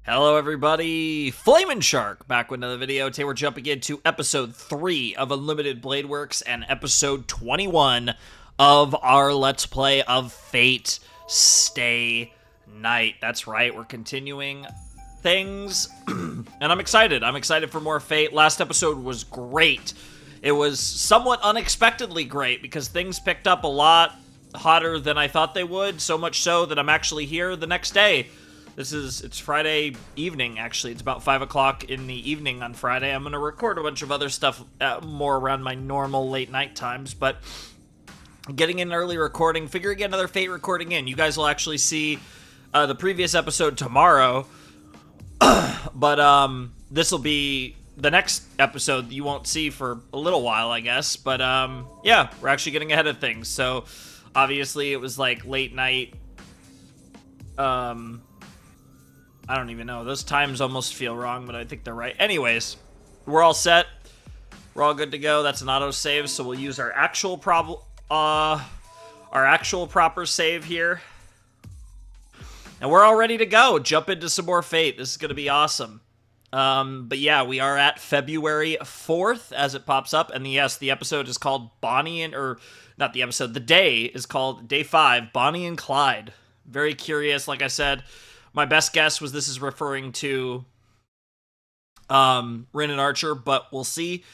Hello everybody, Flamin' Shark back with another video. Today we're jumping into episode 3 of Unlimited Blade Works and episode 21 of our Let's Play of Fate Stay Night. That's right, we're continuing things, and I'm excited. I'm excited for more Fate. Last episode was great. It was somewhat unexpectedly great because things picked up a lot hotter than I thought they would, so much so that I'm actually here the next day. It's Friday evening, actually. It's about 5 o'clock in the evening on Friday. I'm going to record a bunch of other stuff more around my normal late night times, but getting in early recording, figure get another Fate recording in. You guys will actually see the previous episode tomorrow, but this will be the next episode you won't see for a little while, I guess. But yeah, we're actually getting ahead of things. So obviously it was like late night. I don't even know. Those times almost feel wrong, but I think they're right. Anyways, we're all set. We're all good to go. That's an autosave, so we'll use our actual proper save here. And we're all ready to go. Jump into some more Fate. This is going to be awesome. But yeah, we are at February 4th as it pops up. And yes, the episode is called Bonnie and... Or, not the episode. The day is called Day 5, Bonnie and Clyde. Very curious, like I said. My best guess was this is referring to Rin and Archer, but we'll see.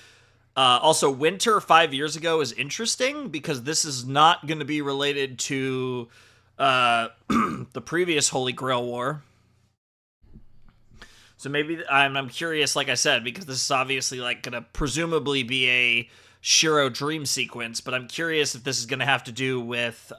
Also, Winter 5 years ago is interesting because this is not going to be related to the previous Holy Grail War. So maybe I'm curious, like I said, because this is obviously like going to presumably be a Shiro dream sequence, but I'm curious if this is going to have to do with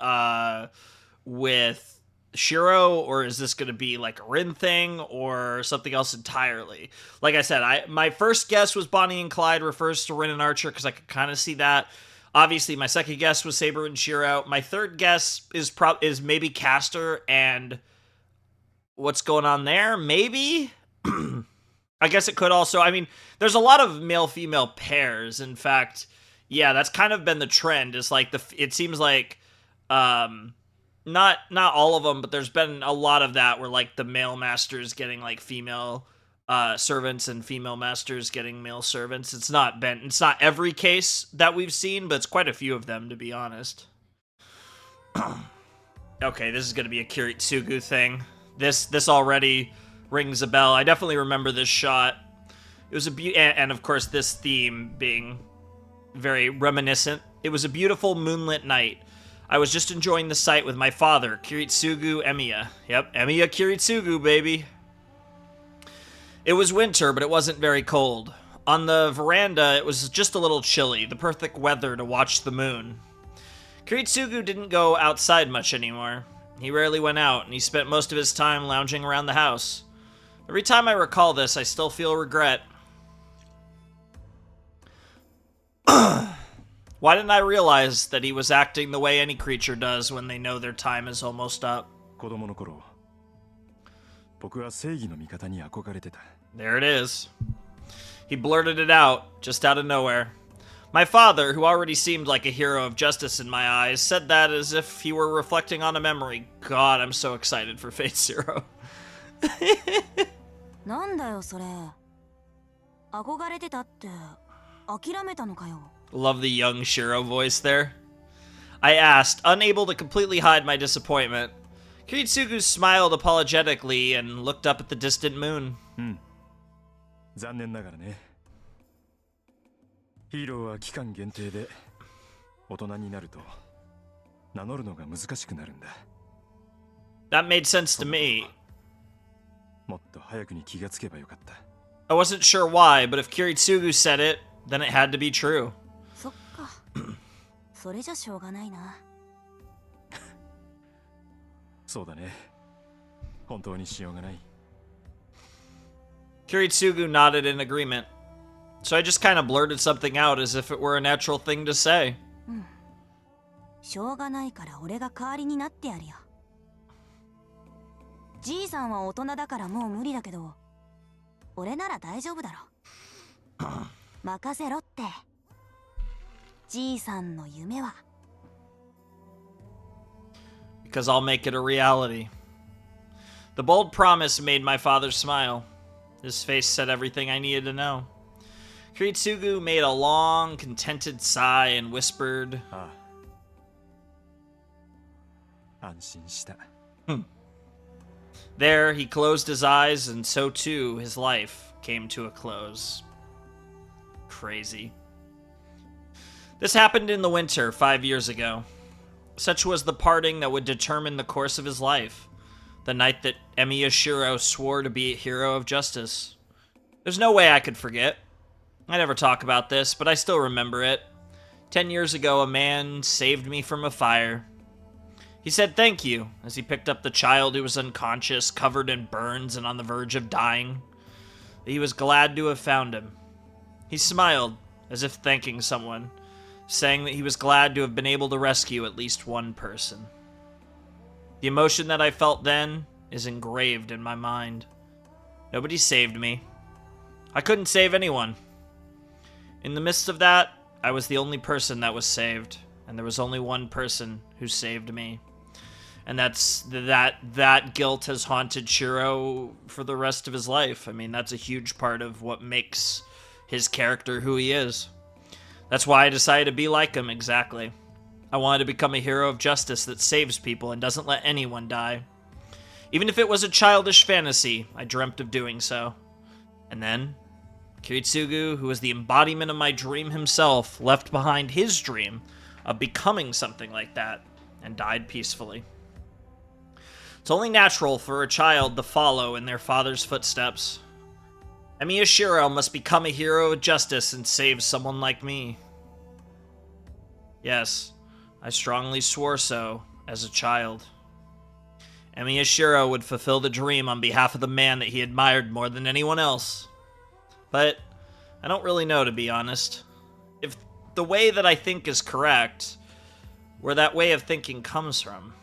Shiro, or is this going to be like a Rin thing or something else entirely? Like I said, my first guess was Bonnie and Clyde refers to Rin and Archer because I could kind of see that. Obviously, my second guess was Saber and Shiro. My third guess is maybe Caster and what's going on there. Maybe. I guess it could also. I mean, there's a lot of male-female pairs. In fact, yeah, that's kind of been the trend. Is like it seems like. Not all of them, but there's been a lot of that where like the male masters getting like female servants and female masters getting male servants. It's not every case that we've seen, but it's quite a few of them, to be honest. Okay, this is gonna be a Kiritsugu thing. This already rings a bell. I definitely remember this shot. It was and of course this theme being very reminiscent. It was a beautiful moonlit night. I was just enjoying the sight with my father, Kiritsugu Emiya. Yep, Emiya Kiritsugu, baby. It was winter, but it wasn't very cold. On the veranda, it was just a little chilly, the perfect weather to watch the moon. Kiritsugu didn't go outside much anymore. He rarely went out, and he spent most of his time lounging around the house. Every time I recall this, I still feel regret. Why didn't I realize that he was acting the way any creature does when they know their time is almost up? There it is. He blurted it out, just out of nowhere. My father, who already seemed like a hero of justice in my eyes, said that as if he were reflecting on a memory. God, I'm so excited for Fate Zero. Love the young Shiro voice there. I asked, unable to completely hide my disappointment. Kiritsugu smiled apologetically and looked up at the distant moon. That made sense to me. I wasn't sure why, but if Kiritsugu said it, then it had to be true. Kiritsugu nodded in agreement. So I just kind of blurted something out as if it were a natural thing to say. Because I'll make it a reality. The bold promise made my father smile. His face said everything I needed to know. Kiritsugu made a long, contented sigh and whispered, There, he closed his eyes, and so too his life came to a close. Crazy. This happened in the winter 5 years ago. Such was the parting that would determine the course of his life. The night that Emiyashiro swore to be a hero of justice. There's no way I could forget. I never talk about this, but I still remember it. 10 years ago, a man saved me from a fire. He said thank you as he picked up the child who was unconscious, covered in burns and on the verge of dying. He was glad to have found him. He smiled, as if thanking someone, saying that he was glad to have been able to rescue at least one person. The emotion that I felt then is engraved in my mind. Nobody saved me. I couldn't save anyone. In the midst of that, I was the only person that was saved, and there was only one person who saved me. And that guilt has haunted Shiro for the rest of his life. I mean, that's a huge part of what makes his character who he is. That's why I decided to be like him, exactly. I wanted to become a hero of justice that saves people and doesn't let anyone die. Even if it was a childish fantasy, I dreamt of doing so. And then, Kiritsugu, who was the embodiment of my dream himself, left behind his dream of becoming something like that, and died peacefully. It's only natural for a child to follow in their father's footsteps. Emiyashiro must become a hero of justice and save someone like me. Yes, I strongly swore so as a child. Emiyashiro would fulfill the dream on behalf of the man that he admired more than anyone else. But I don't really know, to be honest. If the way that I think is correct, where that way of thinking comes from.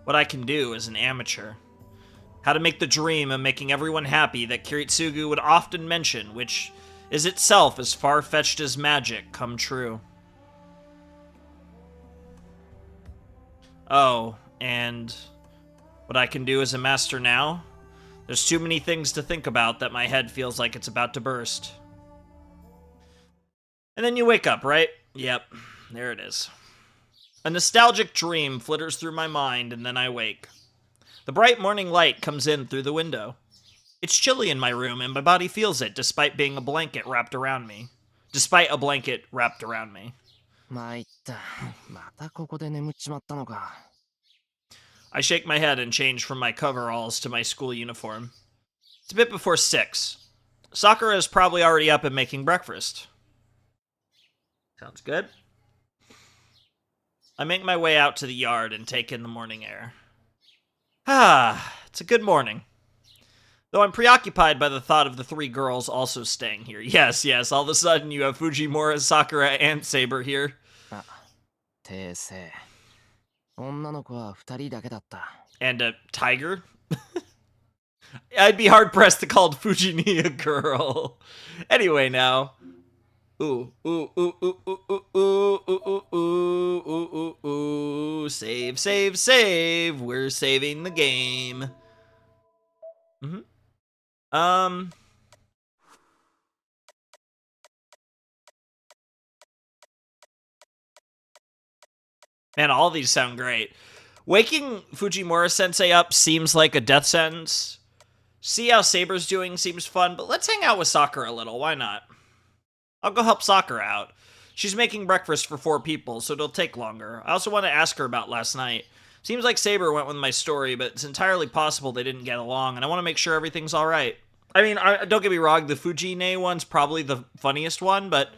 What I can do as an amateur. How to make the dream of making everyone happy that Kiritsugu would often mention, which is itself as far-fetched as magic, come true. Oh, and what I can do as a master now? There's too many things to think about that my head feels like it's about to burst. And then you wake up, right? Yep, there it is. A nostalgic dream flitters through my mind, and then I wake. The bright morning light comes in through the window. It's chilly in my room, and my body feels it despite being a blanket wrapped around me. Despite a blanket wrapped around me. I shake my head and change from my coveralls to my school uniform. It's a bit before 6. Sakura is probably already up and making breakfast. Sounds good. I make my way out to the yard and take in the morning air. It's a good morning. Though I'm preoccupied by the thought of the 3 girls also staying here. Yes, all of a sudden you have Fujimura, Sakura, and Saber here. And a tiger? I'd be hard-pressed to call Fujini a girl. Anyway, now. Save. We're saving the game. Man, all these sound great. Waking Fujimura-sensei up seems like a death sentence. See how Saber's doing seems fun, but let's hang out with Sakura a little, why not? I'll go help Sakura out. She's making breakfast for 4 people, so it'll take longer. I also want to ask her about last night. Seems like Saber went with my story, but it's entirely possible they didn't get along, and I want to make sure everything's alright. I mean, don't get me wrong, the Fujine one's probably the funniest one, but...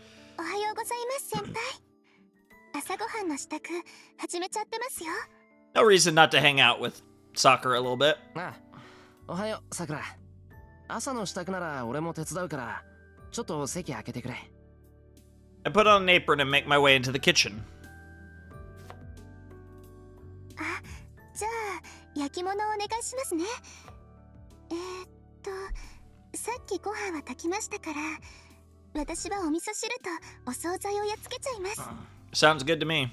No reason not to hang out with Sakura a little bit. I put on an apron and make my way into the kitchen. Sounds good to me.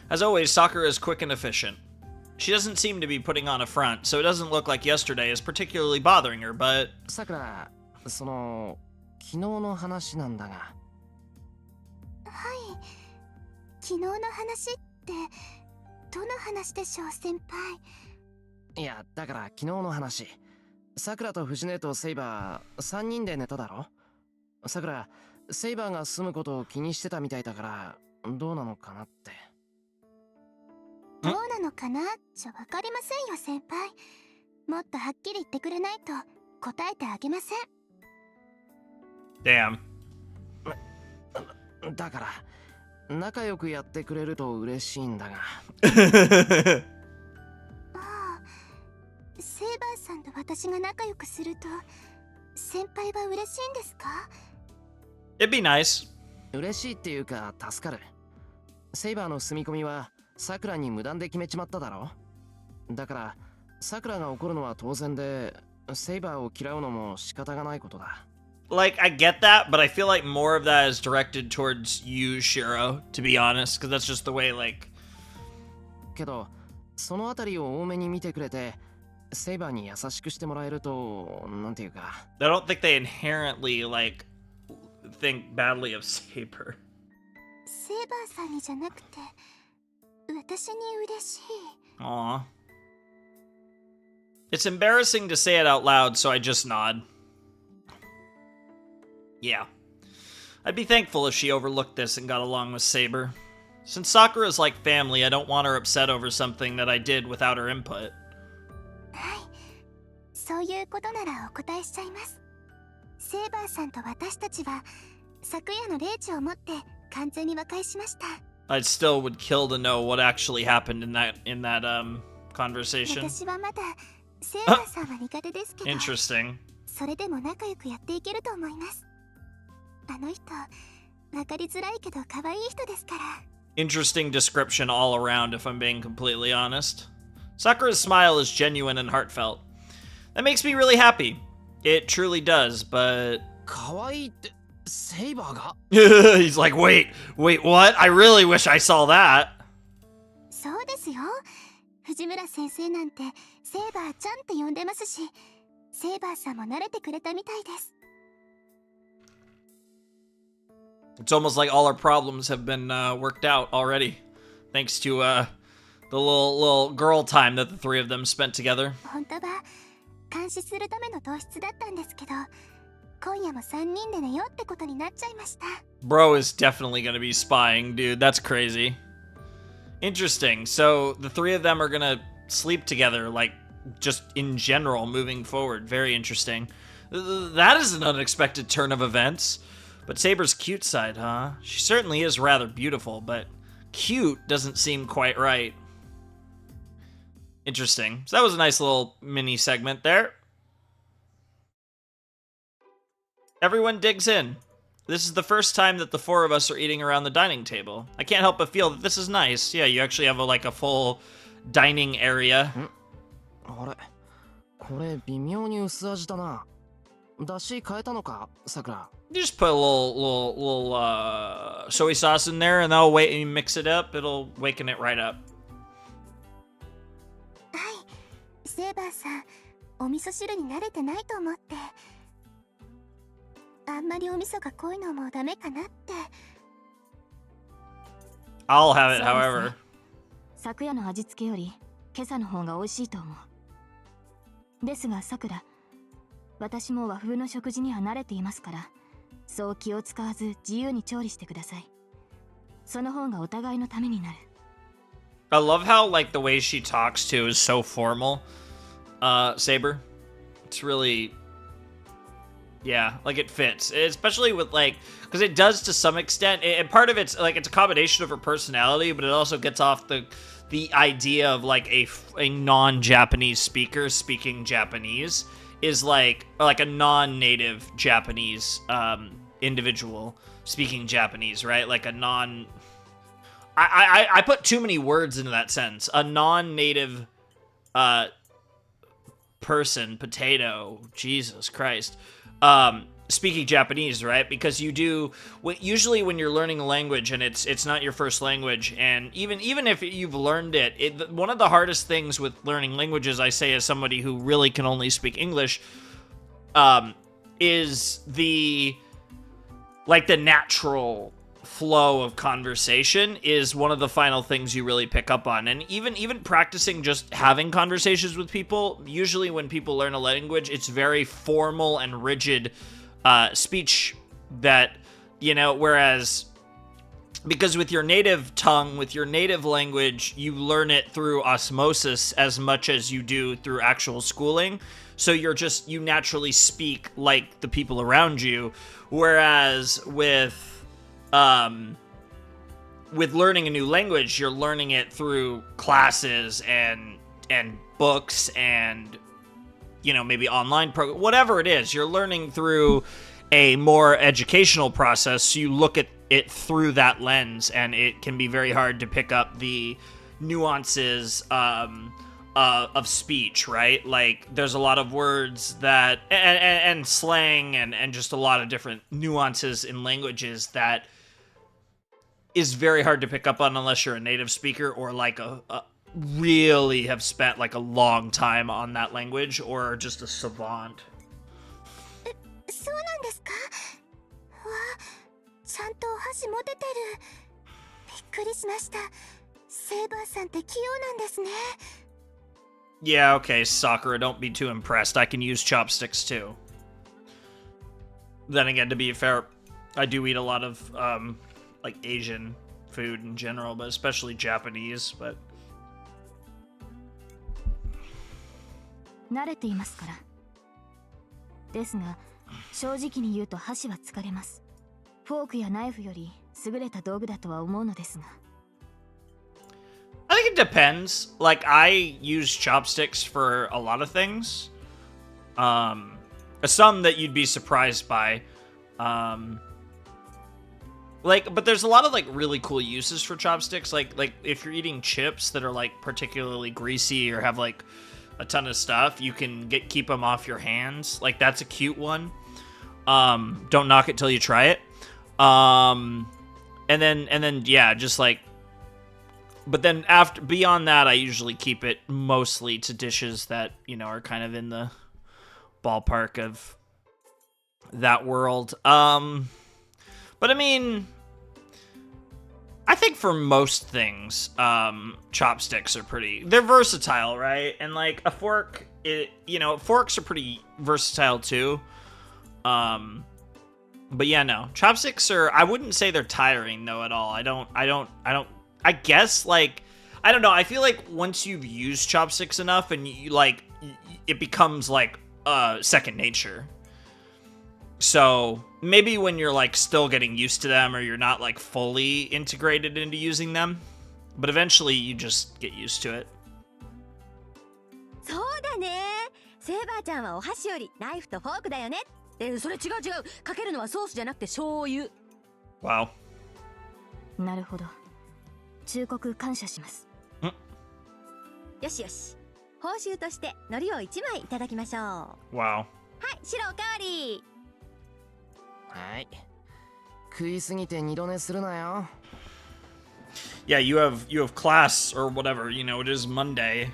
As always, Sakura is quick and efficient. She doesn't seem to be putting on a front, so it doesn't look like yesterday is particularly bothering her, but... さくら、その、昨日の話なんだが。はい。昨日の話って、どの話でしょう、先輩。いや、だから昨日の話。さくらと藤根とセイバー、3人で寝ただろ。さくら、セイバーが住むことを気にしてたみたいだから、どうなのかなって。どうなのかなじゃわかりませんよ、先輩。もっとはっきり言ってくれないと答えてあげません。Damn. だから、仲良くやってくれると嬉しいんだが。ああ、セイバーさんと私が仲良くすると、先輩は嬉しいんですか？ It'd be nice. 嬉しいっていうか、助かる。セイバーの住み込みは、さくらに無断で決めちまっただろ。だから、さくらが怒るのは当然で、セイバーを嫌うのも仕方がないことだ。Like, I get that, but I feel like more of that is directed towards you, Shiro, to be honest, because that's just the way, like... けど、そのあたりを多めに見てくれて、セイバーに優しくしてもらえると、なんていうか。I don't think they inherently, like, think badly of Saber. セイバーさんにじゃなくて、私に嬉しい。Aw. It's embarrassing to say it out loud, so I just nod. Yeah. I'd be thankful if she overlooked this and got along with Saber. Since Sakura's like family, I don't want her upset over something that I did without her input. はい。そういうことならお答えしちゃいます。セイバーさんと私たちは、昨夜の霊地をもって完全に和解しました。I still would kill to know what actually happened in that conversation. 私はまだセイバーさんは苦手ですけど、Interesting. それでも仲良くやっていけると思います。あの人、わかりづらいけど可愛い人ですから。Interesting description all around, if I'm being completely honest. Sakura's smile is genuine and heartfelt. That makes me really happy. It truly does, but... 可愛いって、セイバーが He's like, wait, what? I really wish I saw that. そうですよ。藤村先生なんてセイバーちゃんって呼んでますし、セイバーさんも慣れてくれたみたいです。It's almost like all our problems have been worked out already, thanks to the little girl time that the three of them spent together. 本当は監視するための糖質だったんですけど、今夜も3人で寝ようってことになっちゃいました。Bro is definitely gonna be spying, dude. That's crazy. Interesting. So the three of them are gonna sleep together, like just in general, moving forward. Very interesting. That is an unexpected turn of events. But Saber's cute side, huh? She certainly is rather beautiful, but cute doesn't seem quite right. Interesting. So that was a nice little mini segment there. Everyone digs in. This is the first time that the four of us are eating around the dining table. I can't help but feel that this is nice. Yeah, you actually have like a full dining area. あれ、これ微妙に薄味だな。出汁変えたのか、さくら。You just put a little soy sauce in there, and that'll wait and mix it up. It'll waken it right up. はい、セイバーさん、お味噌汁に慣れてないと思って。あんまりお味噌が濃いのもダメかなって。I'll have it, however. 昨夜の味付けより今朝の方が美味しいと思う。ですがさくら、私も和風の食事には慣れていますから、そう気を使わず自由に調理してください。その方がお互いのためになる。I love how like the way she talks too is so formal. Saber, it's really, yeah, like it fits, especially with like, because it does to some extent, and part of it's like it's a combination of her personality, but it also gets off the idea of like a non-Japanese speaker speaking Japanese is like a non-native Japanese individual speaking Japanese, right? Like a non. I put too many words into that sentence. A non-native person, potato, Jesus Christ, speaking Japanese, right? Because you do usually when you're learning a language and it's not your first language, and even if you've learned it, one of the hardest things with learning languages, I say as somebody who really can only speak English, is the natural flow of conversation is one of the final things you really pick up on. And even practicing just having conversations with people, usually when people learn a language, it's very formal and rigid speech that, whereas because with your native tongue, with your native language, you learn it through osmosis as much as you do through actual schooling. So you naturally speak like the people around you. Whereas with learning a new language, you're learning it through classes and books and, maybe online program, whatever it is. You're learning through a more educational process. So you look at it through that lens, and it can be very hard to pick up the nuances of speech, right? Like, there's a lot of words that and slang and just a lot of different nuances in languages that is very hard to pick up on unless you're a native speaker or like a really have spent like a long time on that language, or just a savant. そうなんですか。わあ、ちゃんとお箸持ててる。びっくりしました。セイバーさんって器用なんですね。Yeah, okay, Sakura, don't be too impressed. I can use chopsticks too. Then again, to be fair, I do eat a lot of like Asian food in general, but especially Japanese, but 慣れていますから。ですが、正直に言うと箸は疲れます。フォークやナイフより優れた道具だとは思うのですが。I think it depends. Like, I use chopsticks for a lot of things. Some that you'd be surprised by. But there's a lot of like really cool uses for chopsticks. Like if you're eating chips that are like particularly greasy or have like a ton of stuff, you can keep them off your hands. Like, that's a cute one. Don't knock it till you try it. And then yeah, just like. But then beyond that, I usually keep it mostly to dishes that, are kind of in the ballpark of that world. But I mean, I think for most things, chopsticks are they're versatile, right? And like a fork, forks are pretty versatile too. But yeah, no, chopsticks I wouldn't say they're tiring though at all. I guess, like, I don't know. I feel like once you've used chopsticks enough and it becomes like second nature. So maybe when you're like still getting used to them, or you're not like fully integrated into using them, but eventually you just get used to it. そうだね。セーバーちゃんはお箸よりナイフとフォークだよね。それ違う。かけるのはソースじゃなくて醤油。Wow. なるほど。忠告感謝します。よしよし。報酬として海苔を1枚いただきましょう。Wow. はい、白おかわり。はい。食いすぎて二度寝するなよ。Yeah, you have class or whatever, it is Monday.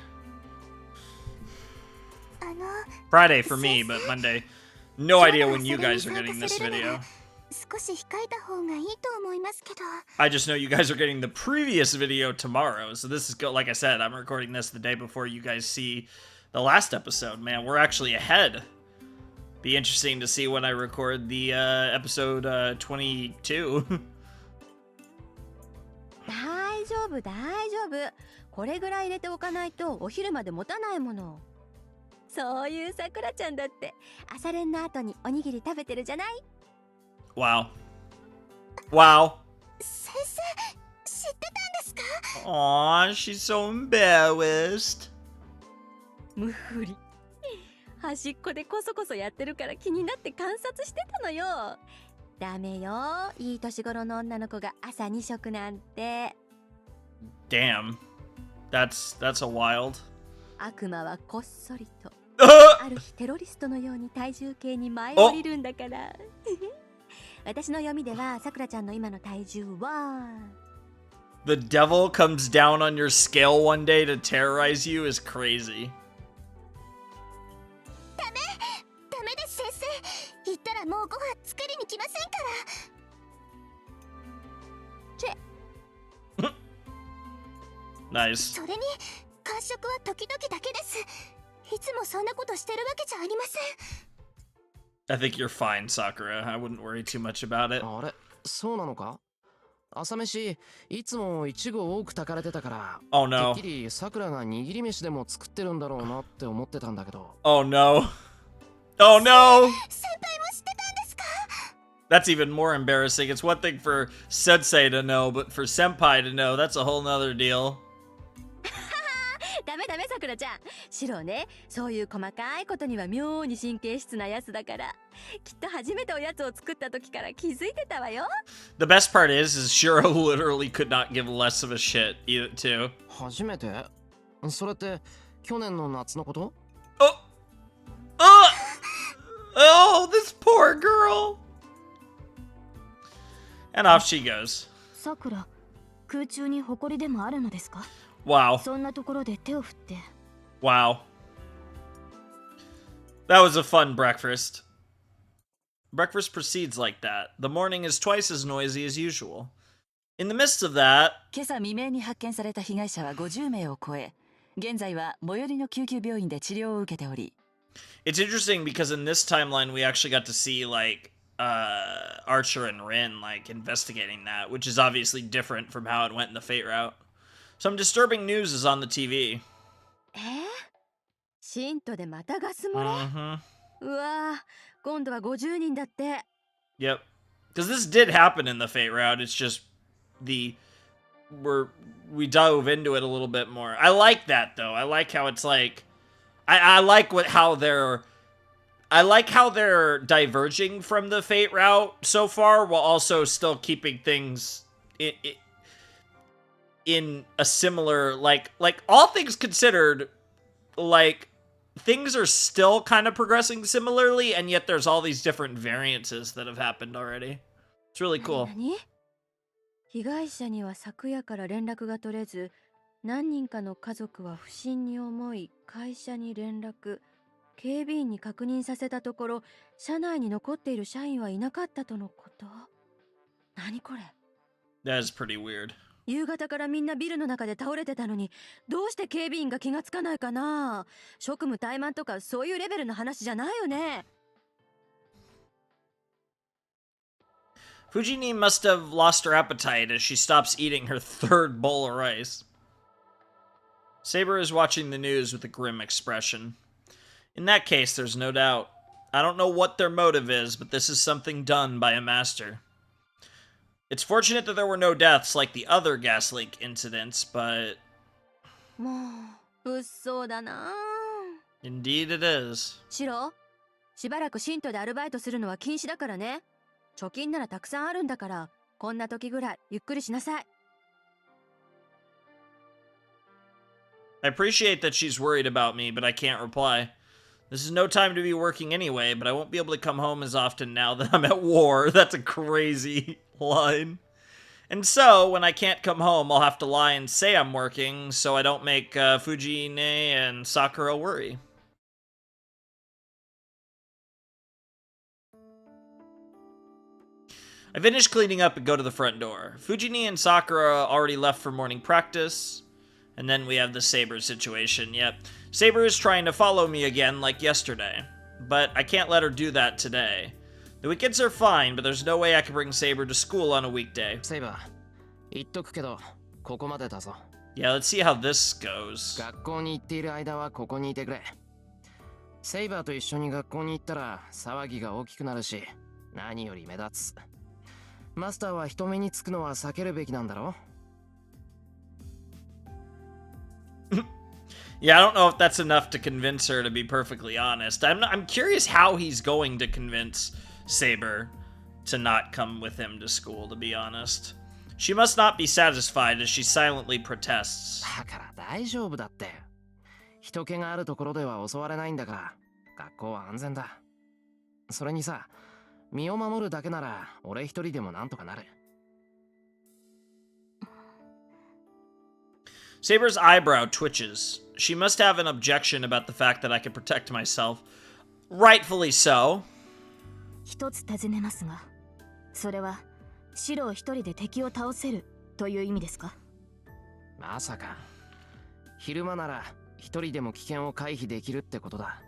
Friday for me, but Monday. No idea when you guys are getting this video. 少し控えた方がいいと思いますけど。I just know you guys are getting the previous video tomorrow. So this is like I said, I'm recording this the day before you guys see the last episode. Man, we're actually ahead. Be interesting to see when I record the episode 22. 大丈夫。これぐらい入れておかないとお昼まで持たないもの。そういうさくらちゃんだって朝練の後におにぎり食べてるじゃない。 Wow. 先生、知ってたんですか？ Aw, she's so embarrassed. 無ふり。端っこでこそこそやってるから気になって観察してたのよ。ダメよ。いい年頃の女の子が朝2食なんて。Damn. That's a wild. 悪魔はこっそりとある日テロリストのように体重計に舞い降りるんだから。私の読みではさくらちゃんの今の体重は The devil comes down on your scale one day to terrorize you is crazy. ダメです先生。言ったらもうご飯作りに来ませんから。Nice. それに間食は時々だけです。いつもそんなことしてるわけじゃありません。I think you're fine, Sakura. I wouldn't worry too much about it. あれ、そうなのか？朝飯いつもイチゴ多く炊かれてたから、Oh no. てっきりさくらが握り飯でも作ってるんだろうなって思ってたんだけど。Oh no. Oh no. 先輩も知ってたんですか？ That's even more embarrassing. It's one thing for Sensei to know, but for Senpai to know, that's a whole nother deal. ダメダメさくらちゃん。シロね、そういう細かいことには妙に神経質なやつだから、きっと初めておやつを作った時から気づいてたわよ。The best part is Shiro literally could not give less of a shit too. 初めて？それって去年の夏のこと？ Oh! Oh! Oh, this poor girl! And off she goes. さくら、空中に埃でもあるのですか？ Wow. そんなところで手を振って。 Wow. That was a fun breakfast. Breakfast proceeds like that. The morning is twice as noisy as usual. In the midst of that, 今朝未明に発見された被害者は50名を超え、現在は最寄りの救急病院で治療を受けており。it's interesting because in this timeline we actually got to see like Archer and Rin like investigating that, which is obviously different from how it went in the Fate route. Some disturbing news is on the TV. シントでまたガス漏れ、 Mm-hmm. うわー、今度は50人だって。 Yep. Because this did happen in the Fate route. It's just we dove into it a little bit more. I like that though. I like how it's like I like how they're diverging from the Fate route so far while also still keeping things in a similar like all things considered, like things are still kind of progressing similarly, and yet there's all these different variances that have happened already. It's really cool. 何？被害者には昨夜から連絡が取れず、何人かの家族は不審に思い会社に連絡、警備員に確認させたところ、社内に残っている社員はいなかったとのこと。何これ？ That is pretty weird. 夕方からみんなビルの中で倒れてたのに、どうして警備員が気がつかないかな？職務怠慢とかそういうレベルの話じゃないよね。Fujini must have lost her appetite as she stops eating her third bowl of rice. Saber is watching the news with a grim expression. In that case, there's no doubt. I don't know what their motive is, but this is something done by a master. It's fortunate that there were no deaths like the other gas leak incidents, but... もう、物騒だな。 Indeed it is. シロ、しばらくシントでアルバイトするのは禁止だからね。貯金ならたくさんあるんだから、こんな時ぐらいゆっくりしなさい。 I appreciate that she's worried about me, but I can't reply. This is no time to be working anyway, but I won't be able to come home as often now that I'm at war. That's a crazy line. And so, when I can't come home, I'll have to lie and say I'm working so I don't make Fujine and Sakura worry. I finish cleaning up and go to the front door. Fujini and Sakura already left for morning practice. And then we have the Saber situation. Yep. Saber is trying to follow me again like yesterday. But I can't let her do that today. The weekends are fine, but there's no way I can bring Saber to school on a weekday. セイバー、言っとくけど、ここまでだぞ。Yeah, let's see how this goes. 学校に行っている間はここにいてくれ。セイバーと一緒に学校に行ったら騒ぎが大きくなるし、何より目立つ。マスターは人目につくのは避けるべきなんだろ？ Yeah, I don't know if that's enough to convince her, to be perfectly honest. I'm curious how he's going to convince Saber to not come with him to school, to be honest. She must not be satisfied as she silently protests. だから大丈夫だって。人気があるところでは襲われないんだから、学校は安全だ。それにさ、身を守るだけなら俺一人でもなんとかなる。Saber's eyebrow twitches. She must have an objection about the fact that I can protect myself. Rightfully so. 一つ尋ねますが、それは白を一人で敵を倒せるという意味ですか？まさか。昼間なら一人でも危険を回避できるってことだ。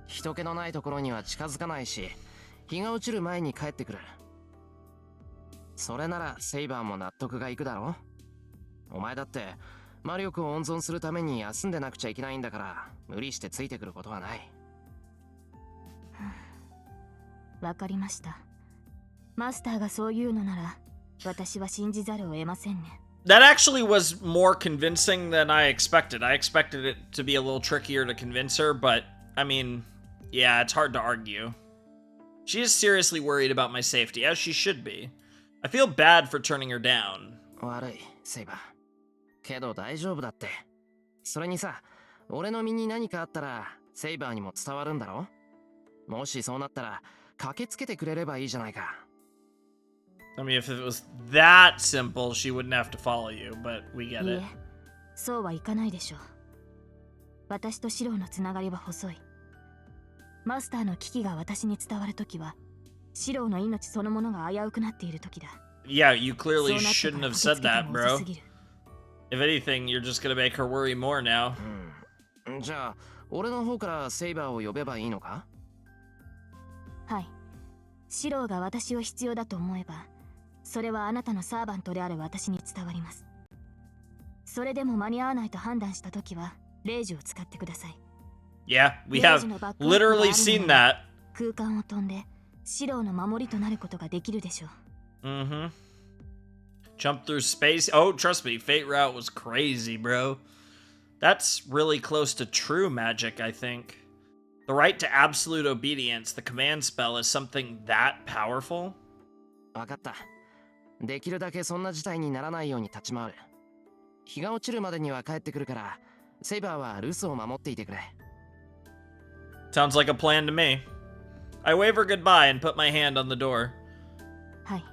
人気のないところには近づかないし、日が落ちる前に帰ってくる。それならセイバーも納得がいくだろ。お前だって魔力を温存するために休んでなくちゃいけないんだから、無理してついてくることはない。わかりました。マスターがそう言うのなら、私は信じざるを得ませんね。That actually was more convincing than I expected. I expected it to be a little trickier to convince her, but, I mean, yeah, it's hard to argue. She is seriously worried about my safety, as she should be. I feel bad for turning her down. 悪い、セイバー。けど大丈夫だって。それにさ、俺の身に何かあったら、セイバーにも伝わるんだろ？もしそうなったら、駆けつけてくれればいいじゃないか。I mean, if it was that simple, she wouldn't have to follow you, but we get い it. え、そうはいかないでしょう。私とシロウのつながりは細い。マスターの危機が私に伝わるときは、シロウの命そのものが危うくなっているときだ。Yeah, you clearly そうなって shouldn't から have 駆け said つけて that, も bro. 遅すぎる。If anything, you're just gonna make her worry more now. じゃあ、俺の方からセイバーを呼べばいいのか？はい。シロウが私を必要だと思えば、それはあなたのサーバントである私に伝わります。それでも間に合わないと判断したときは、レイジを使ってください。Yeah, we have literally seen that. 空間を飛んで、シロウの守りとなることができるでしょう。Mm-hmm. Jump through space. Oh, trust me, Fate Route was crazy, bro. That's really close to true magic, I think. The right to absolute obedience, the command spell, is something that powerful? わかった。できるだけそんな事態にならないように立ち回る。日が落ちるまでには帰ってくるから、セイバーは留守を守っていてくれ。Sounds like a plan to me. I wave her goodbye and put my hand on the door. はい。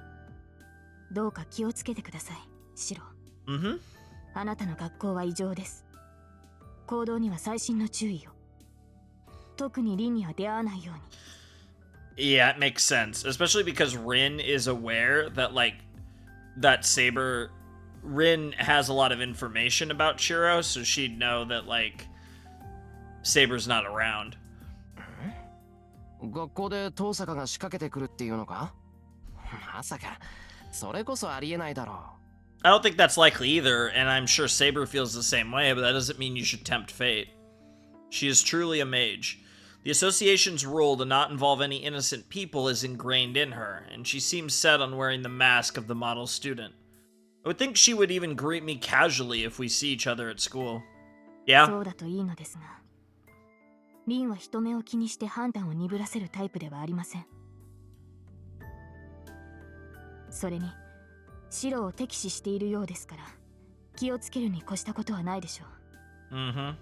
どうか気をつけてください、シロウ。Mm-hmm. あなたの学校は異常です。行動には細心の注意を。特にリンには出会わないように。Yeah, it makes sense. Especially because Rin is aware that, like, that Saber... Rin has a lot of information about Shiro, so she'd know that, like, Saber's not around. 学校でトーサカが仕掛けてくるっていうのか？まさか、それこそありえないだろう。I don't think that's likely either, and I'm sure Saber feels the same way, but that doesn't mean you should tempt fate. She is truly a mage. The association's rule to not involve any innocent people is ingrained in her, and she seems set on wearing the mask of the model student. I would think she would even greet me casually if we see each other at school. Yeah? そうだといいのですが、リンは人目を気にして判断を鈍らせるタイプではありません。それに、シロを敵視しているようですから、気をつけるに越したことはないでしょう。Mm-hmm.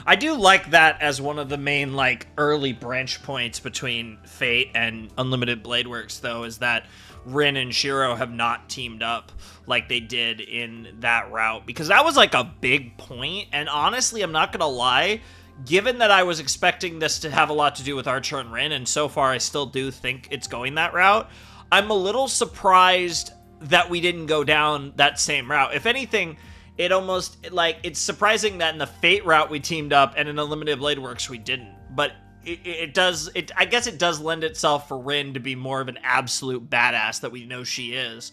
I do like that as one of the main, like, early branch points between Fate and Unlimited Blade Works, though, is that Rin and Shiro have not teamed up like they did in that route, because that was, like, a big point, and honestly, I'm not gonna lie, given that I was expecting this to have a lot to do with Archer and Rin, and so far I still do think it's going that route, I'm a little surprised that we didn't go down that same route. If anything, it almost, like, it's surprising that in the Fate route we teamed up and in Unlimited Blade Works we didn't. But I guess it does lend itself for Rin to be more of an absolute badass that we know she is.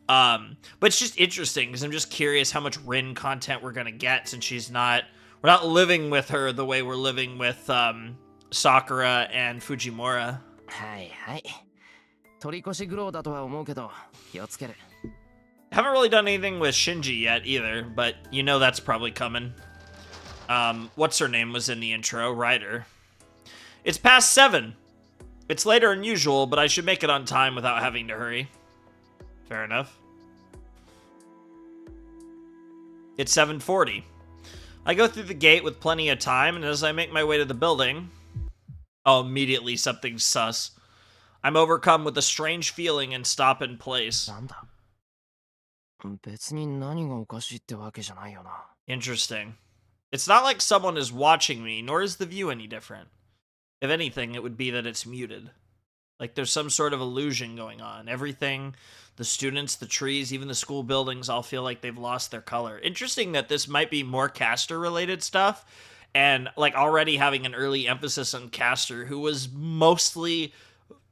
But it's just interesting because I'm just curious how much Rin content we're gonna get since we're not living with her the way we're living with Sakura and Fujimura. はいはい。取り越し苦労だとは思うけど、気をつける。Haven't really done anything with Shinji yet either, but you know that's probably coming. What's her name was in the intro, Ryder. It's past 7. It's later than usual, but I should make it on time without having to hurry. Fair enough. It's 7:40. I go through the gate with plenty of time, and as I make my way to the building... Oh, immediately something's sus. I'm overcome with a strange feeling and stop in place. なんだ別に何がおかしいってわけじゃないよな。 Interesting. It's not like someone is watching me, nor is the view any different. If anything, it would be that it's muted. Like there's some sort of illusion going on. Everything, the students, the trees, even the school buildings all feel like they've lost their color. Interesting that this might be more caster related stuff, and like already having an early emphasis on caster, who was mostly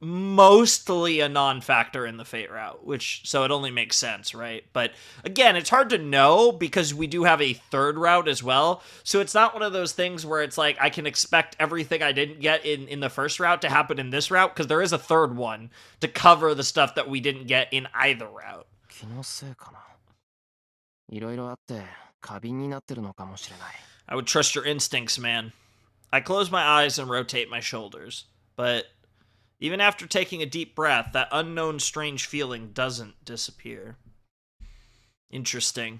a non-factor in the Fate route, which so it only makes sense, right? But again, it's hard to know because we do have a third route as well, so it's not one of those things where it's like I can expect everything I didn't get in the first route to happen in this route, because there is a third one to cover the stuff that we didn't get in either route. 気のせいかな。いろいろあって過敏になってるのかもしれない。 I would trust your instincts, man. I close my eyes and rotate my shoulders, but even after taking a deep breath, that unknown strange feeling doesn't disappear. Interesting.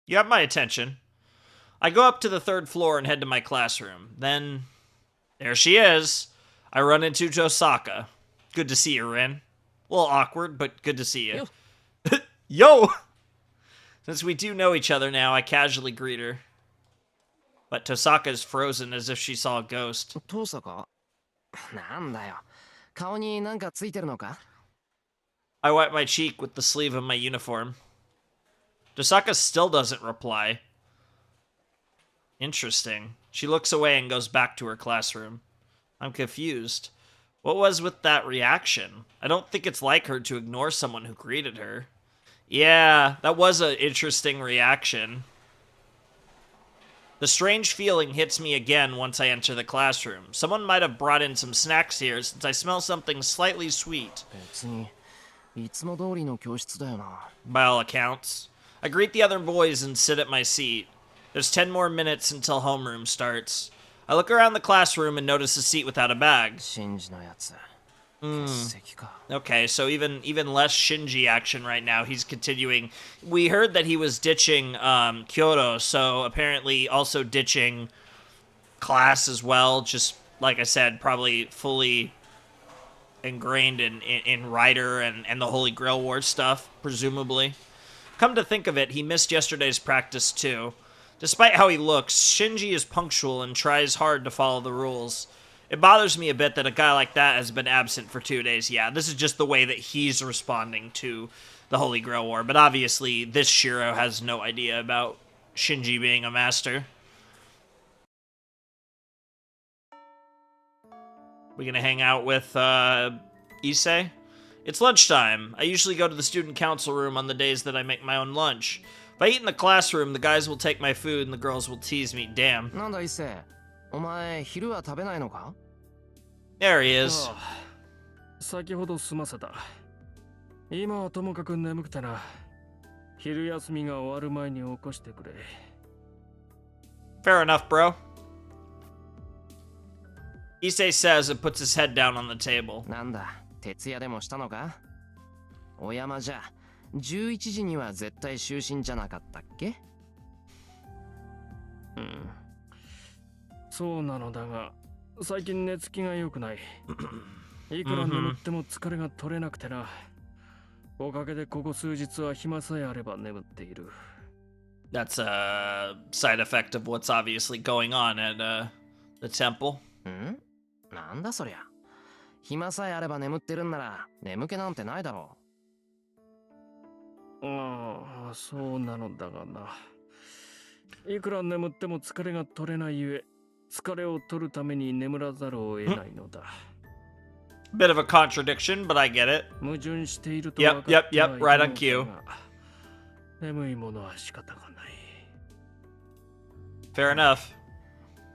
You have my attention. I go up to the third floor and head to my classroom. Then, there she is. I run into Tohsaka. Good to see you, Rin. A little awkward, but good to see you. Yo! Since we do know each other now, I casually greet her. But Tohsaka is frozen as if she saw a ghost. Tohsaka? なんだよ。顔になんかついてるのか? I wipe my cheek with the sleeve of my uniform. Tohsaka still doesn't reply. Interesting. She looks away and goes back to her classroom. I'm confused. What was with that reaction? I don't think it's like her to ignore someone who greeted her. Yeah, that was an interesting reaction. The strange feeling hits me again once I enter the classroom. Someone might have brought in some snacks here since I smell something slightly sweet. 別にいつも通りの教室だよな。 By all accounts. I greet the other boys and sit at my seat. There's 10 more minutes until homeroom starts. I look around the classroom and notice a seat without a bag. Shinji のやつ。欠席か。 Okay, so even less Shinji action right now. He's continuing. We heard that he was ditching Kyoto, so apparently also ditching class as well. Just like I said, probably fully ingrained in Rider and the Holy Grail War stuff, presumably. Come to think of it, he missed yesterday's practice too. Despite how he looks, Shinji is punctual and tries hard to follow the rules. It bothers me a bit that a guy like that has been absent for 2 days. Yeah, this is just the way that he's responding to the Holy Grail War. But obviously, this Shiro has no idea about Shinji being a master. We gonna hang out with Issei? It's lunchtime. I usually go to the student council room on the days that I make my own lunch. If I eat in the classroom, the guys will take my food and the girls will tease me. Damn. なんだ伊勢。お前昼は食べないのか? There he is. 先ほど済ませた。今はともかく眠くてな。昼休みが終わる前に起こしてくれ。Fair enough, bro. Issei says and puts his head down on the table. なんだ、徹夜でもしたのか? お山じゃ、11時には絶対就寝じゃなかったっけ? そうなのだが、最近寝つきが良くない。いくら眠っても疲れが取れなくてな。おかげでここ数日は暇さえあれば眠っている。That's a side effect of what's obviously going on at the temple. ん? なんだそりゃ。暇さえあれば眠ってるんなら眠気なんてないだろう。ああ、そうなのだがな。いくら眠っても疲れが取れないゆえ、疲れを取るために眠らざるを得ないのだ。Bit of a contradiction, but I get it. 矛盾していると分かって Yep, right on cue. 眠いものは仕方がない。Fair enough.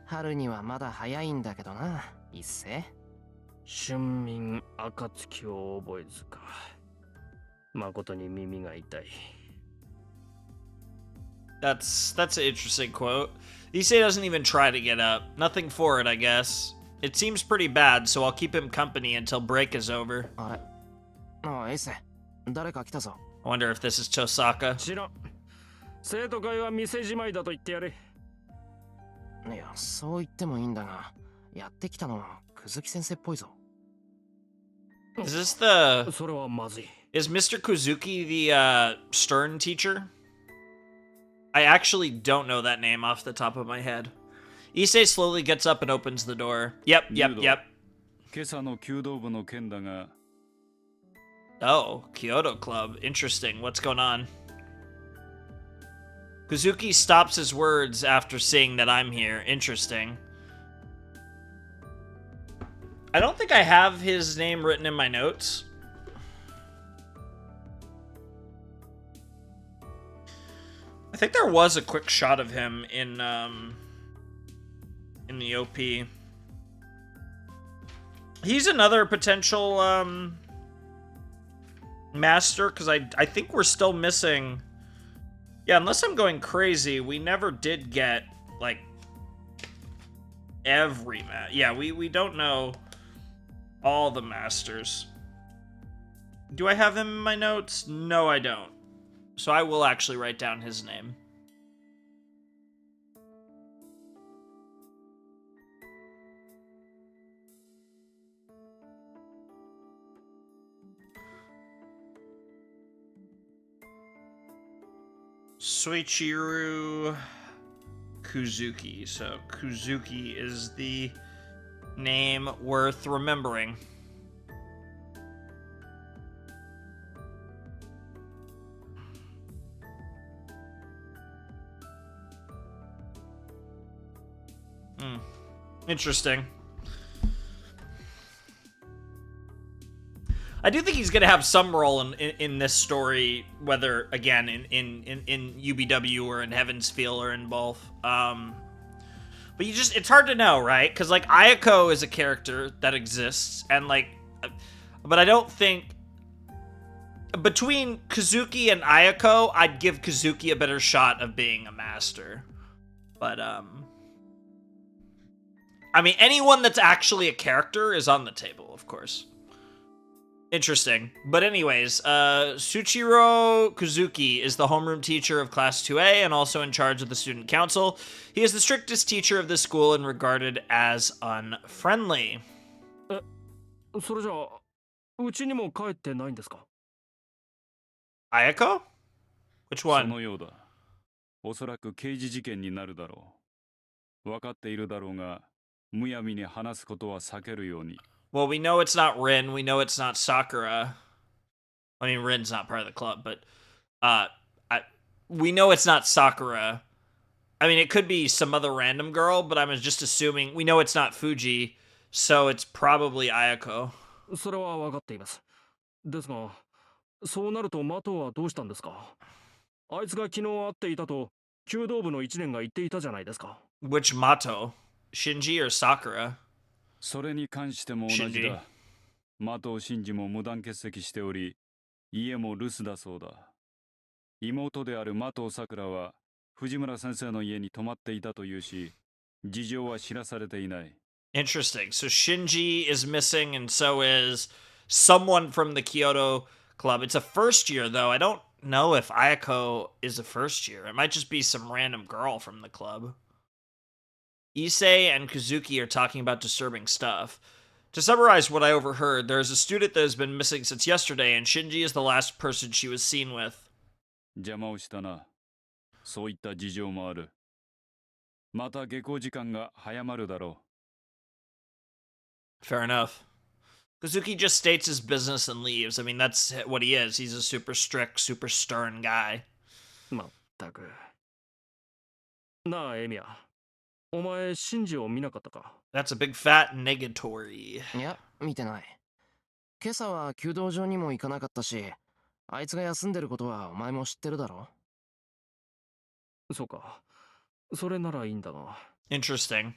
春にはまだ早いんだけどな、一世。春眠暁を覚えずか。誠に耳が痛い。That's an interesting quote. Issei doesn't even try to get up. Nothing for it, I guess. It seems pretty bad, so I'll keep him company until break is over. あれ? ああ、エイセ、誰か来たぞ。 I wonder if this is Tohsaka. 知らん。生徒会は店じまいだと言ってやれ。いや、そう言ってもいいんだが、やってきたのはくずき先生っぽいぞ。Is this the... それはまずい。Is Mr. Kuzuki the, stern teacher? I actually don't know that name off the top of my head. Issei slowly gets up and opens the door. Yep. 今朝の弓道部の件だが、 Oh, Kyoto Club. Interesting. What's going on? Kuzuki stops his words after seeing that I'm here. Interesting. I don't think I have his name written in my notes. I think there was a quick shot of him in the OP. He's another potential master, because I think we're still missing... Yeah, unless I'm going crazy, we never did get, like, every yeah, we don't know all the masters. Do I have him in my notes? No, I don't. So I will actually write down his name. Soichiro Kuzuki. So Kuzuki is the name worth remembering. Interesting. I do think he's going to have some role in this story, whether, again, in UBW or in Heaven's Feel or in both. But it's hard to know, right? Because, like, Ayako is a character that exists, and, like, but I don't think... Between Kazuki and Ayako, I'd give Kazuki a better shot of being a master. But, I mean, anyone that's actually a character is on the table, of course. Interesting. But anyways, Suchiro Kuzuki is the homeroom teacher of Class 2A and also in charge of the student council. He is the strictest teacher of this school and regarded as unfriendly. それじゃあ、うちにも帰ってないんですか? Ayako? Which そ one? のようだ。おそらく刑事事件になるだろう。分かっているだろうが、むやみに話すことは避けるように。Well, we know it's not Rin. We know it's not Sakura. I mean, Rin's not part of the club, but we know it's not Sakura. I mean, it could be some other random girl, but I'm just assuming... We know it's not Fuji, so it's probably Ayako. それは分かっています。ですが、そうなるとマトはどうしたんですか? あいつが昨日会っていたと、弓道部の一年が言っていたじゃないですか。 Which Mato? Shinji or Sakura? それに関しても同じだ。マトシンジも無断欠席しており、家も留守だそうだ。妹であるマトサクラは藤村先生の家に泊まっていたというし、事情は知らされていない。Interesting. So Shinji is missing, and so is someone from the Kyoto Club. It's a first year, though. I don't know if Ayako is a first year. It might just be some random girl from the club. Issei and Kazuki are talking about disturbing stuff. To summarize what I overheard, there is a student that has been missing since yesterday, and Shinji is the last person she was seen with. 邪魔をしたな。そういった事情もある。また下校時間が早まるだろう。Fair enough. Kazuki just states his business and leaves. I mean, that's what he is. He's a super strict, super stern guy. まったく。なあ、エミヤ。お前、シンジを見なかったか? That's a big fat negatory. いや、見てない。今朝は弓道場にも行かなかったし、あいつが休んでることはお前も知ってるだろ? そうか。それならいいんだが。Interesting.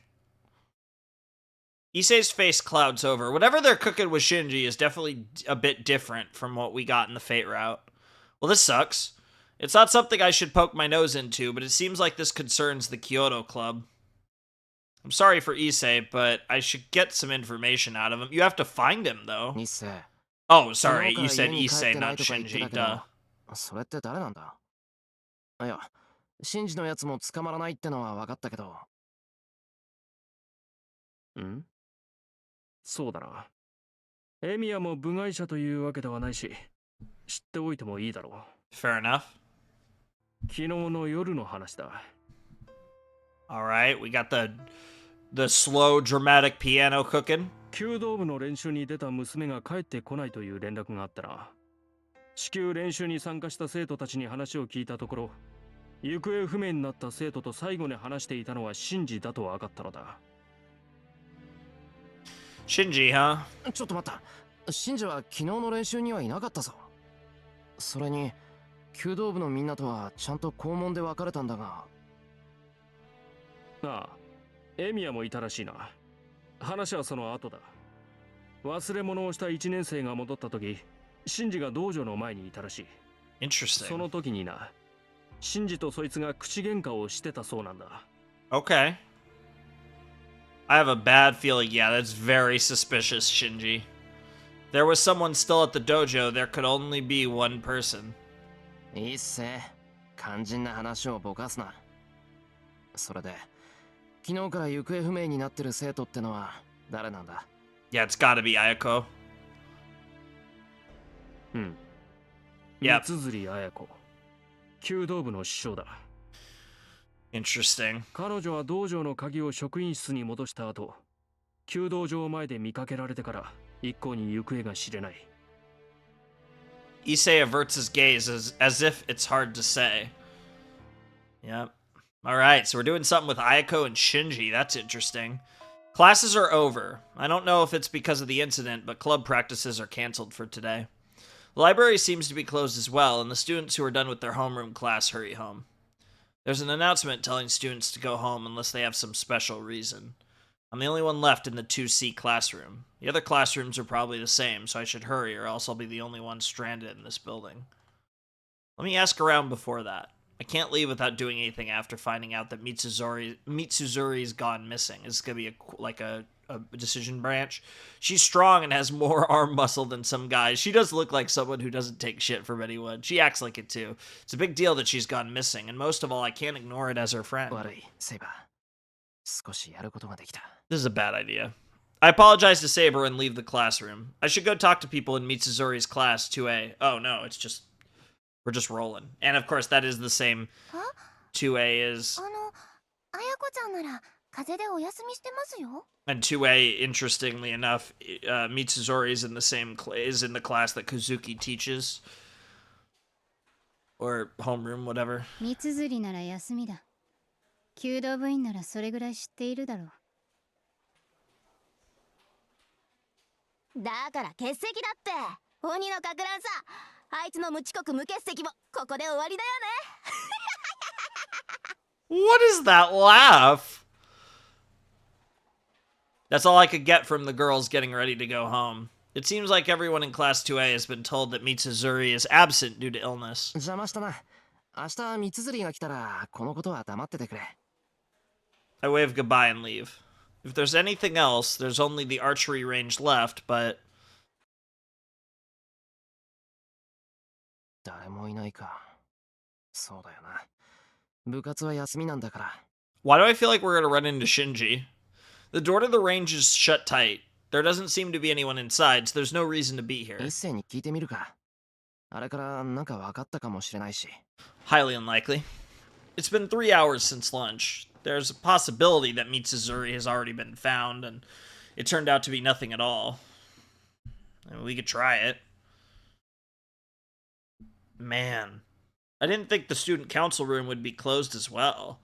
Issei's face clouds over. Whatever they're cooking with Shinji is definitely a bit different from what we got in the Fate route. Well, this sucks. It's not something I should poke my nose into, but it seems like this concerns the Kyoto Club. I'm sorry for Issei, but I should get some information out of him. You have to find him, though. Issei. Oh, sorry. You said Issei, not Shinji. Duh. それって誰なんだ? いや、シンジのやつも捕まらないってのは分かったけど。ん？そうだな。エミヤも部外者というわけではないし、知っておいてもいいだろう。Fair enough. 昨日の夜の話だ。Alright, we got the slow, dramatic piano cooking. 弓道部の練習に出た娘が帰ってこないという連絡があったな。至急練習に参加した生徒たちに話を聞いたところ、行方不明になった生徒と最後に話していたのはシンジだと分かったのだ。Shinji, huh? ちょっと待った。シンジは昨日の練習にはいなかったぞ。それに、弓道部のみんなとはちゃんと校門で別れたんだが。ああ、エミヤもいたらしいな。話はその後だ。忘れ物をした1年生が戻った時、シンジが道場の前にいたらしい。Interesting. その時にな、シンジとそいつが口喧嘩をしてたそうなんだ。Okay. I have a bad feeling, yeah, that's very suspicious, Shinji. There was someone still at the dojo, there could only be one person. いいっせ。肝心な話をぼかすな。それで、昨日から行方不明になってる生徒ってのは誰なんだ？ Yeah, it's gotta be Ayako. うん。Yep. 三釣綾子。弓道部の師匠だ。Interesting. 彼女は道場の鍵を職員室に戻した後、弓道場前で見かけられてから一向に行方が知れない。Issei averts his gaze as if it's hard to say. Yep. Alright, so we're doing something with Ayako and Shinji. That's interesting. Classes are over. I don't know if it's because of the incident, but club practices are canceled for today. The library seems to be closed as well, and the students who are done with their homeroom class hurry home. There's an announcement telling students to go home unless they have some special reason. I'm the only one left in the 2C classroom. The other classrooms are probably the same, so I should hurry or else I'll be the only one stranded in this building. Let me ask around before that. I can't leave without doing anything after finding out that Mitsuzuri's gone missing. Is this gonna be a decision branch? She's strong and has more arm muscle than some guys. She does look like someone who doesn't take shit from anyone. She acts like it too. It's a big deal that she's gone missing, and most of all, I can't ignore it as her friend. 悪い、セイバー。少しやることができた。This is a bad idea. I apologize to Saber and leave the classroom. I should go talk to people in Mitsuzuri's class 2A. Oh no, it's just... We're just rolling. And of course, that is the same 2A is... あやこちゃんなら風邪でお休みしてますよ。 And 2A, interestingly enough, Mitsuzuri is in the class that Kuzuki teaches. Or homeroom, whatever. 三綴りなら休みだ。弓道部員ならそれぐらい知っているだろう。だから欠席だって。鬼のかく乱さ。あいつの無遅刻無欠席もここで終わりだよね。 What is that laugh? That's all I could get from the girls getting ready to go home. It seems like everyone in Class 2A has been told that Mitsuzuri is absent due to illness. 邪魔したな。明日三綴が来たらこのことは黙っててくれ。I wave goodbye and leave. If there's anything else, there's only the archery range left, but... 誰もいないか。そうだよな。部活は休みなんだから。Why do I feel like we're gonna run into Shinji? The door to the range is shut tight. There doesn't seem to be anyone inside, so there's no reason to be here. 一斉に聞いてみるか。あれからなんか分かったかもしれないし。Highly unlikely. It's been 3 hours since lunch. There's a possibility that Mitsuzuri has already been found, and it turned out to be nothing at all. I mean, we could try it. Man. I didn't think the student council room would be closed as well.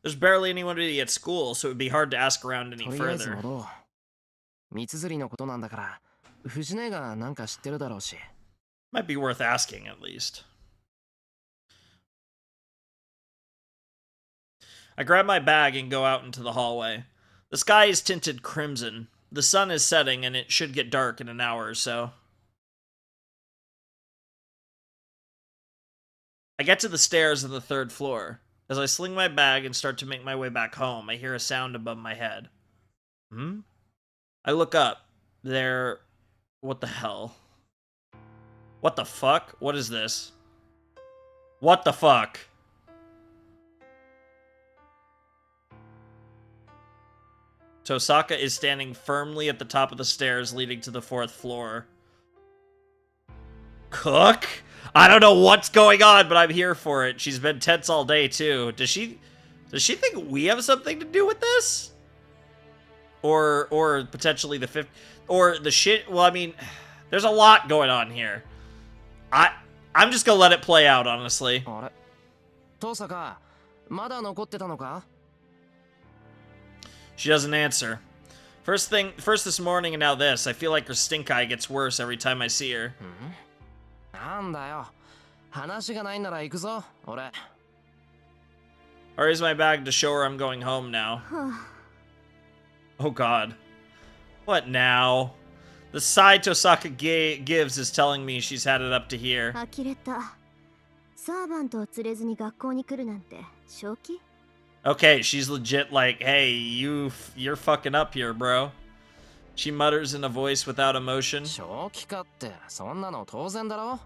There's barely anybody at school, so it would be hard to ask around any とりあえず further. 戻ろう。三綴のことなんだから、藤根がなんか知ってるだろうし。Might be worth asking, at least. I grab my bag and go out into the hallway. The sky is tinted crimson. The sun is setting, and it should get dark in an hour or so. I get to the stairs on the 3rd floor. As I sling my bag and start to make my way back home, I hear a sound above my head. I look up. There... What the hell? What the fuck? What is this? What the fuck? Tohsaka is standing firmly at the top of the stairs leading to the 4th floor. Cook? I don't know what's going on, but I'm here for it. She's been tense all day, too. Does she think we have something to do with this? Or potentially the 5th... Or the shit... Well, I mean, there's a lot going on here. I'm just gonna let it play out, honestly. トサカ、まだ残ってたのか? She doesn't answer. First this morning and now this. I feel like her stink eye gets worse every time I see her. なんだよ。話がないなら行くぞ、俺。I raise my bag to show her I'm going home now. Oh god. What now? The sigh Tohsaka gives is telling me she's had it up to here. 呆れた。サーバントを連れずに学校に来るなんて正気? Okay, she's legit like, hey, you're fucking up here, bro. She mutters in a voice without emotion. 正気かって、そんなの当然だろ。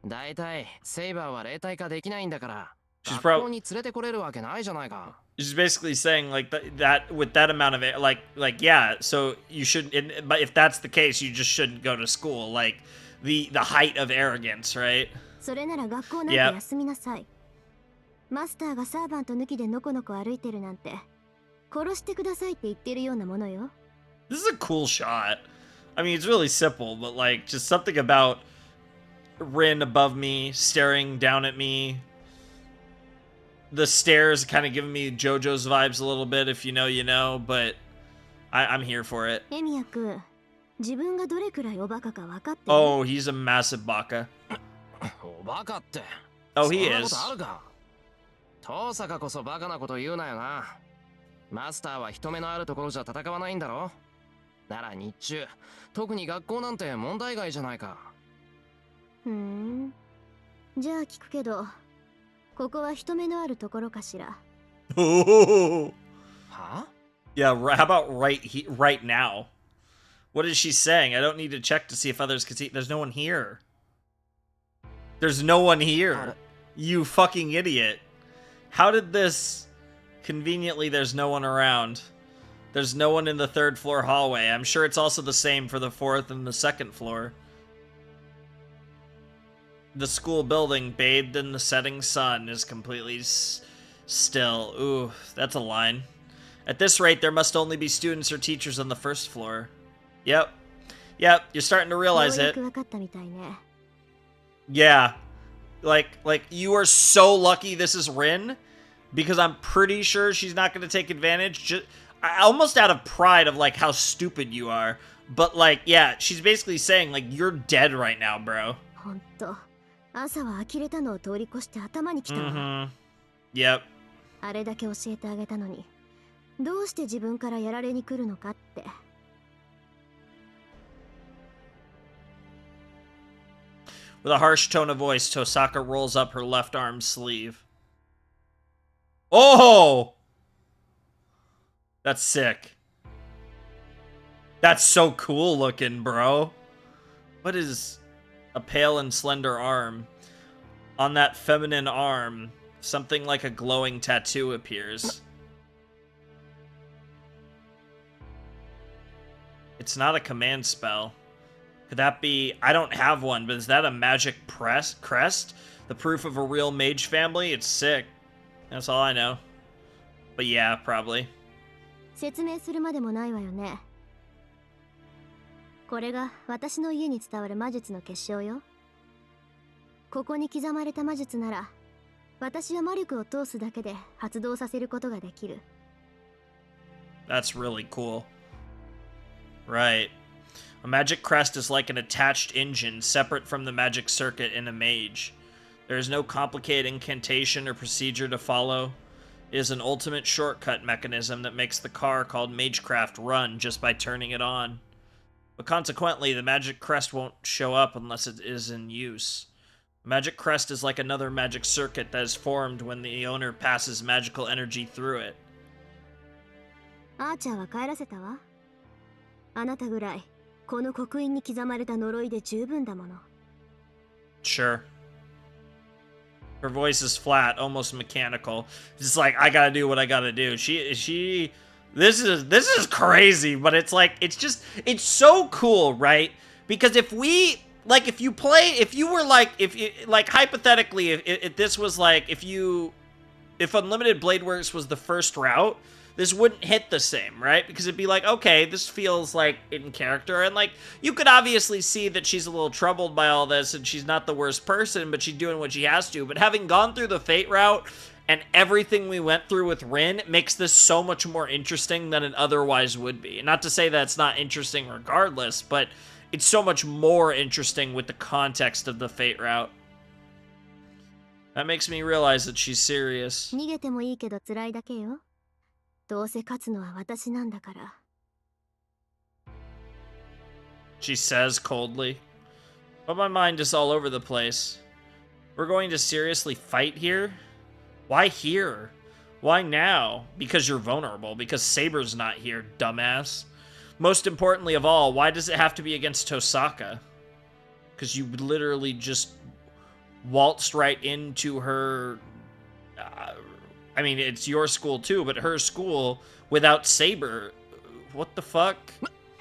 だいたい、セイバーは霊体化できないんだから、学校に連れてこれるわけないじゃないか。She's basically saying like that with that amount of it, like yeah, so you shouldn't. But if that's the case, you just shouldn't go to school. Like the height of arrogance, right? それなら学校なんて休みなさい。マスターがサーバント抜きでのこのこ歩いてるなんて、殺してくださいって言ってるようなものよ。This is a cool shot. I mean, it's really simple, but like just something about Rin above me, staring down at me. The stairs kind of giving me JoJo's vibes a little bit, if you know, you know, but I'm here for it. エミヤ君、自分がどれくらいおバカか分かってる? Oh, he's a massive baka. おバカって。Oh, he is. そんなことあるか。トサカこそバカなこと言うなよな。マスターは人目のあるところじゃ戦わないんだろ。なら日中、特に学校なんて問題外じゃないか。じゃあ聞くけど、ここは人目のあるところかしら。Oh. は? Yeah, how about right now? What is she saying? I don't need to check to see if others can see. There's no one here. There's no one here. You fucking idiot. How did this... Conveniently, there's no one around. There's no one in the 3rd floor hallway. I'm sure it's also the same for the 4th and the 2nd floor. The school building, bathed in the setting sun, is completely still. Ooh, that's a line. At this rate, there must only be students or teachers on the 1st floor. Yep. Yep, you're starting to realize it. Yeah. Like you are so lucky this is Rin, because I'm pretty sure she's not going to take advantage, almost out of pride of like how stupid you are. But like, yeah, she's basically saying like, you're dead right now, bro. 朝は呆れたのを通り越して頭にきたわ。Yep. あれだけ教えてあげたのに、どうして自分からやられに来るのかって。With a harsh tone of voice, Tohsaka rolls up her left arm sleeve. Oh! That's sick. That's so cool looking, bro. What is... A pale and slender arm. On that feminine arm, something like a glowing tattoo appears. It's not a command spell. Could that be... I don't have one, but is that a magic crest? The proof of a real mage family? It's sick. That's all I know. But yeah, probably. 説明するまでもないわよね。これが私の家に伝わる魔術の結晶よ。ここに刻まれた魔術なら、私は魔力を通すだけで発動させることができる。That's really cool. Right. A magic crest is like an attached engine separate from the magic circuit in a mage. There is no complicated incantation or procedure to follow. It is an ultimate shortcut mechanism that makes the car called Magecraft run just by turning it on. But consequently, the magic crest won't show up unless it is in use. The magic crest is like another magic circuit that is formed when the owner passes magical energy through it. アーチャーは帰らせたわ。あなたぐらい、この刻印に刻まれた呪いで十分だもの。Sure. Her voice is flat, almost mechanical. It's like, I gotta do what I gotta do. She This is crazy, but it's like, it's so cool, right? Because if we, like, if you were like, like, hypothetically, if this was like, if Unlimited Blade Works was the first route, this wouldn't hit the same, right? Because it'd be like, okay, this feels like in character, and like, you could obviously see that she's a little troubled by all this, and she's not the worst person, but she's doing what she has to. But having gone through the Fate route, and everything we went through with Rin makes this so much more interesting than it otherwise would be. Not to say that it's not interesting regardless, but it's so much more interesting with the context of the Fate route. That makes me realize that she's serious. 逃げてもいいけど辛いだけよ。どうせ勝つのは私なんだから。She says coldly. But my mind is all over the place. We're going to seriously fight here? Why here? Why now? Because you're vulnerable. Because Saber's not here, dumbass. Most importantly of all, why does it have to be against Tohsaka? Because you literally just waltzed right into her... I mean, it's your school too, but her school without Saber. What the fuck?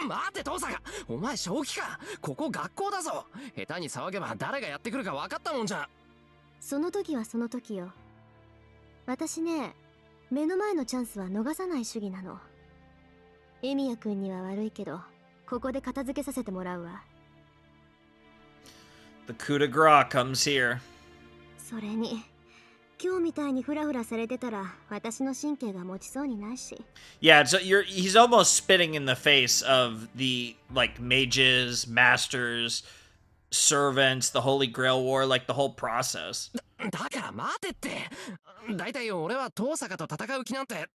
待てトーサカ、お前正気か。ここ学校だぞ。下手に騒げば誰がやってくるか分かったもんじゃ。その時はその時よ。私ね、目の前のチャンスは逃さない主義なの。エミヤ君には悪いけど、ここで片付けさせてもらうわ。The coup de grace comes here. それに、今日みたいにフラフラされてたら、私の神経が持ちそうにないし。Yeah, so he's almost spitting in the face of the, like, mages, masters, servants, the Holy Grail War, like, the whole process. だから待てって。だいたい俺はトーサカと戦う気なんて。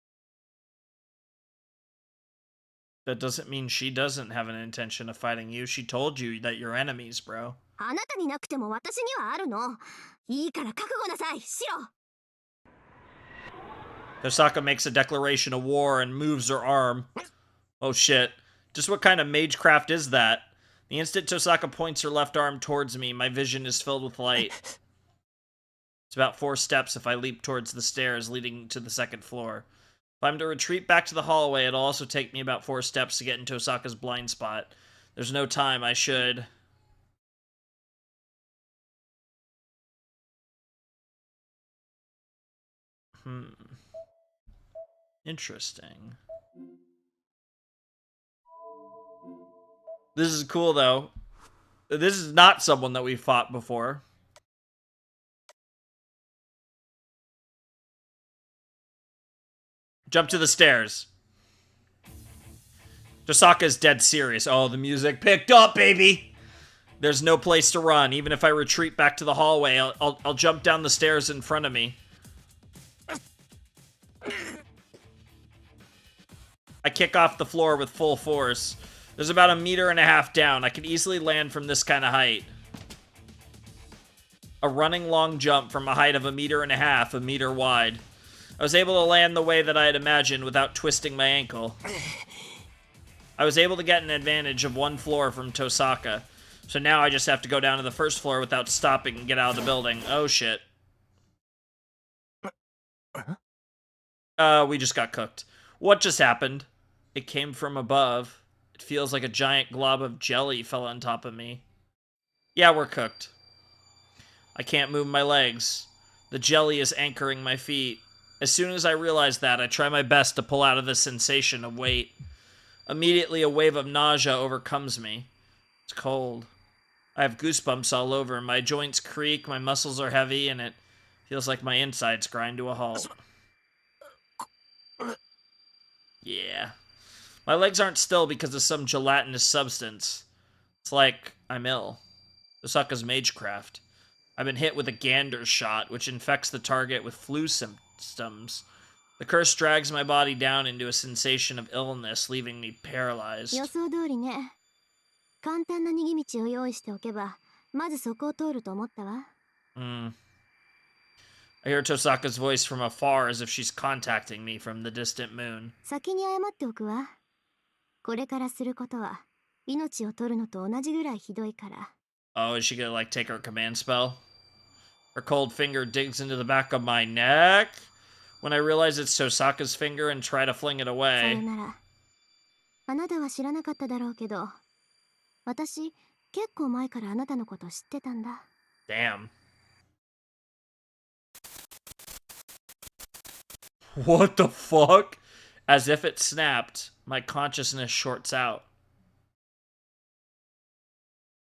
That doesn't mean she doesn't have an intention of fighting you. She told you that you're enemies, bro. あなたになくても私にはあるの。いいから覚悟なさい、シロ。Tohsaka makes a declaration of war and moves her arm. Oh shit. Just what kind of magecraft is that? The instant Tohsaka points her left arm towards me, my vision is filled with light. It's about 4 steps if I leap towards the stairs leading to the second floor. If I'm to retreat back to the hallway, it'll also take me about 4 steps to get in Tohsaka's blind spot. There's no time, I should... Interesting. This is cool, though. This is not someone that we fought before. Jump to the stairs. Tohsaka's dead serious. Oh, the music picked up, baby! There's no place to run. Even if I retreat back to the hallway, I'll jump down the stairs in front of me. I kick off the floor with full force. There's about 1.5 meters down. I could easily land from this kind of height. A running long jump from a height of 1.5 meters, 1 meter wide. I was able to land the way that I had imagined without twisting my ankle. I was able to get an advantage of 1 floor from Tohsaka. So now I just have to go down to the first floor without stopping and get out of the building. Oh shit. We just got cooked. What just happened? It came from above. It feels like a giant glob of jelly fell on top of me. Yeah, we're cooked. I can't move my legs. The jelly is anchoring my feet. As soon as I realize that, I try my best to pull out of the sensation of weight. Immediately, a wave of nausea overcomes me. It's cold. I have goosebumps all over. My joints creak, my muscles are heavy, and it feels like my insides grind to a halt. Yeah. My legs aren't still because of some gelatinous substance. It's like I'm ill. Tohsaka's magecraft. I've been hit with a gander shot, which infects the target with flu symptoms. The curse drags my body down into a sensation of illness, leaving me paralyzed. 予想通りね。簡単な逃げ道を用意しておけば、まずそこを通ると思ったわ。I hear Tohsaka's voice from afar as if she's contacting me from the distant moon. 先に謝っておくわ。これからすることは、命を取るのと同じぐらいひどいから。Oh, is she gonna, like, take her command spell? Her cold finger digs into the back of my neck. when I realize it's Tohsaka's finger and try to fling it さよ away. なら。あなたは知らなかっただろうけど、私、結構前からあなたのこと知ってたんだ。Damn. What the fuck? As if it snapped, my consciousness shorts out.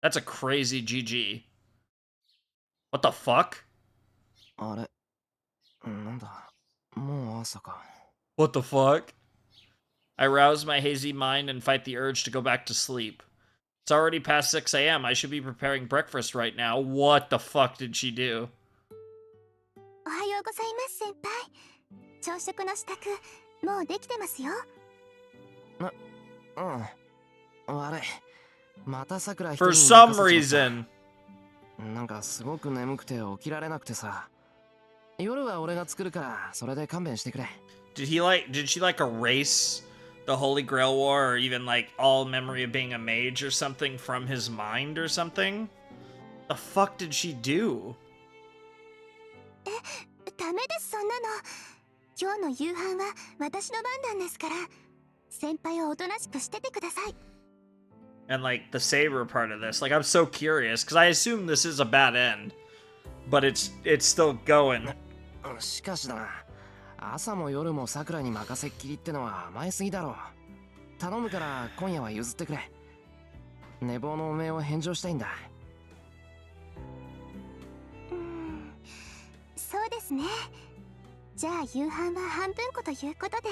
That's a crazy GG. What the fuck? あれ、なんだ、もう朝か。What the fuck? I rouse my hazy mind and fight the urge to go back to sleep. It's already past 6 a.m. I should be preparing breakfast right now. What the fuck did she do? おはようございます、先輩。朝食の支度、もうできてますよ。悪い。またさくら一人 For に some 任せちまった。 reason. なんかすごく眠くて起きられなくてさ。夜は俺が作るからそれで勘弁してくれ。Did she like erase the Holy Grail War or even like all memory of being a mage or something from his mind or something? The fuck did she do? ダメです、そんなの。今日の夕飯は私の番なんですから、先輩はおとなしくしててください。 And like the Saber part of this, like I'm so curious because I assume this is a bad end, but it's still going. しかしだな。朝も夜もさくらに任せっきりってのは甘えすぎだろう。頼むから今夜は譲ってくれ。寝坊のおめえを返上したいんだ。そうですね。じゃあ夕飯は半分こということで。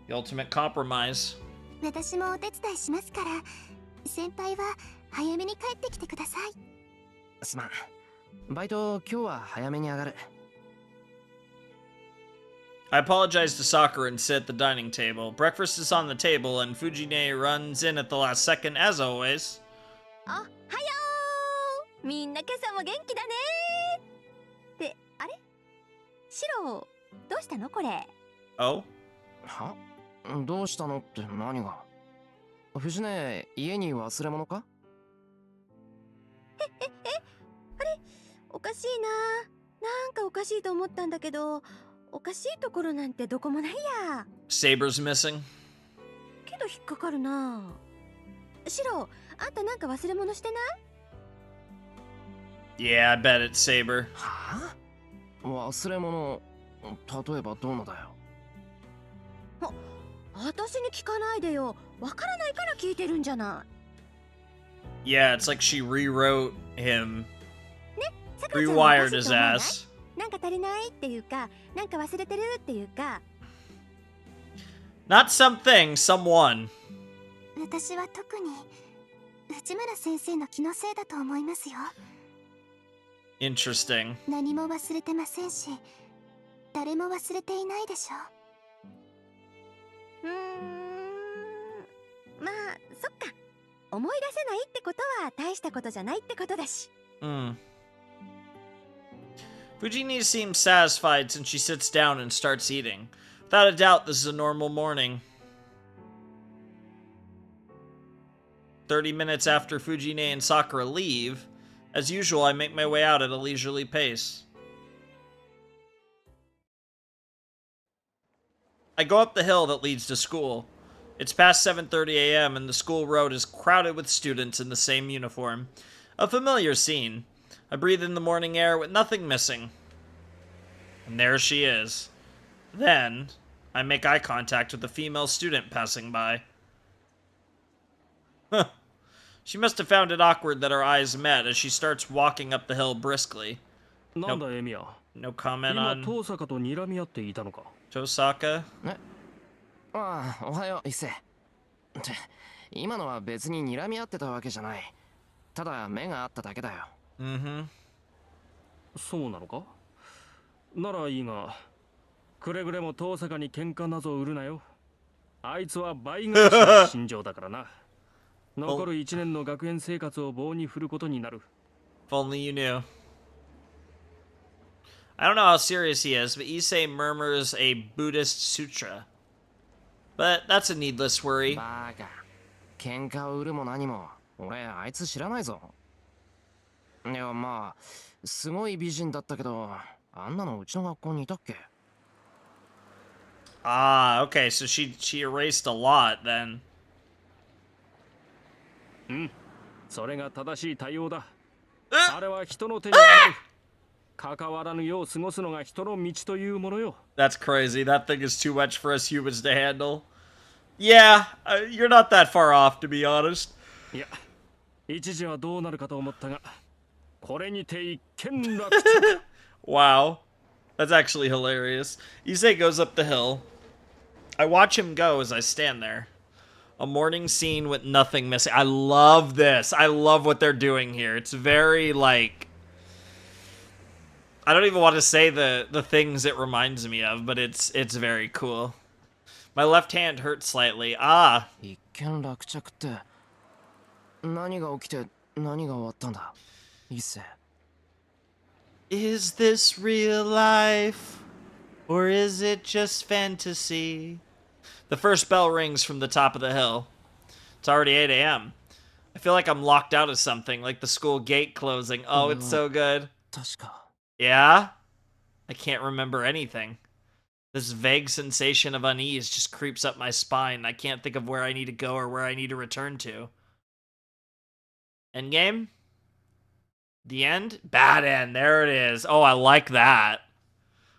The ultimate compromise. 私もお手伝いしますから、先輩は早めに帰ってきてください。すまん。バイト今日は早めに上がる。I apologize to Sakura and sit at the dining table. Breakfast is on the table, and Fujine runs in at the last second, as always. おはよう。みんな今朝も元気だね。ってあれ？シロ、どうしたのこれ？ Oh? は？どうしたのって何が？藤根、家に忘れ物か？あれ？おかしいな。なんかおかしいと思ったんだけど、おかしいところなんてどこもないや。 Saber's missing. けど引っかかるな。シロ、あんたなんか忘れ物してない？ Yeah, I bet it's Saber. はぁ？忘れ物、例えばどうのだよ。私に聞かないでよ。わからないから聞いてるんじゃない。 Yeah, it's like she rewrote him, さくらちゃんはおか rewired しい his と思わない？ ass. なんか足りないっていうか、なんか忘れてるっていうか。 Not something, someone. 私は特に内村先生の気のせいだと思いますよ。 Interesting. 何も忘れてませんし、誰も忘れていないでしょう。まあそっか。思い出せないってことは大したことじゃないってことだし。 Fujini seems satisfied since she sits down and starts eating. Without a doubt, this is a normal morning. 30 minutes after Fujine and Sakura leave, as usual, I make my way out at a leisurely pace. I go up the hill that leads to school. It's past 7:30 a.m. and the school road is crowded with students in the same uniform. A familiar scene. I breathe in the morning air with nothing missing. And there she is. Then, I make eye contact with a female student passing by. Huh. She must have found it awkward that our eyes met as she starts walking up the hill briskly. なんだエミヤ。 No comment 今 on 遠坂と睨み合っていたのか。 Tohsaka. ああ、おはよう、一世。って今のは別に睨み合ってたわけじゃない。ただ目があっただけだよ。そうなのか？ならいいが、くれぐれも遠坂に喧嘩など売るなよ。あいつは倍返しの心情だからな。残る1年の学園生活を棒に振ることになる。 If only you knew. I don't know how serious he is, but Issei murmurs a Buddhist sutra. But that's a needless worry. バカ。喧嘩を売るも何も、俺あいつ知らないぞ。いやまあ、すごい美人だったけど、あんなのうちの学校にいたっけ？ Ah, okay, so she erased a lot then. それが正しい対応だ。あれは人の手に余る。関わらぬよう過ごすのが人の道というものよ。 That's crazy. That thing is too much for us humans to handle. Yeah, you're not that far off, to be honest. いや、一時はどうなるかと思ったが、これにて一件落着。 Wow. That's actually hilarious. Issei goes up the hill. I watch him go as I stand there. A morning scene with nothing missing. I love this. I love what they're doing here. It's very, like... I don't even want to say the things it reminds me of, but it's very cool. My left hand hurts slightly. Ah. 一見落着って何が起きて何が終わったんだ一世 Is this real life? Or is it just fantasy? The first bell rings from the top of the hill. It's already 8 a.m. I feel like I'm locked out of something, like the school gate closing. Oh, it's so good. 確か Yeah? I can't remember anything. This vague sensation of unease just creeps up my spine. I can't think of where I need to go or where I need to return to. Endgame? The end? Bad end. There it is. Oh, I like that.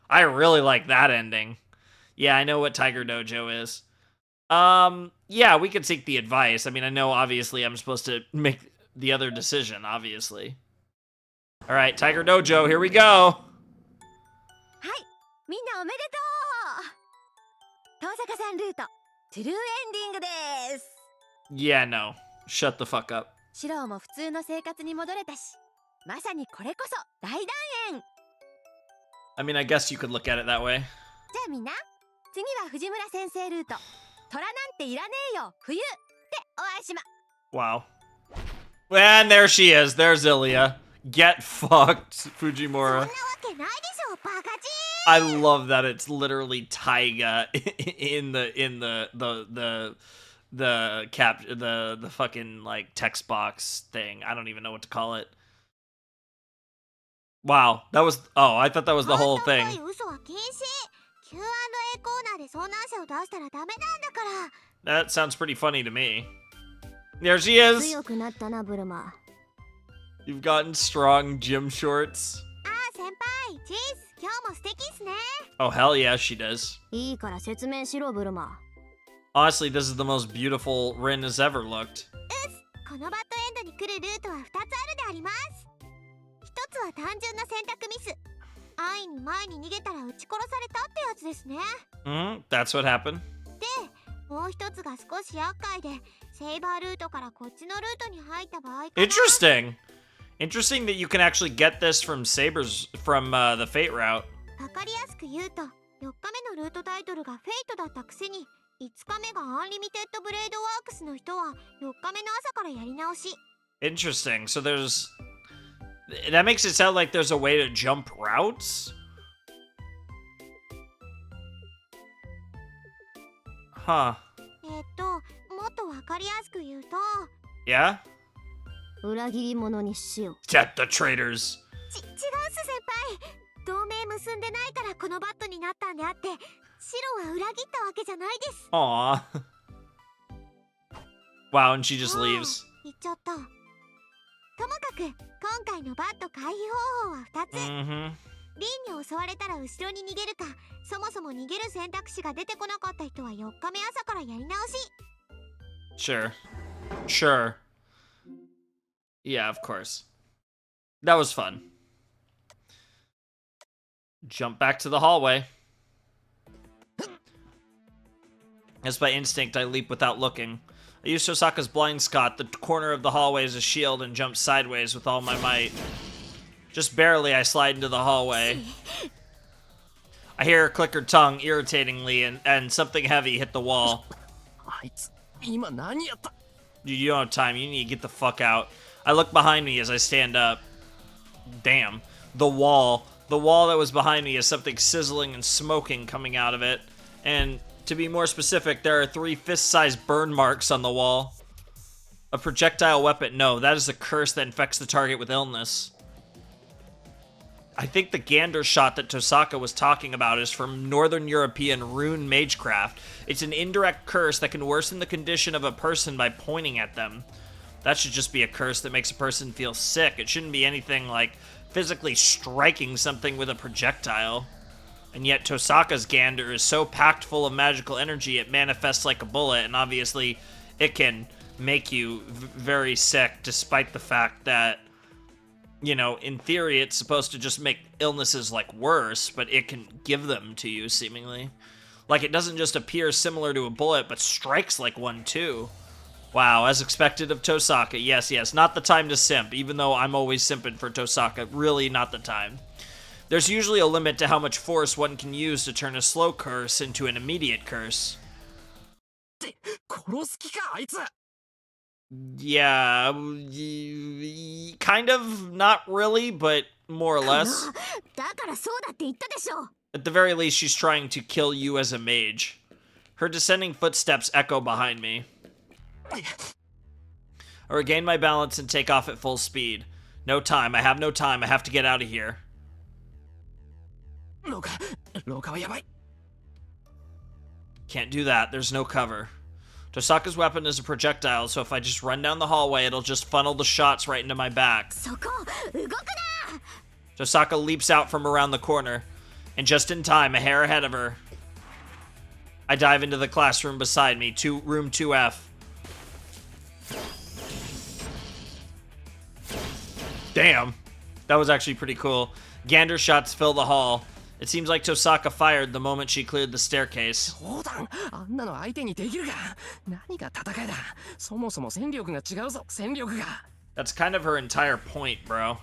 I really like that ending. Yeah, I know what Tiger Dojo is. Yeah, we could seek the advice. I mean, I know obviously I'm supposed to make the other decision, obviously. All right, Tiger Dojo, here we go. はいみんなおめでとう遠坂さんルートトゥルーエンディングです Yeah, no. Shut the fuck up. シローも普通の生活に戻れたしまさにこれこそ大団円 I mean, I guess you could look at it that way. じゃあみんな次は藤村先生ルート虎なんていらねえよ冬でお会いしま Wow. And there she is. There's Ilya. Get fucked, そん Fujimura. なわけないでしょバカ I love that it's literally Taiga in the fucking like text box thing. I don't even know what to call it. Wow, that was I thought that was the whole 本当 thing. っぽい嘘は禁止 Q&A コーナーで遭難者を出したらダメなんだから That sounds pretty funny to me. There she is. 強くなったなブルマ You've gotten strong gym shorts. ああ先輩チーズ今日も素敵っすね Oh hell yeah, she does. いいから説明しろブルマ Honestly, this is the most beautiful Rin has ever looked. このバッドエンドに来るルートは2つあるであります一つは単純な選択ミス安易に前に逃げたら撃ち殺されたってやつですね That's what happened. でもう一つが少し厄介でセイバールートからこっちのルートに入った場合かな Interesting. Interesting that you can actually get this from Saber's from the Fate route. わかりやすく言うと4日目のルートタイトルがフェイトだったくせに5日目がアンリミテッドブレードワークスの人は4日目の朝からやり直し Interesting. So that makes it sound like there's a way to jump routes? Huh. もっとわかりやすく言うと Yeah? 裏切り者にしよう Get the traitors. 違うっす先輩同盟結んでないからこのバットになったんであって白は裏切ったわけじゃないです Aw. Wow, and she just leaves. 言っちゃったともかく今回のバット回避方法は2つ、Mm-hmm. リンに襲われたら後ろに逃げるかそもそも逃げる選択肢が出てこなかった人は4日目朝からやり直し Sure. Sure. Yeah, of course. That was fun. Jump back to the hallway. As by instinct, I leap without looking. I use Tohsaka's blind spot, the corner of the hallway as a shield, and jump sideways with all my might. Just barely, I slide into the hallway. I hear her click her tongue irritatingly, and something heavy hit the wall. あいつ今何やった Dude, you don't have time. You need to get the fuck out. I look behind me as I stand up. Damn. The wall. The wall that was behind me is something sizzling and smoking coming out of it. And to be more specific, there are 3 fist-sized burn marks on the wall. A projectile weapon. No, that is a curse that infects the target with illness. I think the gander shot that Tohsaka was talking about is from Northern European rune magecraft. It's an indirect curse that can worsen the condition of a person by pointing at them. That should just be a curse that makes a person feel sick. It shouldn't be anything like physically striking something with a projectile. And yet Tohsaka's gander is so packed full of magical energy it manifests like a bullet, and obviously it can make you very sick, despite the fact that, you know, in theory it's supposed to just make illnesses like worse, but it can give them to you seemingly. Like, it doesn't just appear similar to a bullet, but strikes like one too. Wow, as expected of Tohsaka. Yes, not the time to simp, even though I'm always simping for Tohsaka. Really not the time. There's usually a limit to how much force one can use to turn a slow curse into an immediate curse. Yeah, kind of, not really, but more or less. At the very least, she's trying to kill you as a mage. Her descending footsteps echo behind me. I regain my balance and take off at full speed. No time, I have no time, I have to get out of here. Can't do that, there's no cover. Tohsaka's weapon is a projectile, so if I just run down the hallway, it'll just funnel the shots right into my back. Tohsaka leaps out from around the corner, and just in time, a hair ahead of her, I dive into the classroom beside me, room 2F. Damn, that was actually pretty cool. Gander shots fill the hall. It seems like Tohsaka fired the moment she cleared the staircase. That's kind of her entire point, bro.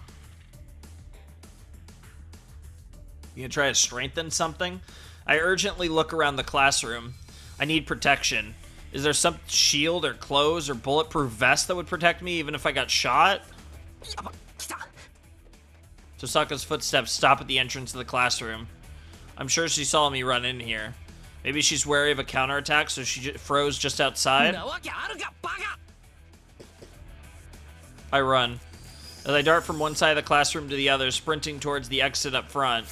You gonna try to strengthen something? I urgently look around the classroom. I need protection. Is there some shield or clothes or bulletproof vest that would protect me even if I got shot? Tohsaka's footsteps stop at the entrance of the classroom. I'm sure she saw me run in here. Maybe she's wary of a counterattack, so she froze just outside? I run. As I dart from one side of the classroom to the other, sprinting towards the exit up front.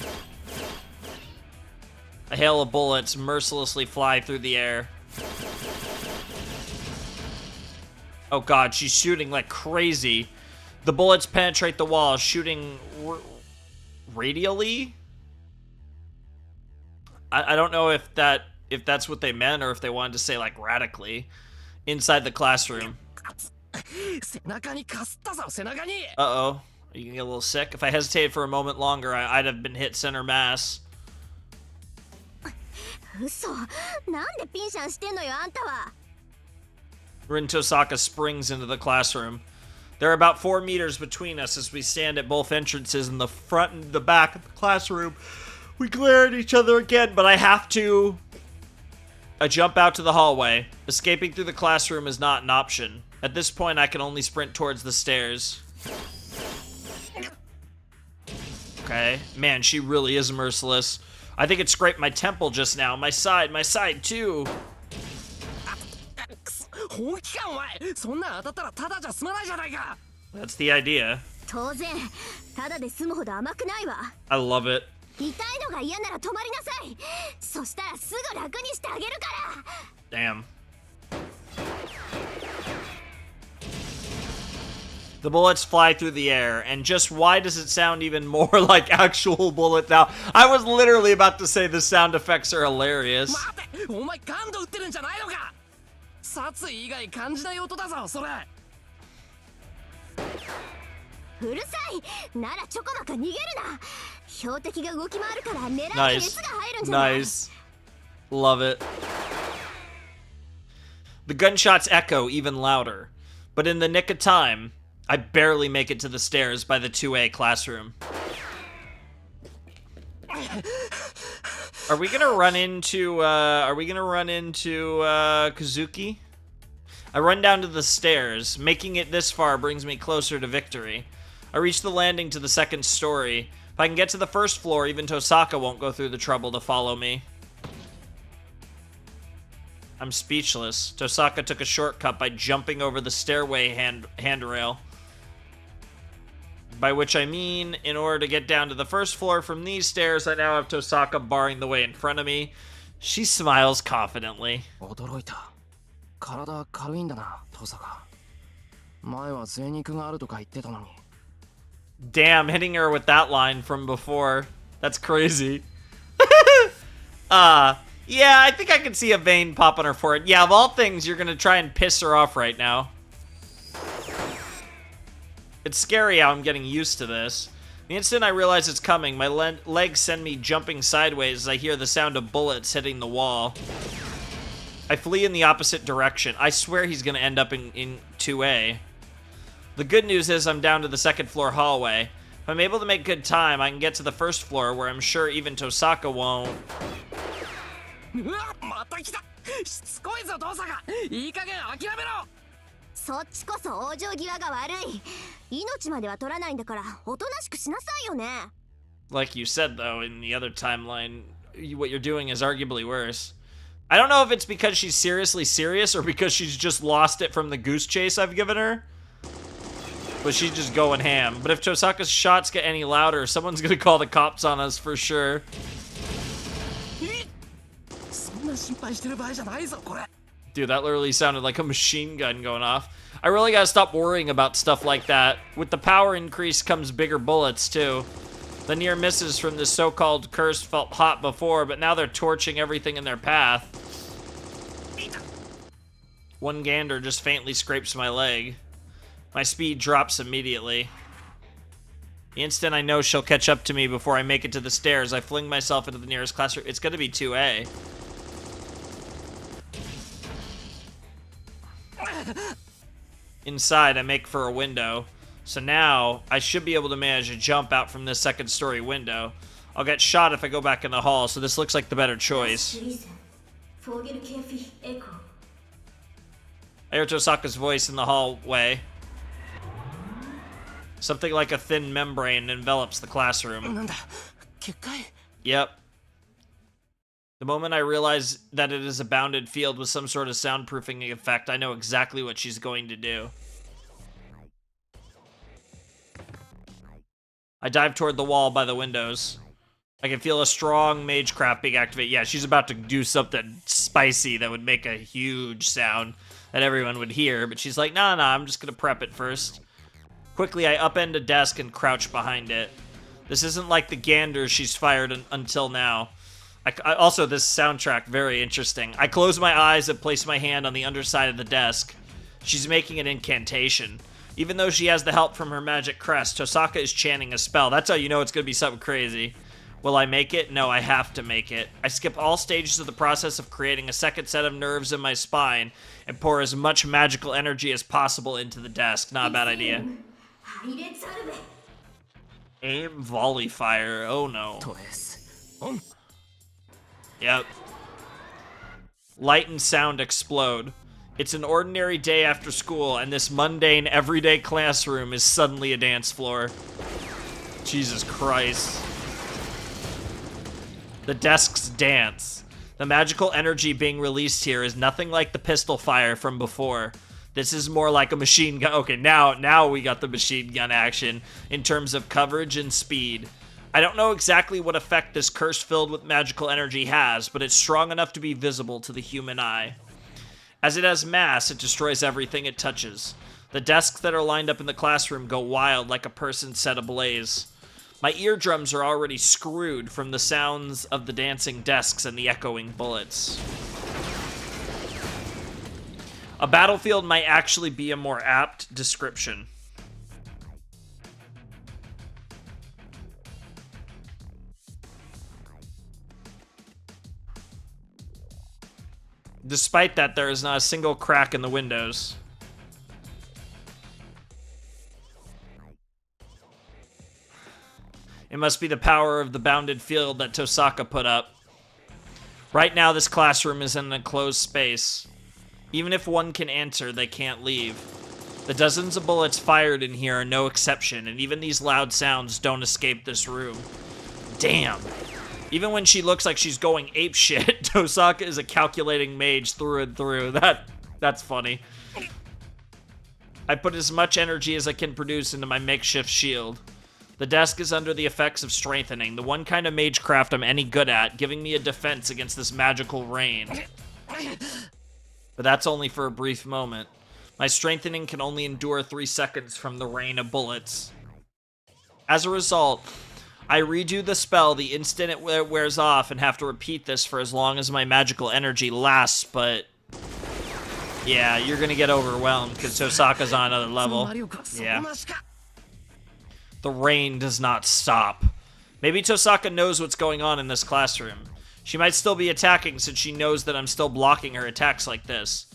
A hail of bullets mercilessly fly through the air. Oh god, she's shooting like crazy. The bullets penetrate the wall, shooting radially? I don't know if that's what they meant or if they wanted to say like radically. Inside the classroom. Uh-oh. Are you gonna get a little sick? If I hesitated for a moment longer, I'd have been hit center mass. Rin Tohsaka springs into the classroom. There are about 4 meters between us as we stand at both entrances in the front and the back of the classroom. We glare at each other again, but I have to. I jump out to the hallway. Escaping through the classroom is not an option. At this point, I can only sprint towards the stairs. Okay. Man, she really is merciless. I think it scraped my temple just now. My side too. That's the idea. I love it. Damn. The bullets fly through the air, and just why does it sound even more like actual bullet now? I was literally about to say the sound effects are hilarious. Nice. Nice. Love it. The gunshots echo even louder, but in the nick of time, I barely make it to the stairs by the 2A classroom. Are we gonna run into Kazuki? I run down to the stairs. Making it this far brings me closer to victory. I reach the landing to the second story. If I can get to the first floor, even Tohsaka won't go through the trouble to follow me. I'm speechless. Tohsaka took a shortcut by jumping over the stairway handrail. By which I mean, in order to get down to the first floor from these stairs, I now have Tohsaka barring the way in front of me. She smiles confidently. 驚いた。体軽いんだな、登坂。前は贅肉があるとか言ってたのに。Damn, hitting her with that line from before. That's crazy. Yeah, I think I can see a vein pop on her forehead. Yeah, of all things, you're gonna try and piss her off right now. It's scary how I'm getting used to this. The instant I realize it's coming, my legs send me jumping sideways as I hear the sound of bullets hitting the wall. I flee in the opposite direction. I swear he's gonna end up in 2A. The good news is I'm down to the second floor hallway. If I'm able to make good time, I can get to the first floor where I'm sure even Tohsaka won't. うわ、また来た。しつこいぞ、登坂。いい加減諦めろ。そっちこそ往生際が悪い。命までは取らないんだからおとなしくしなさいよね。Like you said though, in the other timeline, what you're doing is arguably worse. I don't know if it's because she's seriously serious or because she's just lost it from the goose chase I've given her. But she's just going ham. But if Tohsaka's shots get any louder, someone's gonna call the cops on us for sure. Dude, that literally sounded like a machine gun going off. I really gotta stop worrying about stuff like that. With the power increase comes bigger bullets, too. The near misses from this so-called curse felt hot before, but now they're torching everything in their path. One gander just faintly scrapes my leg. My speed drops immediately. The instant I know she'll catch up to me before I make it to the stairs, I fling myself into the nearest classroom. It's gonna be 2A. Inside, I make for a window. So now, I should be able to manage to jump out from this second story window. I'll get shot if I go back in the hall, so this looks like the better choice. I hear Tohsaka's voice in the hallway. Something like a thin membrane envelops the classroom. Yep. The moment I realize that it is a bounded field with some sort of soundproofing effect, I know exactly what she's going to do. I dive toward the wall by the windows. I can feel a strong magecraft being activated. Yeah, she's about to do something spicy that would make a huge sound that everyone would hear, but she's like, nah, I'm just gonna prep it first. Quickly, I upend a desk and crouch behind it. This isn't like the gander she's fired until now. Also, this soundtrack, very interesting. I close my eyes and place my hand on the underside of the desk. She's making an incantation. Even though she has the help from her magic crest, Tohsaka is chanting a spell. That's how you know it's gonna be something crazy. Will I make it? No, I have to make it. I skip all stages of the process of creating a second set of nerves in my spine and pour as much magical energy as possible into the desk. Not a bad idea. Aim volley fire. Oh no. Yep. Light and sound explode. It's an ordinary day after school, and this mundane, everyday classroom is suddenly a dance floor. Jesus Christ. The desks dance. The magical energy being released here is nothing like the pistol fire from before. This is more like a machine gun. Okay, now we got the machine gun action in terms of coverage and speed. I don't know exactly what effect this curse filled with magical energy has, but it's strong enough to be visible to the human eye. As it has mass, it destroys everything it touches. The desks that are lined up in the classroom go wild like a person set ablaze. My eardrums are already screwed from the sounds of the dancing desks and the echoing bullets. A battlefield might actually be a more apt description. Despite that, there is not a single crack in the windows. It must be the power of the bounded field that Tohsaka put up. Right now, this classroom is in an enclosed space. Even if one can enter, they can't leave. The dozens of bullets fired in here are no exception, and even these loud sounds don't escape this room. Damn. Even when she looks like she's going apeshit, Tohsaka is a calculating mage through and through. That's funny. I put as much energy as I can produce into my makeshift shield. The desk is under the effects of strengthening, the one kind of magecraft I'm any good at, giving me a defense against this magical rain. But that's only for a brief moment. My strengthening can only endure 3 seconds from the rain of bullets. As a result, I redo the spell the instant it wears off and have to repeat this for as long as my magical energy lasts, but... yeah, you're gonna get overwhelmed because Tohsaka's on another level. Yeah. The rain does not stop. Maybe Tohsaka knows what's going on in this classroom. She might still be attacking since she knows that I'm still blocking her attacks like this.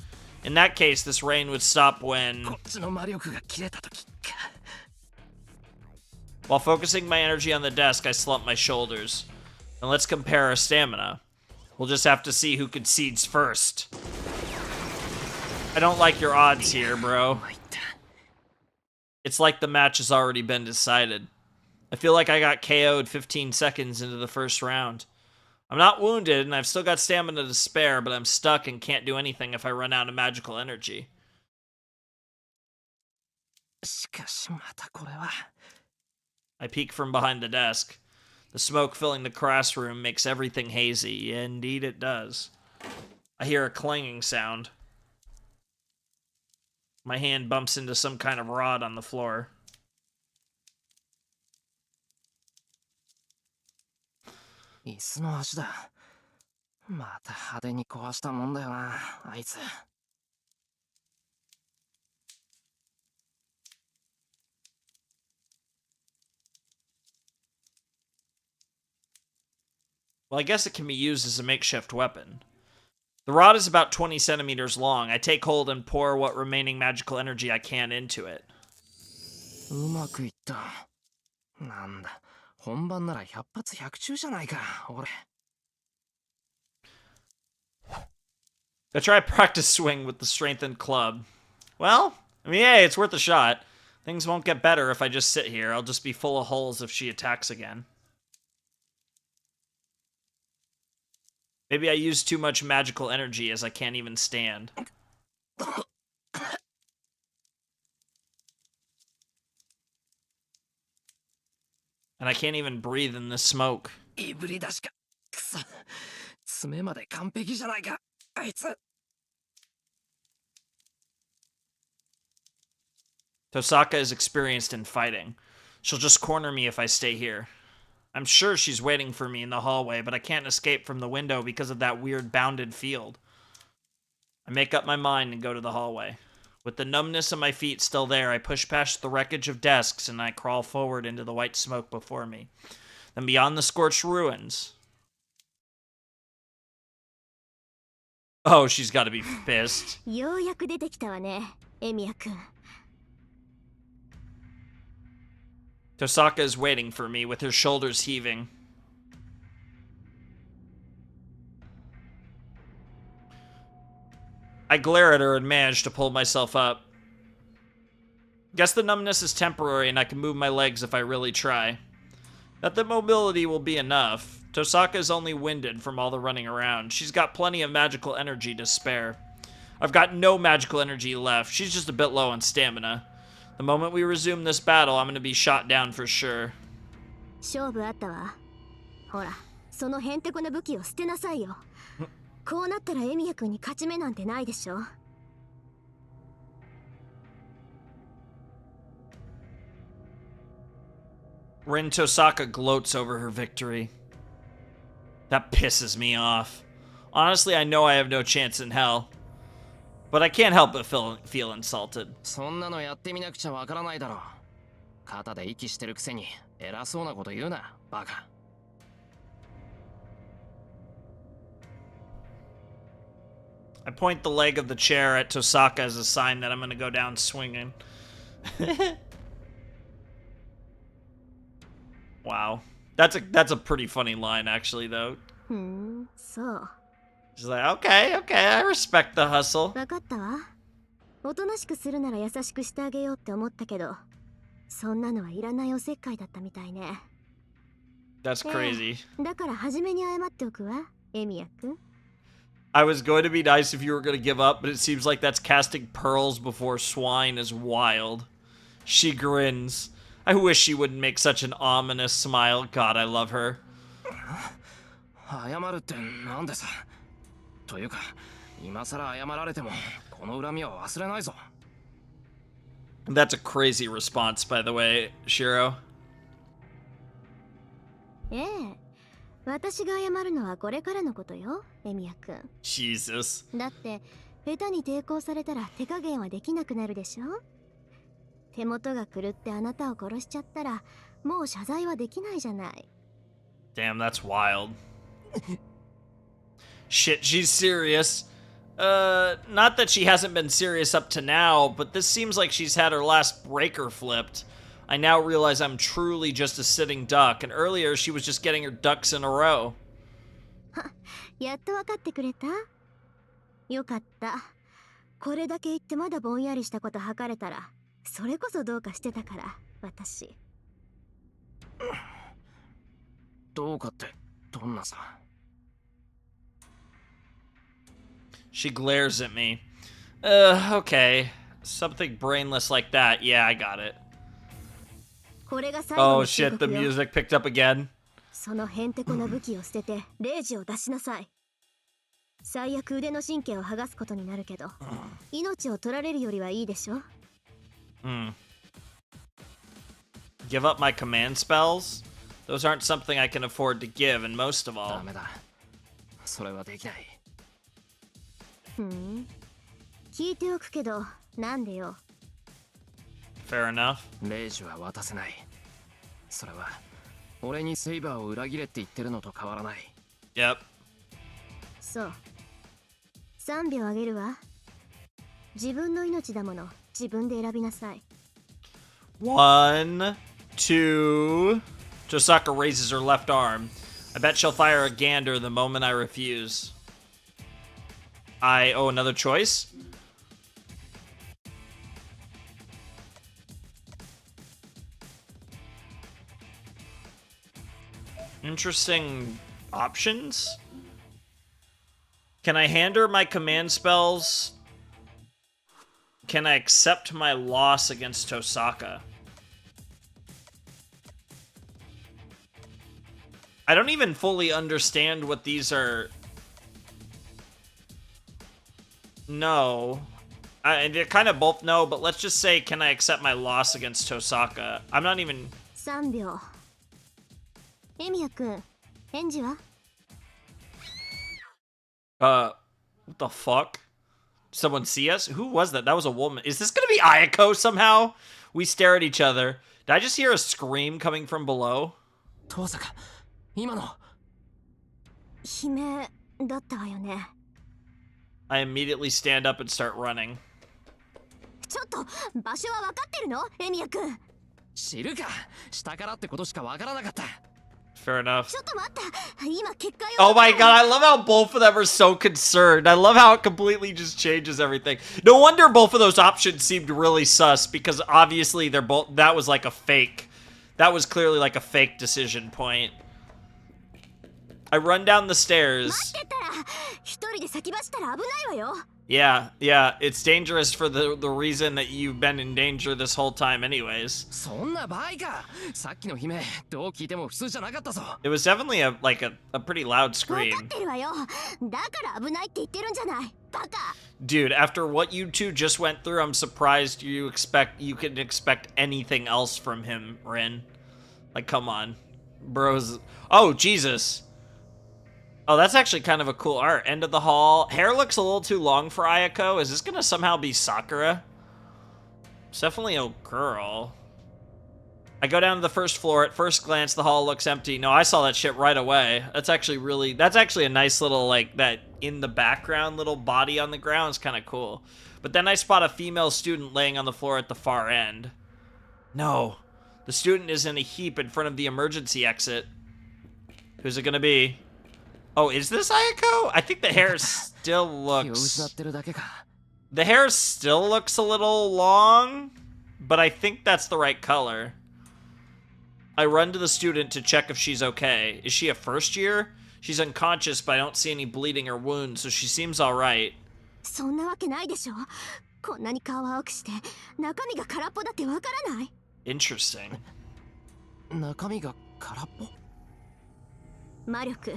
In that case, this rain would stop when... While focusing my energy on the desk, I slump my shoulders. And let's compare our stamina. We'll just have to see who concedes first. I don't like your odds here, bro. It's like the match has already been decided. I feel like I got KO'd 15 seconds into the first round. I'm not wounded, and I've still got stamina to spare, but I'm stuck and can't do anything if I run out of magical energy. I peek from behind the desk. The smoke filling the classroom makes everything hazy. Indeed it does. I hear a clanging sound. My hand bumps into some kind of rod on the floor. Well, I guess it can be used as a makeshift weapon. The rod is about 20 centimeters long. I take hold and pour what remaining magical energy I can into it. I try a practice swing with the strengthened club. Well, I mean, hey, it's worth a shot. Things won't get better if I just sit here. I'll just be full of holes if she attacks again. Maybe I use too much magical energy as I can't even stand. And I can't even breathe in the smoke. Tohsaka is experienced in fighting. She'll just corner me if I stay here. I'm sure she's waiting for me in the hallway, but I can't escape from the window because of that weird bounded field. I make up my mind and go to the hallway. With the numbness of my feet still there, I push past the wreckage of desks and I crawl forward into the white smoke before me. Then beyond the scorched ruins... oh, she's got to be pissed. Tohsaka is waiting for me with her shoulders heaving. I glare at her and manage to pull myself up. Guess the numbness is temporary and I can move my legs if I really try. That the mobility will be enough. Tohsaka is only winded from all the running around. She's got plenty of magical energy to spare. I've got no magical energy left. She's just a bit low on stamina. The moment we resume this battle, I'm going to be shot down for sure. Rin Tohsaka gloats over her victory. That pisses me off. Honestly, I know I have no chance in hell. But I can't help but feel insulted. I point the leg of the chair at Tohsaka as a sign that I'm gonna go down swinging. Wow. That's a pretty funny line, actually, though. She's like, okay, I respect the hustle. That's crazy. I was going to be nice if you were going to give up, but it seems like that's casting pearls before swine is wild. She grins. I wish she wouldn't make such an ominous smile. God, I love her. 謝るってなんでさ。というか、今さら謝られてもこの恨みは忘れないぞ。That's a crazy response, by the way, Shiro. ええ、私が謝るのはこれからのことよ、エミヤくん。 Jesus. だって下手に抵抗されたら手加減はできなくなるでしょ。手元が狂ってあなたを殺しちゃったらもう謝罪はできないじゃない。 Damn, that's wild. Shit, she's serious. Not that she hasn't been serious up to now, but this seems like she's had her last breaker flipped. I now realize I'm truly just a sitting duck, and earlier she was just getting her ducks in a row. やっと分かってくれた？よかった。これだけ言ってまだぼんやりしたこと吐かれたら、それこそどうかしてたから、私。どうかってどんなさ。She glares at me. Okay. Something brainless like that. Yeah, I got it. これが最後 Oh の忠 shit, 告 the よ。 music picked up again. そのへんてこな武器を捨ててレイジを出しなさい。最悪腕の神経を剥がすことになるけど、命を取られるよりはいいでしょ。Give up my command spells? Those aren't something I can afford to give, and most of all... ダメだ。それはできない。聞いておくけど、なんでよ。 Fair enough. レイジは渡せない。それは俺にセイバーを裏切れって言ってるのと変わらない。 Yep. そう。3秒あげるわ。自分の命だもの、自分で選びなさい。 1, 2... Tohsaka raises her left arm. I bet she'll fire a gander the moment I refuse. Oh, another choice? Interesting options? Can I hand her my command spells? Can I accept my loss against Tohsaka? I don't even fully understand what these are. No. They're kind of both no, but let's just say, can I accept my loss against Tohsaka? I'm not even... 3秒。エミヤくん、返事は？ What the fuck? Someone see us? Who was that? That was a woman. Is this gonna be Ayako somehow? We stare at each other. Did I just hear a scream coming from below? 遠坂、今の。悲鳴だったわよね。I immediately stand up and start running. ちょっと、場所は分かってるの？エミヤくん。知るか。下からってことしかわからなかった。Fair enough. ちょっと待った。今結界を。 Oh my god, I love how both of them are so concerned. I love how it completely just changes everything. No wonder both of those options seemed really sus, because obviously they're both... That was like a fake. That was clearly like a fake decision point. I run down the stairs. 待ってたら、一人で先走ったら危ないわよ。 Yeah, it's dangerous for the reason that you've been in danger this whole time anyways. そんな場合か。さっきの悲鳴、どう聞いても普通じゃなかったぞ。 It was definitely a pretty loud 分か scream. ってるわよ。だから危ないって言ってるんじゃない。バカ。 Dude, after what you two just went through, I'm surprised you can expect anything else from him, Rin. Like, come on. Bros. Oh, Jesus. Oh, that's actually kind of a cool art. End of the hall. Hair looks a little too long for Ayako. Is this gonna somehow be Sakura? It's definitely a girl. I go down to the first floor. At first glance, the hall looks empty. No, I saw that shit right away. That's actually a nice little, like, that in the background little body on the ground is kind of cool. But then I spot a female student laying on the floor at the far end. No. The student is in a heap in front of the emergency exit. Who's it gonna be? Oh, is this Ayako? I think the hair still looks... The hair still looks a little long, but I think that's the right color. I run to the student to check if she's okay. Is she a first year? She's unconscious, but I don't see any bleeding or wounds, so she seems alright. そんなわけないでしょ。こんなに顔青くして中身が空っぽだってわからない。 Interesting. 中身が空っぽ。魔力、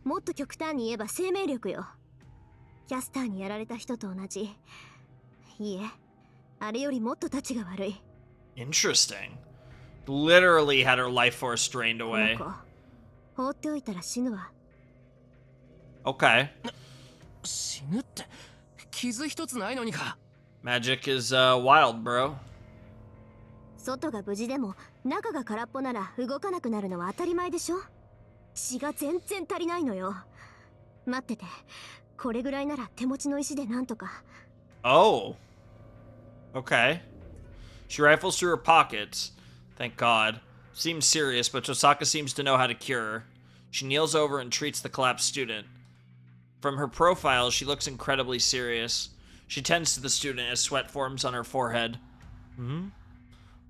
もっと極端に言えば生命力よ。キャスターにやられた人と同じ。いいえ、あれよりもっとたちが悪い。 Interesting. Literally had her life force drained こ away. の子、放っておいたら死ぬわ。 Okay. 死ぬって傷一つないのにか。 Magic is wild, bro. 外が無事でも中が空っぽなら動かなくなるのは当たり前でしょ。血が全然足りないのよ。待ってて、これぐらいなら手持ちの石でなんとか。 Oh. Okay. She rifles through her pockets. Thank God. Seems serious, but Tohsaka seems to know how to cure her. She kneels over and treats the collapsed student. From her profile, she looks incredibly serious. She tends to the student as sweat forms on her forehead.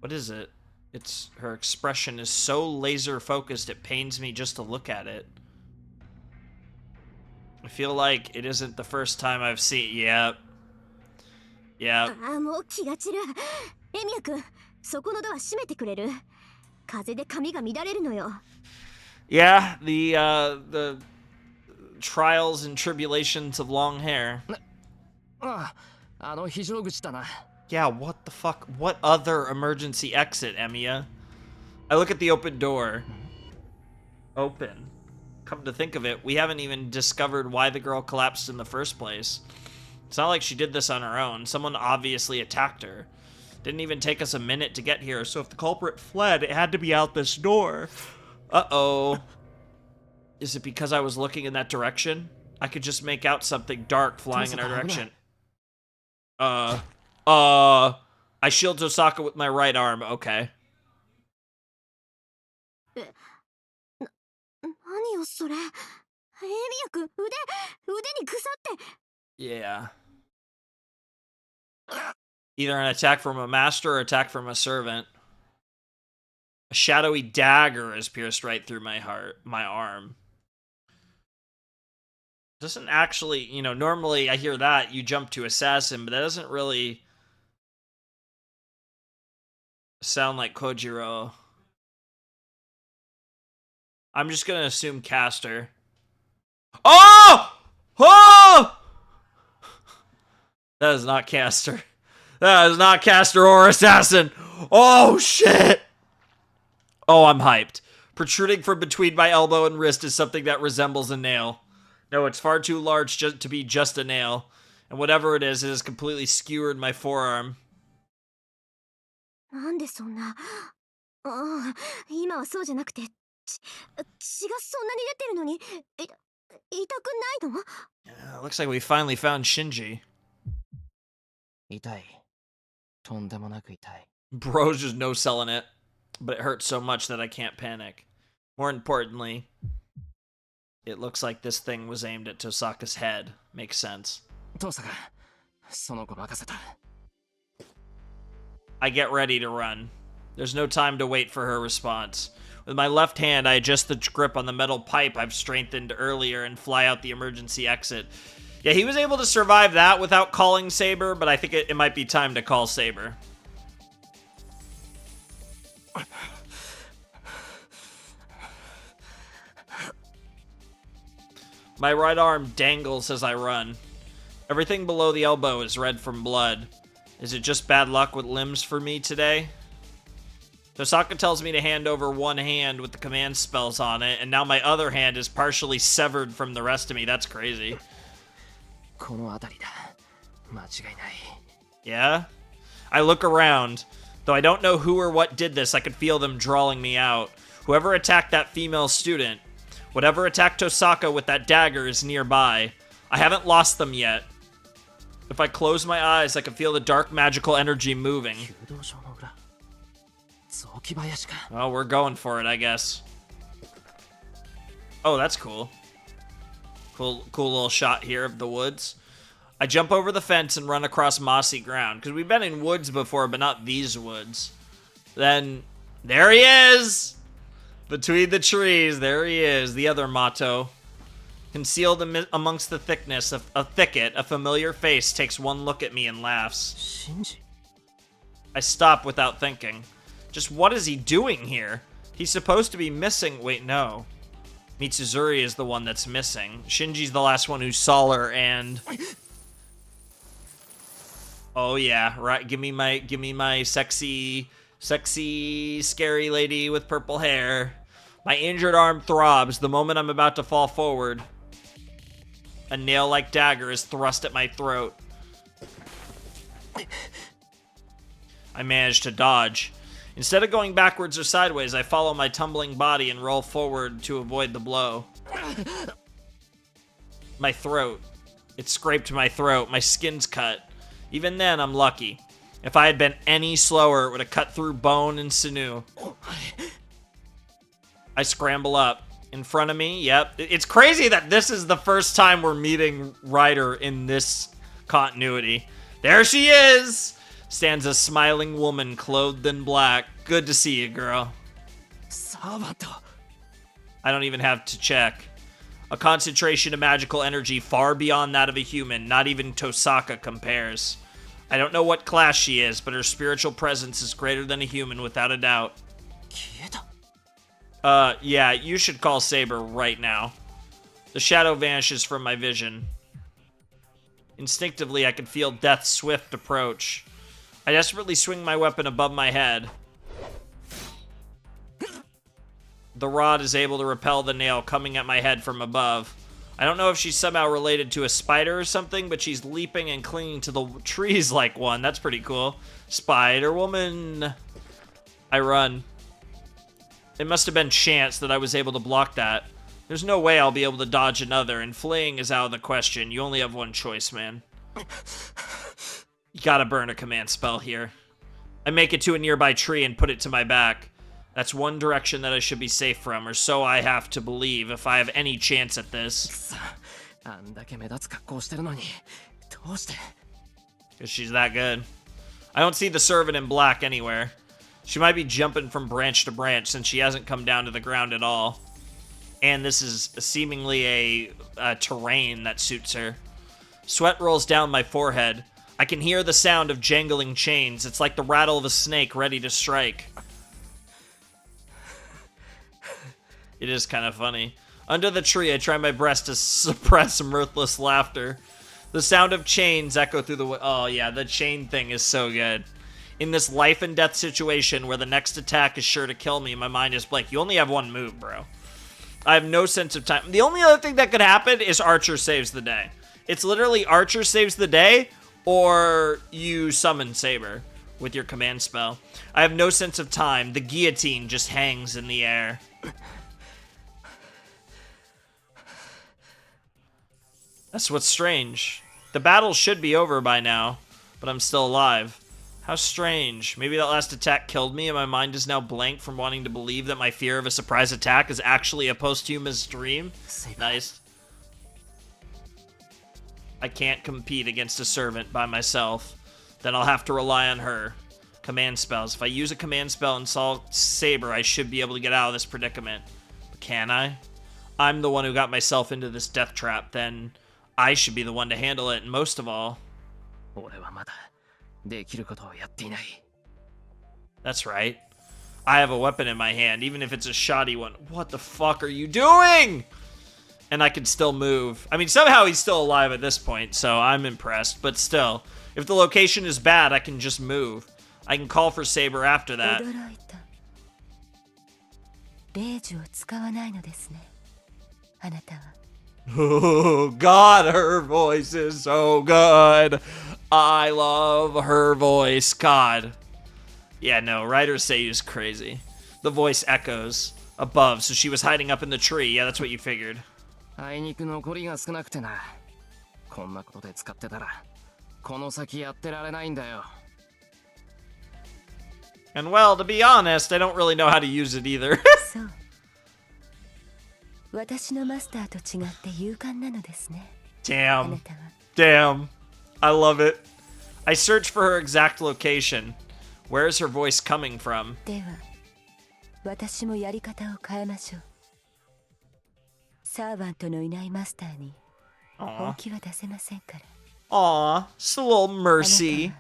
What is it? It's her expression is so laser focused it pains me just to look at it. I feel like it isn't the first time I've seen. Yep. ああ、もう気が散る。エミヤ君、そこのドア閉めてくれる？風で髪が乱れるのよ。 Yeah, the trials and tribulations of long hair. ああ、あの非常口だな。 Yeah, what the fuck? What other emergency exit, Emiya? I look at the open door. Open. Come to think of it, we haven't even discovered why the girl collapsed in the first place. It's not like she did this on her own. Someone obviously attacked her. Didn't even take us a minute to get here, so if the culprit fled, it had to be out this door. Uh-oh. Is it because I was looking in that direction? I could just make out something dark flying in our direction. I shield Tohsaka with my right arm, okay. 何よそれ。エミヤ君、腕に腐って。 Yeah. Either an attack from a master or attack from a servant. A shadowy dagger has pierced right through my arm. Doesn't actually, you know, normally I hear that, you jump to assassin, but that doesn't really sound like Kojiro. I'm just gonna assume caster. Oh! Oh! That is not caster. That is not caster or assassin. Oh, shit. Oh, I'm hyped. Protruding from between my elbow and wrist is something that resembles a nail. No, it's far too large to be just a nail. And whatever it has completely skewered my forearm. なんでそんな。ああ、今はそうじゃなくて、血がそんなに出てるのに、痛くないの？ Yeah, looks like we finally found Shinji. 痛い。とんでもなく痛い。 Bro's just no selling it. But it hurts so much that I can't panic. More importantly, it looks like this thing was aimed at Tohsaka's head. Makes sense. トサカ、その子任せた。 I get ready to run. There's no time to wait for her response. With my left hand, I adjust the grip on the metal pipe I've strengthened earlier and fly out the emergency exit. Yeah, he was able to survive that without calling Saber, but I think it might be time to call Saber. My right arm dangles as I run. Everything below the elbow is red from blood. Is it just bad luck with limbs for me today? Tohsaka tells me to hand over one hand with the command spells on it, and now my other hand is partially severed from the rest of me. That's crazy. この辺りだ。間違いない。 Yeah? I look around. Though I don't know who or what did this, I could feel them drawing me out. Whoever attacked that female student, whatever attacked Tohsaka with that dagger is nearby. I haven't lost them yet. If I close my eyes, I can feel the dark magical energy moving. 弓道場の裏。雑木林か。 Oh, we're going for it, I guess. Oh, that's cool. Cool little shot here of the woods. I jump over the fence and run across mossy ground, because we've been in woods before, but not these woods. Then, there he is! Between the trees, there he is, the other motto. Concealed amongst the thickness of a thicket, a familiar face takes one look at me and laughs. Shinji. I stop without thinking. Just what is he doing here? He's supposed to be missing. Wait, no. Mitsuzuri is the one that's missing. Shinji's the last one who saw her and... Oh yeah, right. Give me my sexy, scary lady with purple hair. My injured arm throbs the moment I'm about to fall forward. A nail-like dagger is thrust at my throat. I manage to dodge. Instead of going backwards or sideways, I follow my tumbling body and roll forward to avoid the blow. My throat. It scraped my throat. My skin's cut. Even then, I'm lucky. If I had been any slower, it would have cut through bone and sinew. I scramble up. In front of me, yep. It's crazy that this is the first time we're meeting Ryder in this continuity. There she is! Stands a smiling woman clothed in black. Good to see you, girl. Sabato. I don't even have to check. A concentration of magical energy far beyond that of a human. Not even Tohsaka compares. I don't know what class she is, but her spiritual presence is greater than a human without a doubt. Yeah, you should call Saber right now. The shadow vanishes from my vision. Instinctively, I can feel death's swift approach. I desperately swing my weapon above my head. The rod is able to repel the nail coming at my head from above. I don't know if she's somehow related to a spider or something, but she's leaping and clinging to the trees like one. That's pretty cool. Spider-Woman. I run. It must have been chance that I was able to block that. There's no way I'll be able to dodge another, and fleeing is out of the question. You only have one choice, man. You gotta burn a command spell here. I make it to a nearby tree and put it to my back. That's one direction that I should be safe from, or so I have to believe if I have any chance at this. Because she's that good. I don't see the servant in black anywhere. She might be jumping from branch to branch since she hasn't come down to the ground at all. And this is seemingly a terrain that suits her. Sweat rolls down my forehead. I can hear the sound of jangling chains. It's like the rattle of a snake ready to strike. It is kind of funny. Under the tree, I try my best to suppress mirthless laughter. The sound of chains echo through the... Oh yeah, the chain thing is so good. In this life and death situation where the next attack is sure to kill me, my mind is blank. You only have one move, bro. I have no sense of time. The only other thing that could happen is Archer saves the day. It's literally Archer saves the day, or you summon Saber with your command spell. I have no sense of time. The guillotine just hangs in the air. That's what's strange. The battle should be over by now, but I'm still alive. How strange. Maybe that last attack killed me and my mind is now blank from wanting to believe that my fear of a surprise attack is actually a posthumous dream. Nice. I can't compete against a servant by myself. Then I'll have to rely on her. Command spells. If I use a command spell and install Saber, I should be able to get out of this predicament. But can I? I'm the one who got myself into this death trap, then I should be the one to handle it, and most of all... That's right. I have a weapon in my hand, even if it's a shoddy one. What the fuck are you doing? And I can still move. I mean, somehow he's still alive at this point, so I'm impressed. But still, if the location is bad, I can just move. I can call for Saber after that. Oh, God, her voice is so good. I love her voice. God. Yeah, no, Ryder Seiyu's crazy. The voice echoes above, so she was hiding up in the tree. Yeah, that's what you figured. And well, to be honest, I don't really know how to use it either. Damn. Damn. I love it. I search for her exact location. Where is her voice coming from? 私もやり方を変えましょう。サーバントのいないマスターに本気は出せませんから。Aw, just a little mercy.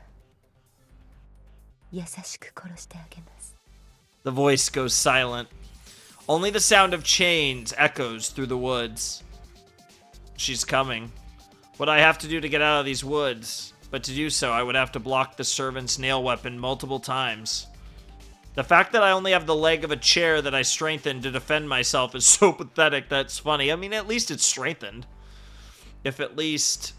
優しく殺してあげます。 The voice goes silent. Only the sound of chains echoes through the woods. She's coming. What I have to do to get out of these woods, but to do so I would have to block the servant's nail weapon multiple times. The fact that I only have the leg of a chair that I strengthened to defend myself is so pathetic that's funny. I mean, at least it's strengthened. If at least...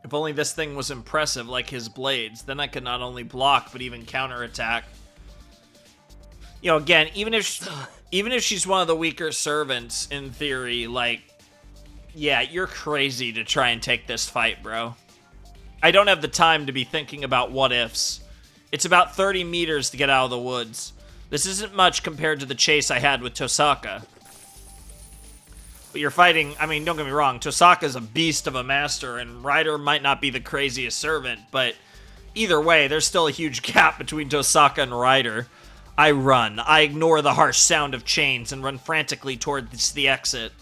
If only this thing was impressive like his blades, then I could not only block, but even counterattack. You know, again, even if she's one of the weaker servants, in theory, like, yeah, you're crazy to try and take this fight, bro. I don't have the time to be thinking about what-ifs. It's about 30 meters to get out of the woods. This isn't much compared to the chase I had with Tohsaka. But you're fighting, I mean, don't get me wrong, Tohsaka's a beast of a master, and Ryder might not be the craziest servant, but either way, there's still a huge gap between Tohsaka and Ryder. I run. I ignore the harsh sound of chains and run frantically towards the exit.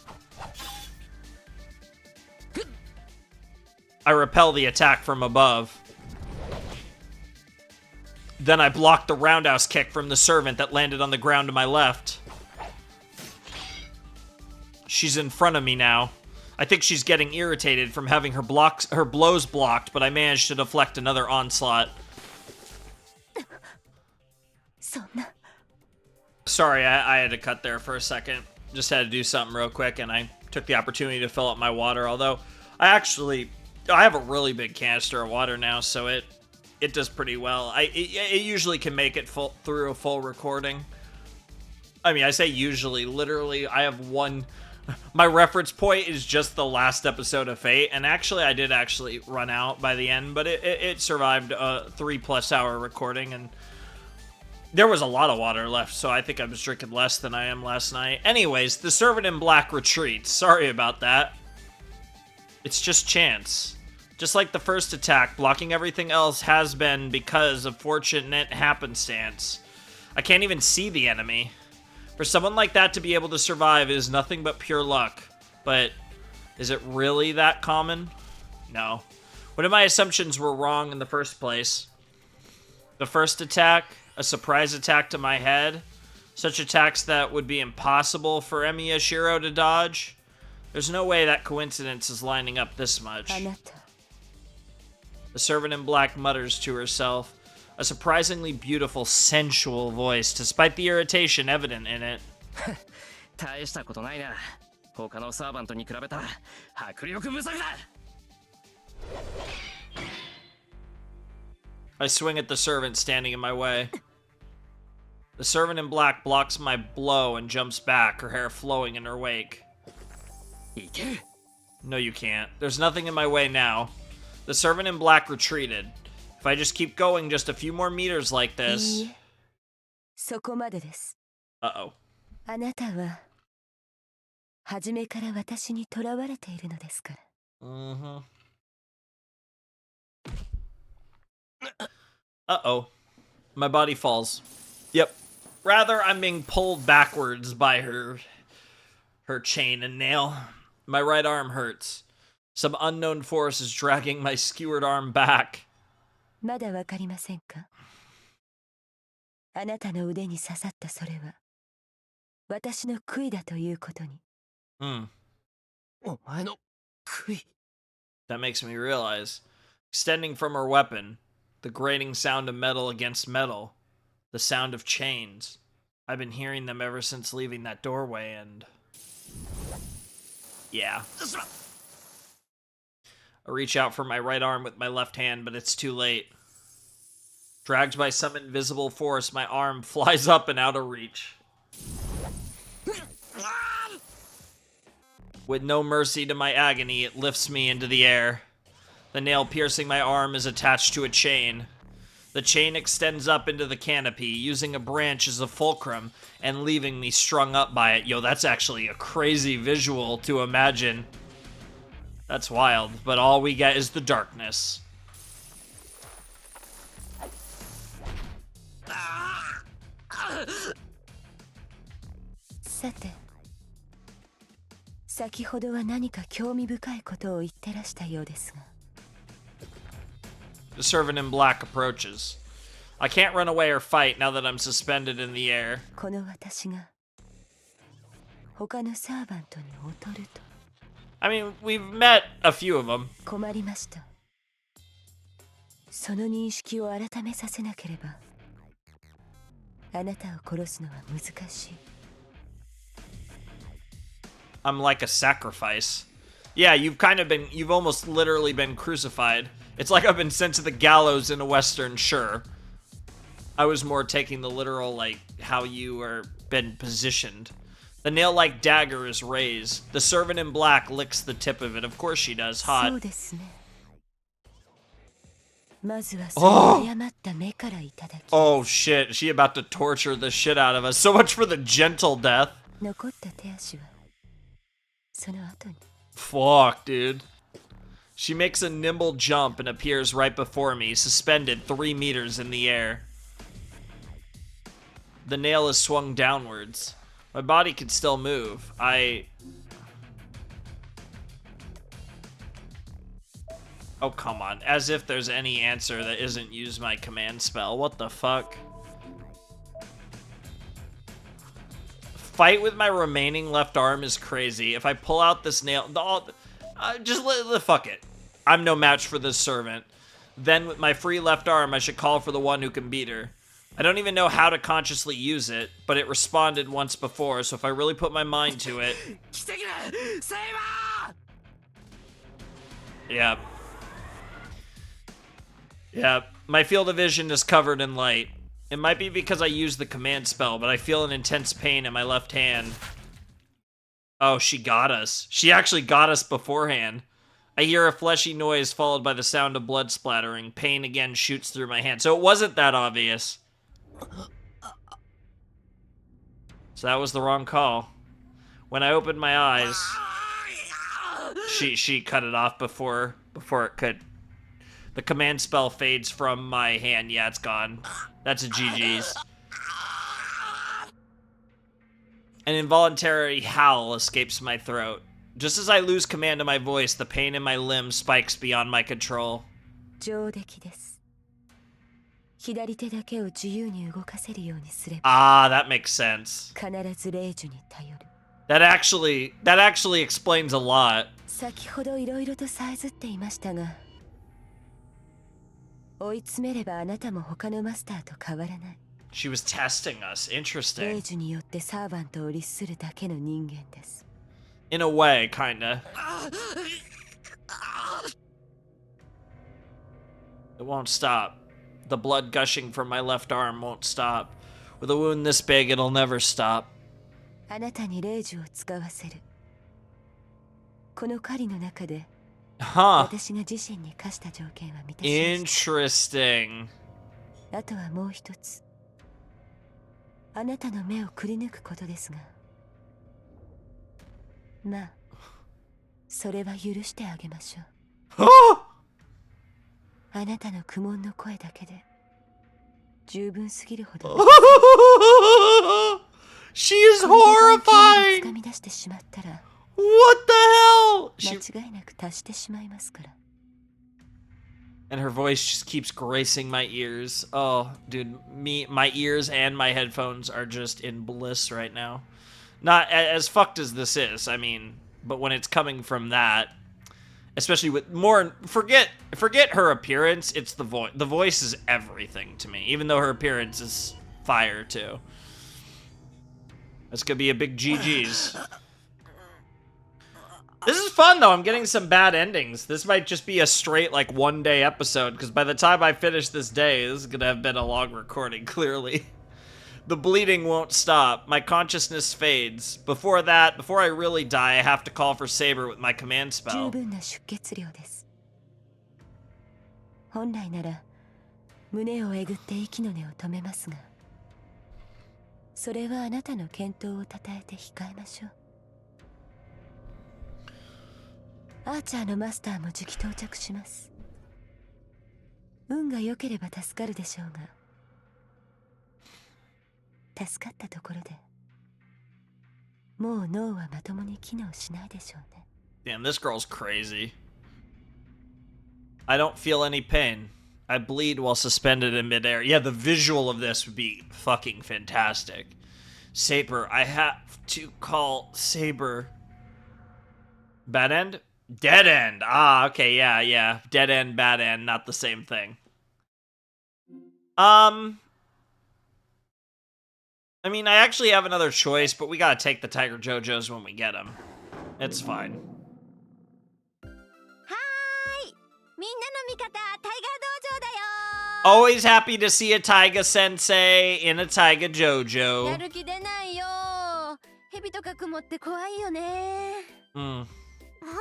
I repel the attack from above. Then I block the roundhouse kick from the servant that landed on the ground to my left. She's in front of me now. I think she's getting irritated from having her blows blocked, but I managed to deflect another onslaught. Sorry, I had to cut there for a second. Just had to do something real quick, and I took the opportunity to fill up my water, although I have a really big canister of water now, so it does pretty well. It usually can make it through a full recording. I mean, I say usually, literally, I have one... My reference point is just the last episode of Fate, and actually, I did actually run out by the end, but it survived a 3+ hour recording, and there was a lot of water left, so I think I was drinking less than I am last night. Anyways, the servant in black retreats. Sorry about that. It's just chance. Just like the first attack, blocking everything else has been because of fortunate happenstance. I can't even see the enemy. For someone like that to be able to survive is nothing but pure luck. But is it really that common? No. What if my assumptions were wrong in the first place? The first attack, a surprise attack to my head, such attacks that would be impossible for Emi Yashiro to dodge. There's no way that coincidence is lining up this much. The servant in black mutters to herself, a surprisingly beautiful, sensual voice, despite the irritation evident in it. 大したことないな。他のサーバントに比べたら迫力不足だ。I swing at the servant standing in my way. The servant in black blocks my blow and jumps back, her hair flowing in her wake. No, you can't. There's nothing in my way now. The servant in black retreated. If I just keep going just a few more meters like this... そこまでです。 Uh-oh. あなたは初めから私に囚われているのですから。Mm-hmm. Uh-oh. My body falls. Yep. Rather, I'm being pulled backwards by her chain and nail. My right arm hurts. Some unknown force is dragging my skewered arm back. まだわかりませんか？あなたの腕に刺さったそれは私の杭だということに。お前の杭。 That makes me realize. Extending from her weapon, the grating sound of metal against metal, the sound of chains. I've been hearing them ever since leaving that doorway, and... yeah. I reach out for my right arm with my left hand, but it's too late. Dragged by some invisible force, my arm flies up and out of reach. With no mercy to my agony, it lifts me into the air. The nail piercing my arm is attached to a chain. The chain extends up into the canopy, using a branch as a fulcrum, and leaving me strung up by it. Yo, that's actually a crazy visual to imagine. That's wild, but all we get is the darkness. さて、先ほどは何か興味深いことを言ってらしたようですが。The servant in black approaches. I can't run away or fight now that I'm suspended in the air. この私が他のサーバントに劣ると。I mean, we've met a few of them. 困りました。その認識を改めさせなければ、あなたを殺すのは難しい。I'm like a sacrifice. Yeah, you've almost literally been crucified. It's like I've been sent to the gallows in a Western, sure. I was more taking the literal, like, how you are been positioned. The nail-like dagger is raised. The servant in black licks the tip of it. Of course she does. Hot. そうですね。まずはその誤った目からいただき。Oh shit, is she about to torture the shit out of us? So much for the gentle death. 残った手足はその後に。Fuck, dude. She makes a nimble jump and appears right before me, suspended 3 meters in the air. The nail is swung downwards. My body can still move. Oh, come on. As if there's any answer that isn't use my command spell. What the fuck? Fight with my remaining left arm is crazy. If I pull out this nail... fuck it. I'm no match for this servant. Then with my free left arm, I should call for the one who can beat her. I don't even know how to consciously use it, but it responded once before, so if I really put my mind to it... Yep. Yep. My field of vision is covered in light. It might be because I used the command spell, but I feel an intense pain in my left hand. Oh, she got us. She actually got us beforehand. I hear a fleshy noise followed by the sound of blood splattering. Pain again shoots through my hand. So it wasn't that obvious. So that was the wrong call. When I opened my eyes, she cut it off before it could. The command spell fades from my hand. Yeah, it's gone. That's a GG's. An involuntary howl escapes my throat. Just as I lose command of my voice, the pain in my limbs spikes beyond my control. 上出来です。左手だけを自由に動かせるようにすれば。Ah, that makes sense. 必ず霊樹に頼る。That actually explains a lot. 先ほどいろいろとさえずっていましたが、追い詰めればあなたも他のマスターと変わらない。She was testing us. 霊 Interesting. 樹によってサーバントを律するだけの人間です。In a way, kinda. It won't stop. The blood gushing from my left arm won't stop. With a wound this big, it'll never stop. あなたに霊樹を使わせる。この狩りの中で、Huh. 私が自身に課した条件は満たしました。Interesting. あとはもう一つ。あなたの目をくり抜くことですが。まあ、それは許してあげましょう。あなたの苦悶の声だけで十分すぎるほど。She is horrifying! 掴み出してしまったら。What the hell?間違いなく達してしまいますから。And her voice just keeps gracing my ears. Oh, dude, my ears and my headphones are just in bliss right now. Not as fucked as this is, I mean, but when it's coming from that, especially with more, forget her appearance, it's the voice. The voice is everything to me, even though her appearance is fire too. That's gonna be a big GG's. This is fun though, I'm getting some bad endings. This might just be a straight like 1-day episode, because by the time I finish this day, this is gonna have been a long recording, clearly. The bleeding won't stop. My consciousness fades. Before that, before I really die, I have to call for Saber with my command spell. 十分な出血量です。本来なら胸をえぐって息の根を止めますが、それはあなたの健闘をたたえて控えましょう。アーチャーのマスターもじき到着します。運が良ければ助かるでしょうが、助かったところでもう脳はまともに機能しないでしょうね。 Damn, this girl's crazy. I don't feel any pain. I bleed while suspended in midair. Yeah, the visual of this would be fucking fantastic. Saber, I have to call Saber. Bad end? Dead end. Ah, okay, yeah. Dead end, bad end, not the same thing. I mean, I actually have another choice, but we gotta take the Tiger JoJo's when we get them. It's fine. はーい、みんなの味方タイガー道場だよ。 Always happy to see a Taiga Sensei in a Taiga や JoJo. る気出ないよ。蛇とか雲って怖いよね。 Hmm. わ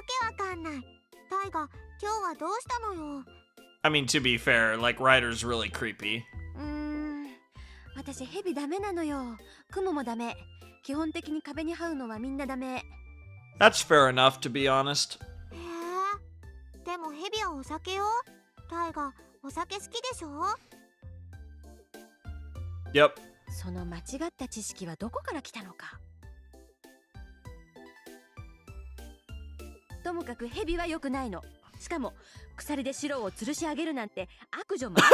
けわかんない。タイガ、今日はどうしたのよ。 I mean, to be fair, like, Ryder's really creepy. 私蛇ダメなのよ。雲もダメ。基本的に壁に這うのはみんなダメ。 That's fair enough, to be honest. へえ。でもヘビはお酒よ。タイガ、お酒好きでしょ？ Yep. その間違った知識はどこから来たのか。ともかく蛇は良くないの。しかも鎖で白を吊るし上げるなんて悪女マス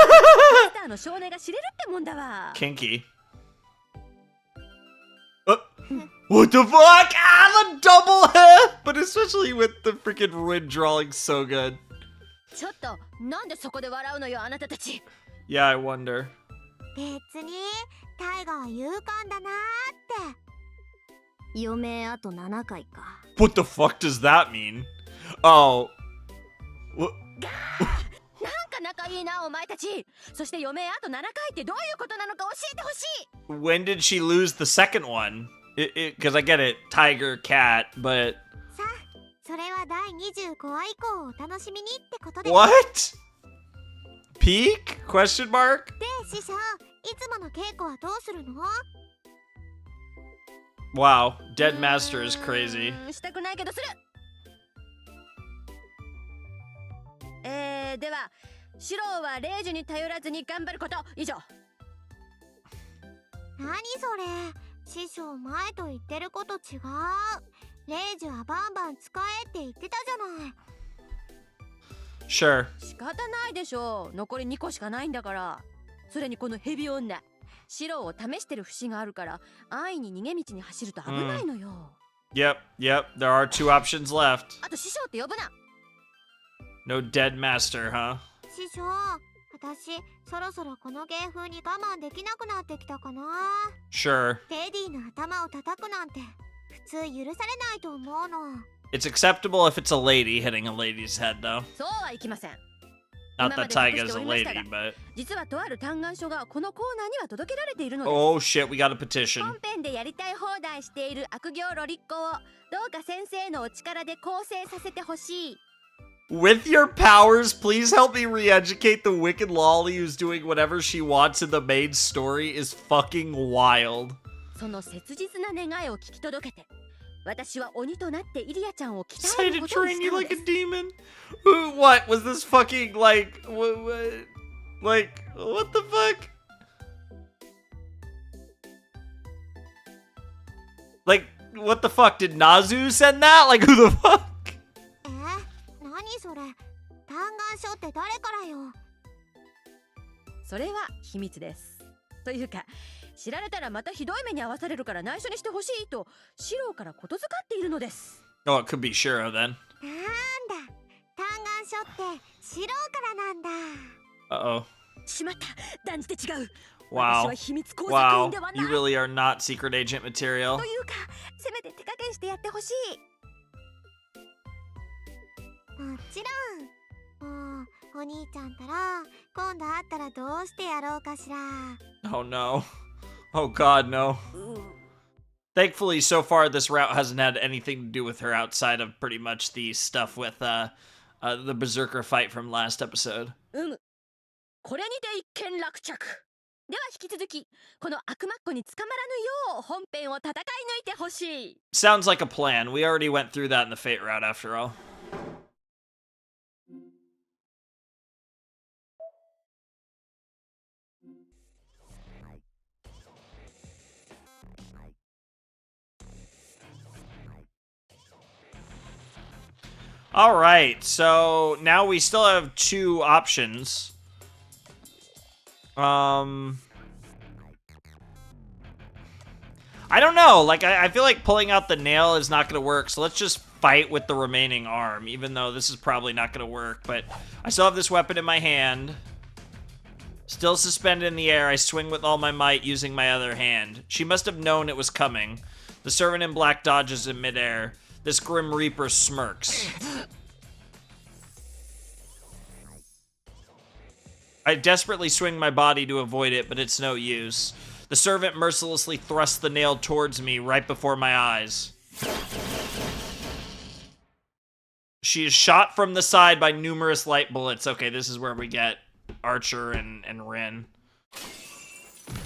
ターの少年が知れるってもんだわ。 Kinky. What the fuck? Ah, the double hit! But especially with the freaking ruin drawing so good. ちょっとなんでそこで笑うのよあなたたち。 Yeah, I wonder. 別にタイガは勇敢だなーって。余命あと7回か。 What the fuck does that mean? Oh. What? なんか仲いいなお前たち。そして余命あと7回ってどういうことなのか教えてほしい。 When did she lose the second one? Because I get it, tiger, cat, but... さあ、それは第25話以降をお楽しみにってことで。 What? Peak? Question mark? で、師匠、いつもの稽古はどうするの？ Wow, Dead Master is crazy. したくないけどする。ではシローはレイジに頼らずに頑張ること以上。何それ？師匠前と言ってること違う。レイジはバンバン使えって言ってたじゃない。 Sure. 仕方ないでしょう。残り2個しかないんだから。それにこのヘビ女シローを試してる節があるから安易に逃げ道に走ると危ないのよ。Yep, there are 2 options left. あと師匠って呼ぶな。 No Dead Master, huh? 師匠、私そろそろこの芸風に我慢できなくなってきたかな。 Sure. テディの頭を叩くなんて普通許されないと思うの。 It's acceptable if it's a lady hitting a lady's head, though. そうはいきません。 Not that Taiga's a lady, but... 実はとある嘆願書がこのコーナーには届けられているのです。 Oh shit, we got a petition. 本編でやりたい放題している悪行ロリッコをどうか先生のお力で構成させてほしい。 With your powers, please help me re-educate the wicked lolly who's doing whatever she wants in the main story is fucking wild. その切実な願いを聞き届けて、私は鬼となってイリアちゃんを鍛え Say る to ことに train し you たの like で a す。 demon? What was this fucking like? Like what the fuck? Like what the fuck? Did Nazu send that? Like who the fuck? 何それ？嘆願書って誰からよ？それは秘密です。というか、知られたらまたひどい目に遭わされるから内緒にしてほしいとシローからことづかっているのです。 Oh, it could be Shiro then. なんだ、嘆願書ってシローからなんだ。 Uh-oh. しまった、断じて違う。 Wow. 私は秘密工作員 Wow. ではない。 You really are not secret agent material. というか、せめて手加減してやってほしい。もちろん。もうお兄ちゃんたら今度会ったらどうしてやろうかしら。 Oh no. Oh god, no. Thankfully, so far, this route hasn't had anything to do with her outside of pretty much the stuff with the Berserker fight from last episode. これにて一件落着。では引き続き、この悪魔っ子に捕まらぬよう本編を戦い抜いてほしい。 Sounds like a plan. We already went through that in the Fate route after all. Alright, so now we still have 2 options. I don't know, like, I feel like pulling out the nail is not gonna work, so let's just fight with the remaining arm, even though this is probably not gonna work, but I still have this weapon in my hand. Still suspended in the air, I swing with all my might using my other hand. She must have known it was coming. The servant in black dodges in midair. This Grim Reaper smirks. I desperately swing my body to avoid it, but it's no use. The servant mercilessly thrusts the nail towards me right before my eyes. She is shot from the side by numerous light bullets. Okay, this is where we get Archer and Rin.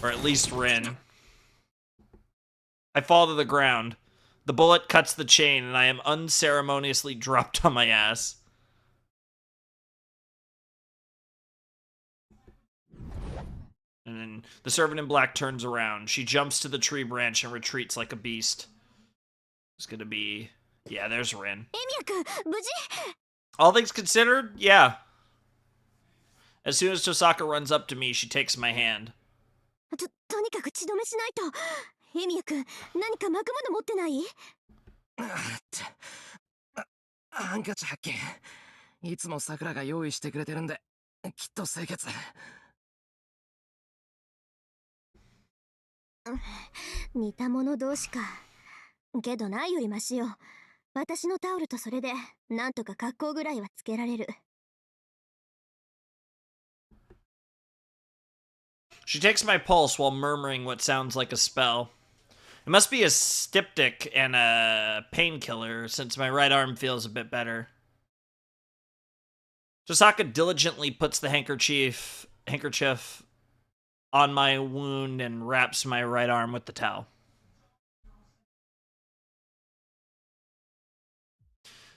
Or at least Rin. I fall to the ground. The bullet cuts the chain, and I am unceremoniously dropped on my ass. And then the servant in black turns around. She jumps to the tree branch and retreats like a beast. It's gonna be... Yeah, there's Rin. All things considered, yeah. As soon as Tohsaka runs up to me, she takes my hand. とにかく血止めしないと。エミヤ君、何か巻くもの持ってない？ハンカチ発見。いつも桜が用意してくれてるんで、きっと清潔。似た者同士か。けどないよりマシよ。私のタオルとそれで、なんとか格好ぐらいはつけられる。She takes my pulse while murmuring what sounds like a spell. It must be a styptic and a painkiller, since my right arm feels a bit better. Tohsaka diligently puts the handkerchief on my wound and wraps my right arm with the towel.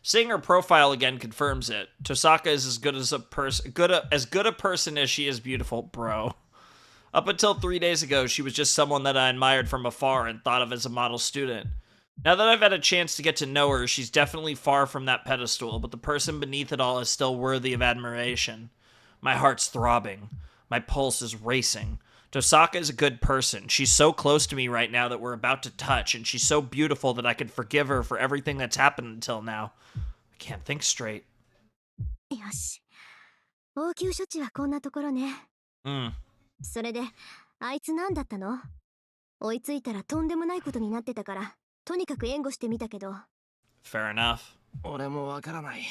Seeing her profile again confirms it. Tohsaka is as good as a person as she is beautiful, bro. Up until 3 days ago, she was just someone that I admired from afar and thought of as a model student. Now that I've had a chance to get to know her, she's definitely far from that pedestal, but the person beneath it all is still worthy of admiration. My heart's throbbing. My pulse is racing. Tohsaka is a good person. She's so close to me right now that we're about to touch, and she's so beautiful that I could forgive her for everything that's happened until now. I can't think straight. よし。応急処置はこんなところね。それで、あいつ何だったの？追いついたらとんでもないことになってたから、とにかく援護してみたけど。Fair enough. 俺もわからない。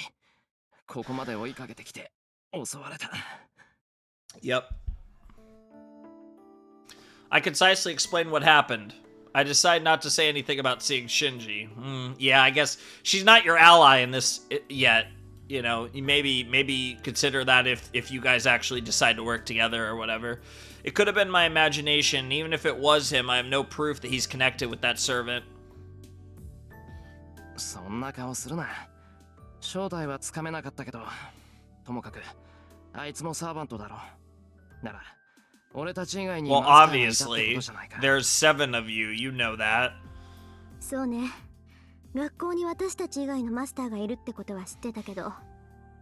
ここまで追いかけてきて、襲われた。Yep. I concisely explain what happened. I decide not to say anything about seeing Shinji. Yeah, I guess she's not your ally in this yet. You know, maybe consider that if you guys actually decide to work together or whatever. It could have been my imagination. Even if it was him, I have no proof that he's connected with that servant. そんな顔するな。正体はつかめなかったけど、ともかくあいつもサーバントだろ。なら、俺たち以外に Well, obviously, there's 7 of you. You know that. そうね。学校に私たち以外のマスターがいるってことは知ってたけど、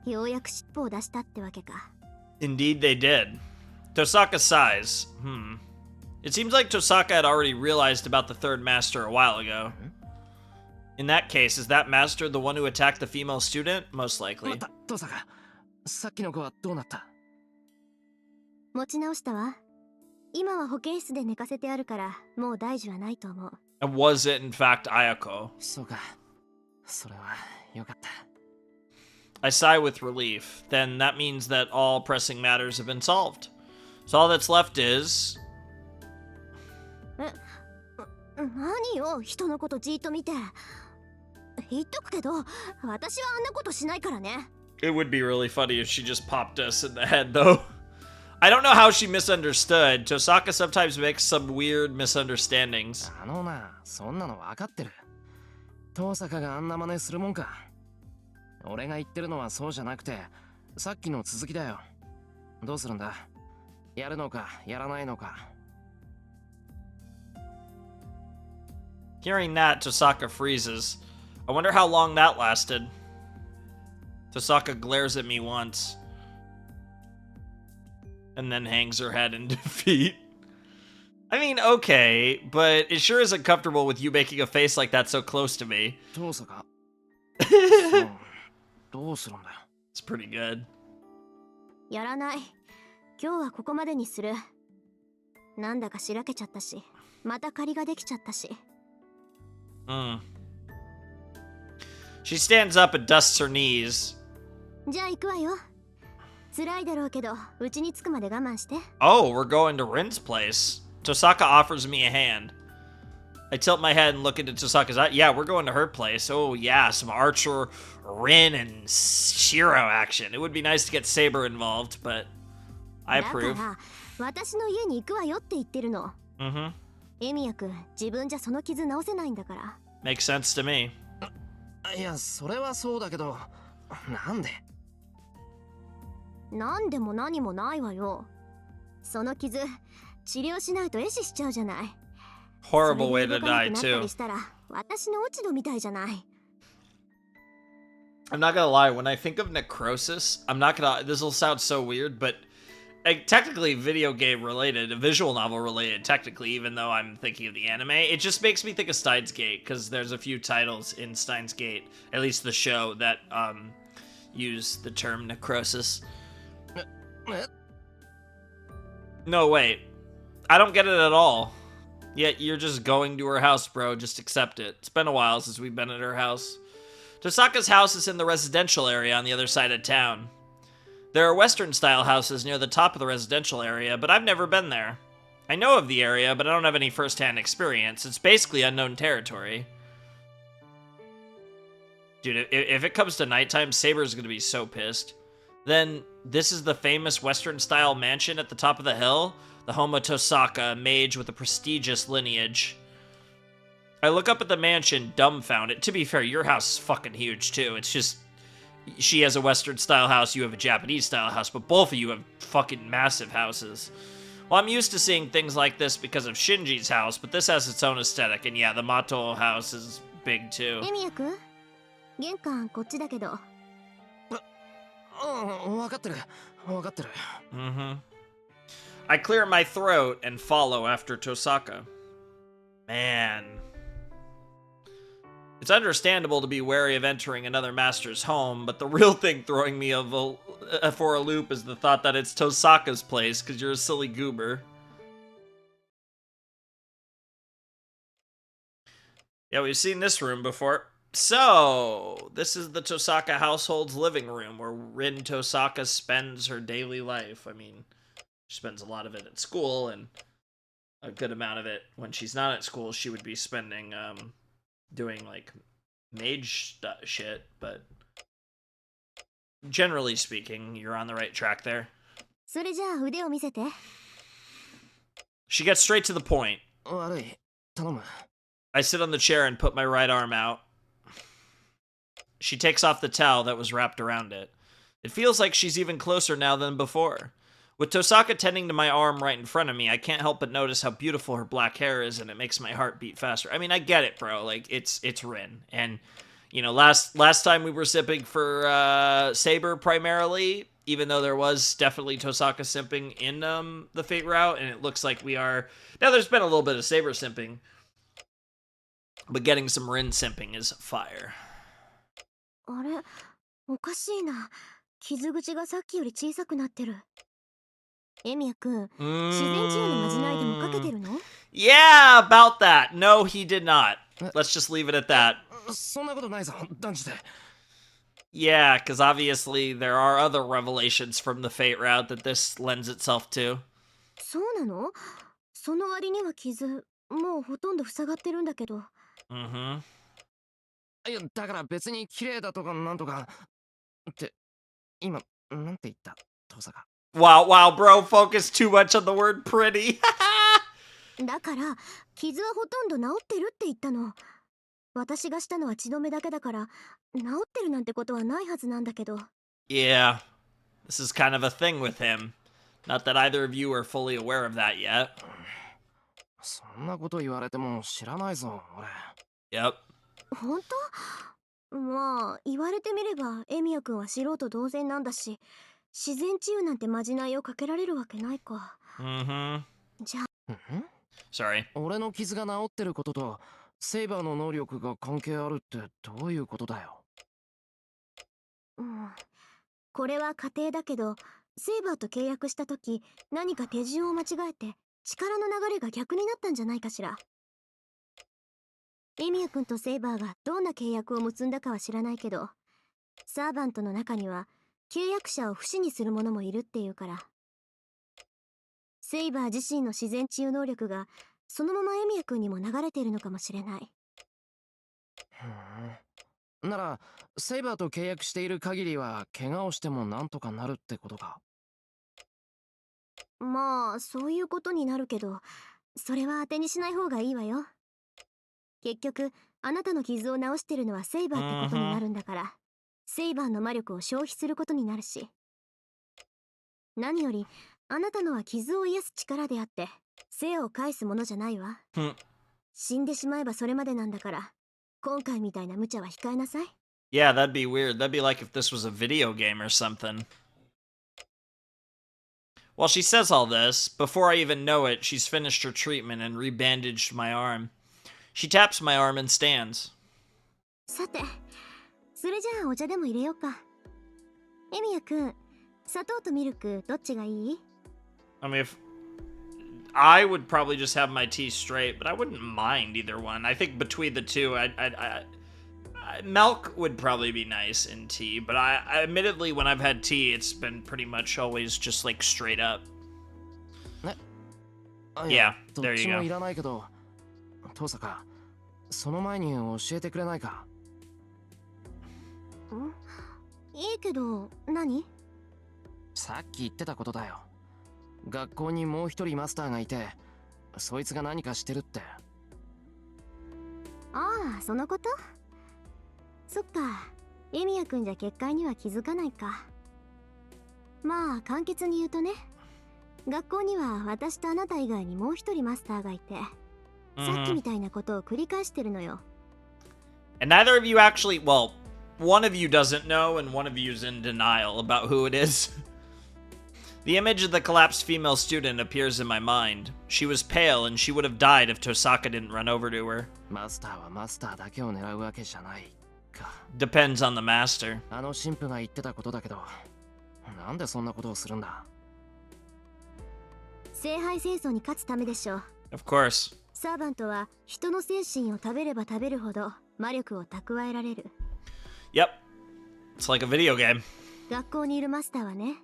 ようやく尻尾を出したってわけか。Indeed they did. Tohsaka sighs. It seems like Tohsaka had already realized about the third master a while ago. In that case, is that master the one who attacked the female student? Most likely. トサカ、さっきの子はどうなった？持ち直したわ。今は保健室で寝かせてあるから、もう大事はないと思う。And was it in fact Ayako? そうか。それはよかった。I sigh with relief. Then that means that all pressing matters have been solved. So all that's left is... 何よ、人のことじーっと見て。言っとくけど、私はあんなことしないからね。It would be really funny if she just popped us in the head, though. I don't know how she misunderstood. Tohsaka sometimes makes some weird misunderstandings. あのな、そんなの分かってる。トサカがあんな真似するもんか。俺が言ってるのはそうじゃなくて、さっきの続きだよ。どうするんだ？やるのか、やらないのか。Hearing that, Tohsaka freezes. I wonder how long that lasted. Tohsaka glares at me once. And then hangs her head in defeat. I mean, okay, but it sure isn't comfortable with you making a face like that so close to me. Tohsaka. It's pretty good. やらない。今日はここまでにする。なんだかしらけちゃったし、また借りができちゃったし。She stands up and dusts her knees. じゃあ行くわよ。辛いだろうけど、うちに着くまで我慢して。Oh, we're going to Rin's place. Tohsaka offers me a hand. I tilt my head and look into Tohsaka's eye. Yeah, we're going to her place. Oh, yeah, some Archer, Rin, and Shiro action. It would be nice to get Saber involved, but I approve. だから、私の家に行くわよって言ってるの。エミヤ君、自分じゃその傷直せないんだから。Makes sense to me. いや、それはそうだけど、なんで？なんでも何もないわよ。その傷、治療しないと壊死しちゃうじゃない。Horrible way to die, それで動かなくなった too. りしたら、私の落ち度みたいじゃない。I'm not gonna lie, when I think of necrosis, this will sound so weird, but technically video game related, visual novel related, technically, even though I'm thinking of the anime, it just makes me think of Steins Gate, because there's a few titles in Steins Gate, at least the show, that use the term necrosis. No, wait. I don't get it at all. Yet you're just going to her house, bro. Just accept it. It's been a while since we've been at her house. Tohsaka's house is in the residential area on the other side of town. There are Western-style houses near the top of the residential area, but I've never been there. I know of the area, but I don't have any first-hand experience. It's basically unknown territory. Dude, if it comes to nighttime, Saber's gonna be so pissed. Then, this is the famous Western-style mansion at the top of the hill? The home of Tohsaka, a mage with a prestigious lineage. I look up at the mansion, dumbfounded. To be fair, your house is fucking huge, too. It's just, she has a Western-style house, you have a Japanese-style house, but both of you have fucking massive houses. Well, I'm used to seeing things like this because of Shinji's house, but this has its own aesthetic, and yeah, the Mato house is big, too. エミヤ君、玄関こっちだけど。分かってる。分かってる。I clear my throat and follow after Tohsaka. Man. It's understandable to be wary of entering another master's home, but the real thing throwing me for a loop is the thought that it's Tohsaka's place, because you're a silly goober. Yeah, we've seen this room before. So, this is the Tohsaka household's living room, where Rin Tohsaka spends her daily life. I mean, she spends a lot of it at school, and a good amount of it when she's not at school, she would be spending, doing, like, mage shit, but generally speaking, you're on the right track there. それじゃあ腕を見せて。She gets straight to the point. 悪い。頼む。I sit on the chair and put my right arm out. She takes off the towel that was wrapped around it. It feels like she's even closer now than before. With Tohsaka tending to my arm right in front of me, I can't help but notice how beautiful her black hair is, and it makes my heart beat faster. I mean, I get it, bro. Like, it's Rin. And, you know, last time we were simping for Saber primarily, even though there was definitely Tohsaka simping in the Fate route, and it looks like we are... Now, there's been a little bit of Saber simping, but getting some Rin simping is fire. あれ、おかしいな。傷口がさっきより小さくなってる。エミヤ君、自然治癒のまじないでもかけてるの？ Yeah, about that. No, he did not. Let's just leave it at that. そんなことないぞ、断じて。Yeah, because obviously there are other revelations from the Fate route that this lends itself to. そうなの？その割には傷、もうほとんど塞がってるんだけど。いや、だから別に綺麗だとかなんとか。って、今、なんて言った、Tohsaka。Wow, bro, focus too much on the word pretty. だから、傷はほとんど治ってるって言ったの。私がしたのは血止めだけだから、治ってるなんてことはないはずなんだけど。Yeah, this is kind of a thing with him. Not that either of you are fully aware of that yet. そんなこと言われても知らないぞ、俺。Yep. 本当？まあ言われてみればエミヤ君は素人同然なんだし、自然治癒なんてまじないをかけられるわけないか。Mm-hmm. じゃあ Sorry. 俺の傷が治ってることとセイバーの能力が関係あるってどういうことだよ。これは仮定だけど、セイバーと契約した時何か手順を間違えて力の流れが逆になったんじゃないかしら。エミヤ君とセイバーがどんな契約を結んだかは知らないけど、サーバントの中には契約者を不死にする者もいるっていうから、セイバー自身の自然治癒能力がそのままエミヤ君にも流れているのかもしれない。ならセイバーと契約している限りは怪我をしてもなんとかなるってことか。まあそういうことになるけど、それは当てにしない方がいいわよ。結局あなたの傷を治してるのはセイバーってことになるんだから、セイバーの魔力を消費することになるし、何よりあなたのは傷を癒す力であって生を返すものじゃないわ。死んでしまえばそれまでなんだから、今回みたいな無茶は控えなさい。 Yeah, that'd be weird. That'd be like if this was a video game or something. While she says all this, before I even know it, she's finished her treatment and rebandaged my arm. She taps my arm and stands. さて、それじゃあお茶でも入れようか。エミヤ君、砂糖とミルクどっちがいい？ I mean, if I would probably just have my tea straight, but I wouldn't mind either one. I think between the two, milk would probably be nice in tea, but I admittedly, when I've had tea, it's been pretty much always just like straight up. Yeah, there you どっちもい go. らないけど、トサカ、その前に教えてくれないか。いいけど、何？さっき言ってたことだよ。学校にもう一人マスターがいて、そいつが何かしてるって。ああ、そのこと？そっか、エミヤ君じゃ結界には気づかないか。まあ簡潔に言うとね、学校には私とあなた以外にもう一人マスターがいて、さっきみたいなことを繰り返してるのよ。And neither of you actually, well, one of you doesn't know and one of you is in denial about who it is. The image of the collapsed female student appears in my mind. She was pale and she would have died if Tohsaka didn't run over to her. マスターはマスターだけを狙うわけじゃないか。Depends on the master. あの神父が言ってたことだけど、なんでそんなことをするんだ？聖杯戦争に勝つためでしょう。Of course. サーバントは人の精神を食べれば食べるほど魔力を蓄えられる。Yep. It's like a video game. 学校にいるマスターはね、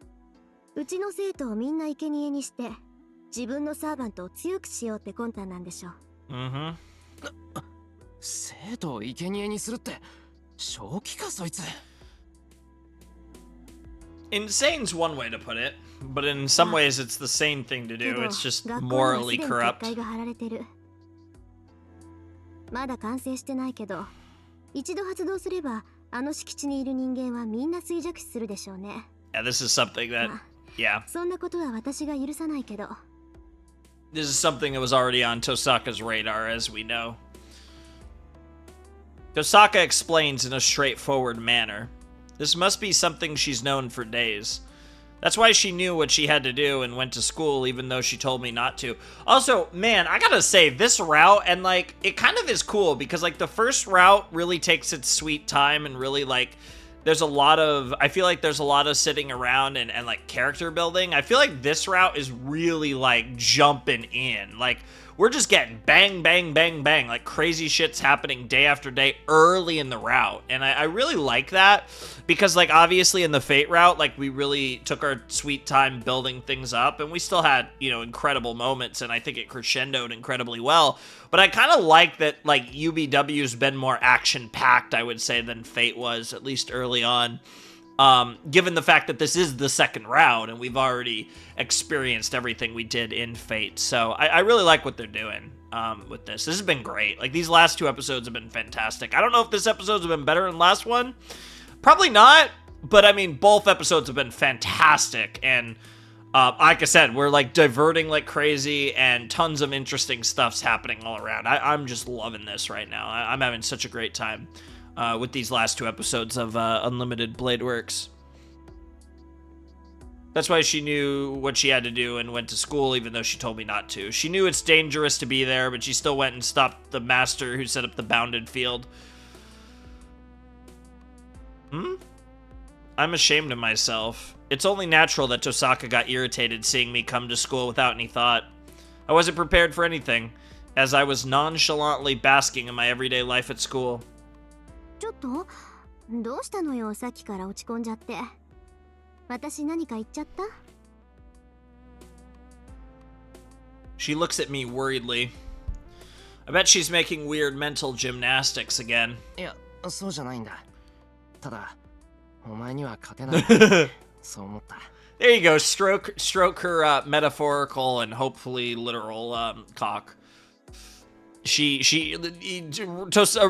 うちの生徒をみんな生贄にして自分のサーバントを強くしようって魂胆なんでしょう。Mm-hmm. 生徒を生贄にするって正気かそいつ。Insane's one way to put it, but in some ways it's the same thing to do. It's just morally corrupt. 結界が張られてる。まだ完成してないけど、一度発動すればあの敷地にいる人間はみんな衰弱死するでしょうね。Yeah, this is something that, yeah. そんなことは私が許さないけど。This is something that was already on Tohsaka's radar, as we know. Tohsaka explains in a straightforward manner. This must be something she's known for days. That's why she knew what she had to do and went to school even though she told me not to. Also, man, I gotta say, this route, and like, it kind of is cool because like the first route really takes its sweet time and really like, there's a lot of, I feel like there's a lot of sitting around and like character building. I feel like this route is really like jumping in. Like, we're just getting bang, bang, bang, bang. Like crazy shit's happening day after day early in the route. And I really like that because like obviously in the Fate route, like we really took our sweet time building things up and we still had, you know, incredible moments and I think it crescendoed incredibly well. But I kind of like that like UBW's been more action packed, I would say, than Fate was, at least early on. Given the fact that this is the second round and we've already experienced everything we did in Fate. So I really like what they're doing with this. This has been great. Like, these last two episodes have been fantastic. I don't know if this episode's been better than the last one. Probably not. But, I mean, both episodes have been fantastic. And, like I said, we're, like, diverting like crazy and tons of interesting stuff's happening all around. I'm just loving this right now. I'm having such a great time. with these last 2 episodes of Unlimited Blade Works. That's why she knew what she had to do and went to school, even though she told me not to. She knew it's dangerous to be there, but she still went and stopped the master who set up the bounded field. I'm ashamed of myself. It's only natural that Tohsaka got irritated seeing me come to school without any thought. I wasn't prepared for anything, as I was nonchalantly basking in my everyday life at school. ちょっとどうしたのよ、さっきから落ち込んじゃって。私何か言っちゃった？ She looks at me worriedly. I bet she's making weird mental gymnastics again. いや、そうじゃないんだ。ただ、お前には勝てない。そう思った。There you go. Stroke her metaphorical and hopefully literal cock.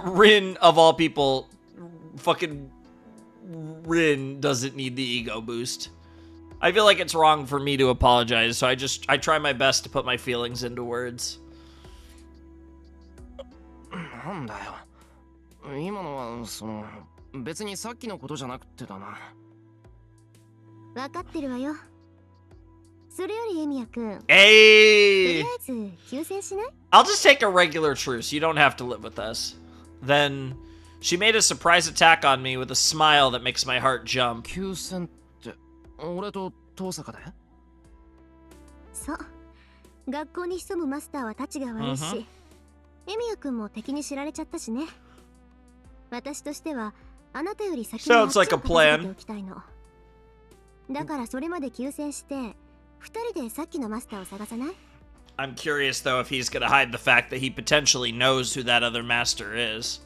Rin of all people, fucking Rin doesn't need the ego boost. I feel like it's wrong for me to apologize, so I try my best to put my feelings into words. なんだよ。今のは別にさっきのことじゃなくてだな。分かってるわよ。それよりエミヤくん。Hey! とりあえず休戦しない？ I'll just take a regular truce. You don't have to live with us. Then she made a surprise attack on me with a smile that makes my heart jump. 休戦って俺と遠坂で？そう。学校に潜むマスターはたちが悪いし、エミヤくんも敵に知られちゃったしね。私としてはあなたより先にあっちを片付けておきたいの。だからそれまで休戦して、二人でさっきのマスターを探さない？ I'm curious though if he's gonna hide the fact that he potentially knows who that other master is.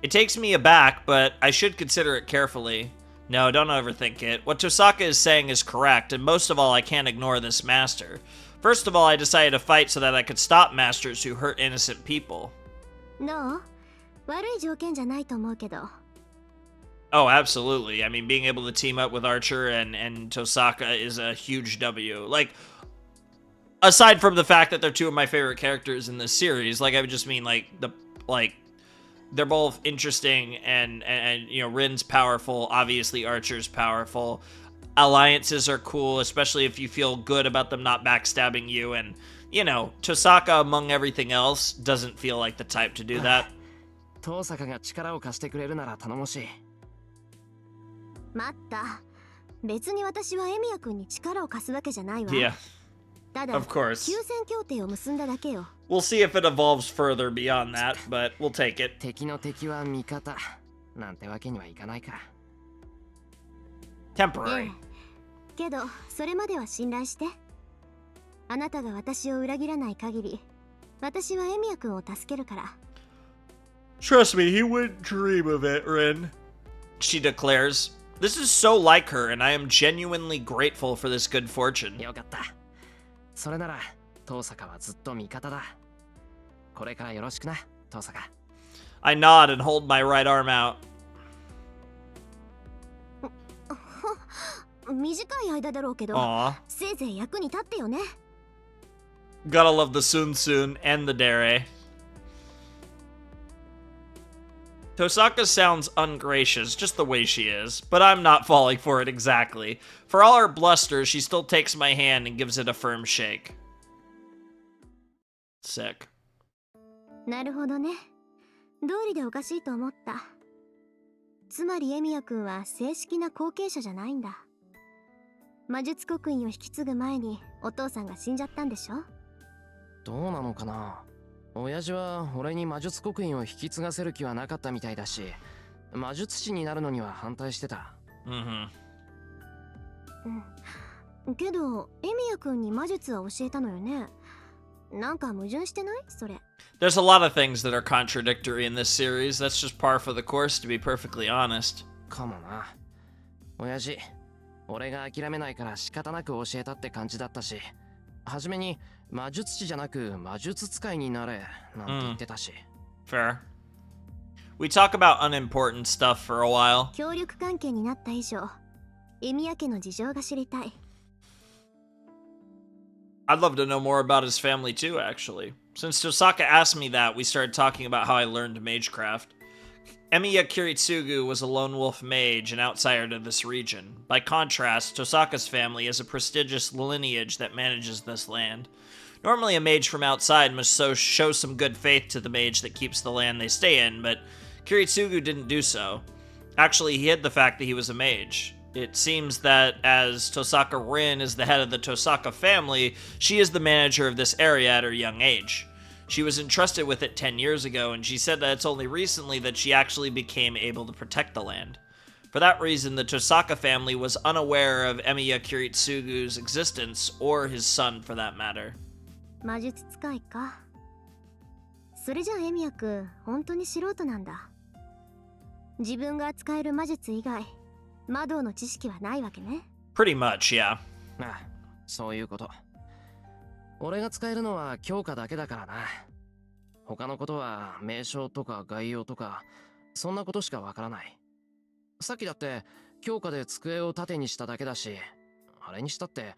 It takes me aback, but I should consider it carefully. No, don't overthink it. What Tohsaka is saying is correct, and most of all, I can't ignore this master. First of all, I decided to fight so that I could stop masters who hurt innocent people. どう？悪い条件じゃないと思うけど。Oh, absolutely. I mean, being able to team up with Archer and Tohsaka is a huge W. Like, aside from the fact that they're 2 of my favorite characters in this series, like, I would just mean, they're both interesting and you know, Rin's powerful, obviously Archer's powerful. Alliances are cool, especially if you feel good about them not backstabbing you, and, you know, Tohsaka, among everything else, doesn't feel like the type to do that. 遠坂が力を貸してくれるなら頼もしい。待った。別に私はエミヤくんに力を貸すわけじゃないわ。Yeah, ただ、 of course. 休戦協定を結んだだけよ。We'll see if it evolves further beyond that, but we'll take it. 敵の敵は味方。なんてわけにはいかないか。Temporary. けど、それまでは信頼して。あなたが私を裏切らない限り、私はエミヤくんを助けるから。Trust me, he wouldn't dream of it, Rin. She declares. This is so like her, and I am genuinely grateful for this good fortune. よかった。それなら、遠坂はずっと味方だ。これからよろしくな、遠坂。I nod and hold my right arm out. 短い間だろうけど、 Aw. せいぜい役に立ってよね。Gotta love the Sun and the Dere. Tohsaka sounds ungracious, just the way she is, but I'm not falling for it exactly. For all her bluster, she still takes my hand and gives it a firm shake. Sick. なるほどね。道理でおかしいと思った。つまりエミヤくんは正式な後継者じゃないんだ。魔術刻印を引き継ぐ前にお父さんが死んじゃったんでしょ？どうなのかな。親父は俺に魔術刻印を引き継がせる気はなかったみたいだし、魔術師になるのには反対してた。けどエミヤくんに魔術は教えたのよね。なんか矛盾してない？それ。There's a lot of things that are contradictory in this series. That's just par for the course, to be perfectly honest. かもな。親父、俺が諦めないから仕方なく教えたって感じだったし、初めに魔術師じゃなく魔術使いになれなんて言ってたし。Fair. We talk about unimportant stuff for a while. 協力関係になった以上、エミヤ家の事情が知りたい。I'd love to know more about his family too, actually. Since Tohsaka asked me that, we started talking about how I learned magecraft. Emiya Kiritsugu was a lone wolf mage, an outsider to this region. By contrast, Tohsaka's family is a prestigious lineage that manages this land. Normally, a mage from outside must show some good faith to the mage that keeps the land they stay in, but Kiritsugu didn't do so. Actually, he hid the fact that he was a mage. It seems that as Tohsaka Rin is the head of the Tohsaka family, she is the manager of this area at her young age. She was entrusted with it 10 years ago, and she said that it's only recently that she actually became able to protect the land. For that reason, the Tohsaka family was unaware of Emiya Kiritsugu's existence, or his son for that matter. 魔術使いか。それじゃあエミヤ君、本当に素人なんだ。自分が使える魔術以外、魔導の知識はないわけね。Pretty much, yeah. ああ、そういうこと。俺が使えるのは強化だけだからな。他のことは名称とか概要とか、そんなことしかわからない。さっきだって強化で机を縦にしただけだし、あれにしたって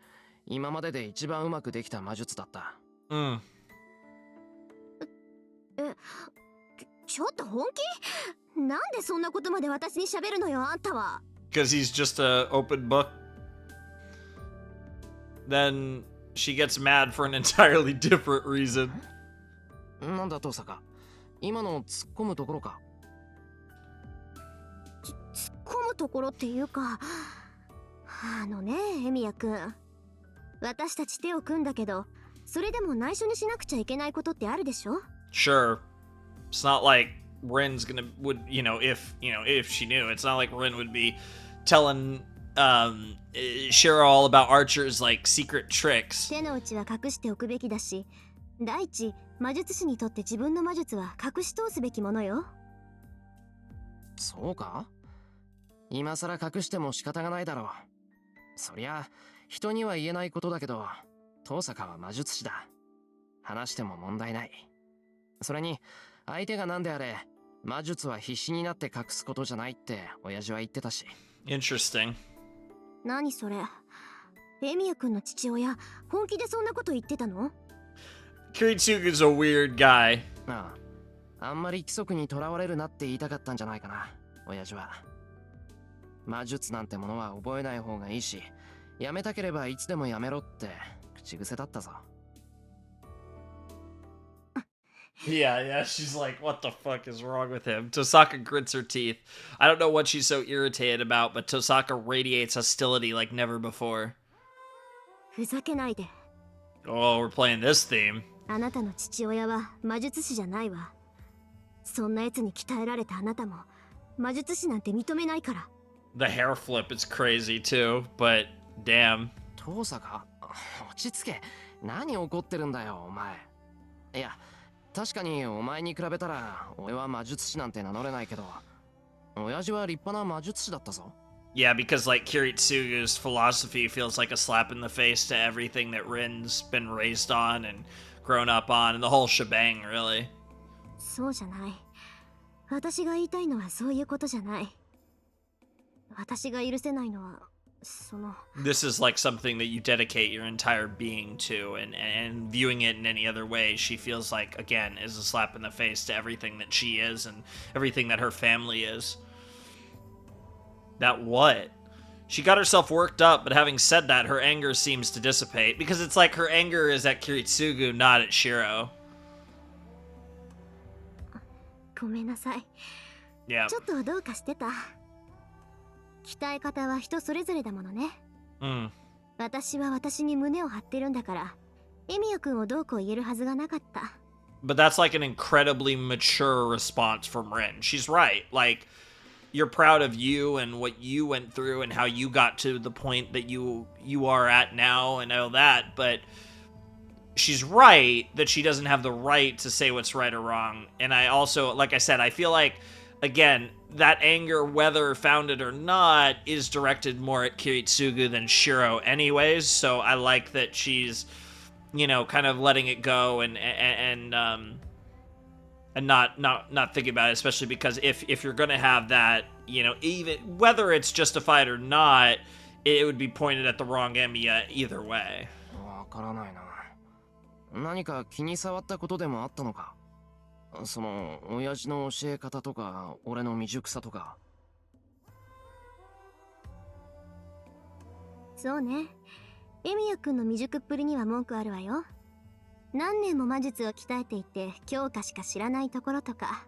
今までで一番うまくできた魔術だった。ちょっと本気？なんでそんなことまで私に喋るのよ、あんたは。Because he's just a open book. Then she gets mad for an entirely different reason. なんだ、Tohsaka。今の突っ込むところか。突っ込むところっていうか、エミヤ君。私たち手を組んだけど、それでも内緒にしなくちゃいけないことってあるでしょ？ Sure. It's not like Rin's would, if she knew, it's not like Rin would be telling Shiro all about Archer's like secret tricks. 手の内は隠しておくべきだし、第一、魔術師にとって自分の魔術は隠し通すべきものよ。そうか？今さら隠しても仕方がないだろう。そりゃ人には言えないことだけど、Tohsakaは魔術師だ。話しても問題ない。それに相手が何であれ、魔術は必死になって隠すことじゃないって親父は言ってたし。Interesting. 何それ？エミヤ君の父親、本気でそんなこと言ってたの？ Kiritsugu's a weird guy. ああ、あんまり規則にとらわれるなって言いたかったんじゃないかな、親父は。魔術なんてものは覚えない方がいいし、やめたければいつでもやめろって口癖だったぞ。Yeah, she's like, what the fuck is wrong with him? Tohsaka grits her teeth. I don't know what she's so irritated about, but Tohsaka radiates hostility like never before. ふざけないで。Oh, we're playing this theme. あなたの父親は魔術師じゃないわ。そんな奴に鍛えられたあなたも魔術師なんて認めないから。The hair flip is crazy too, but damn. Tohsaka? 落ち着け。何怒ってるんだよ、お前。いや、確かにお前に比べたら俺は魔術師なんて名乗れないけど、親父は立派な魔術師だったぞ。Yeah, because like Kiritsugu's philosophy feels like a slap in the face to everything that Rin's been raised on and grown up on, and the whole shebang, really. そうじゃない。私が言いたいのはそういうことじゃない。私が許せないのは、その。This is like something that you dedicate your entire being to, and viewing it in any other way, she feels like, again, is a slap in the face to everything that she is and everything that her family is. That what? She got herself worked up, but having said that, her anger seems to dissipate, because it's like her anger is at Kiritsugu, not at Shiro. ごめんなさい。Yeah. ちょっとどうかしてた。鍛え方は人それぞれだものね。私は私に胸を張ってるんだから、エミヤ君をどうこう言えるはずがなかった。But that's like an incredibly mature response from Rin. She's right. Like, you're proud of you and what you went through and how you got to the point that you are at now and all that, but she's right that she doesn't have the right to say what's right or wrong. And I also, like I said, I feel like, again, that anger, whether founded or not, is directed more at Kiritsugu than Shiro anyways, so I like that she's, kind of letting it go and not thinking about it, especially because if you're gonna have that, even whether it's justified or not, it would be pointed at the wrong Emiya either way. わからないな。何か気に障ったことでもあったのか？その、親父の教え方とか、俺の未熟さとか。そうね。エミヤ君の未熟っぷりには文句あるわよ。何年も魔術を鍛えていて強化しか知らないところとか、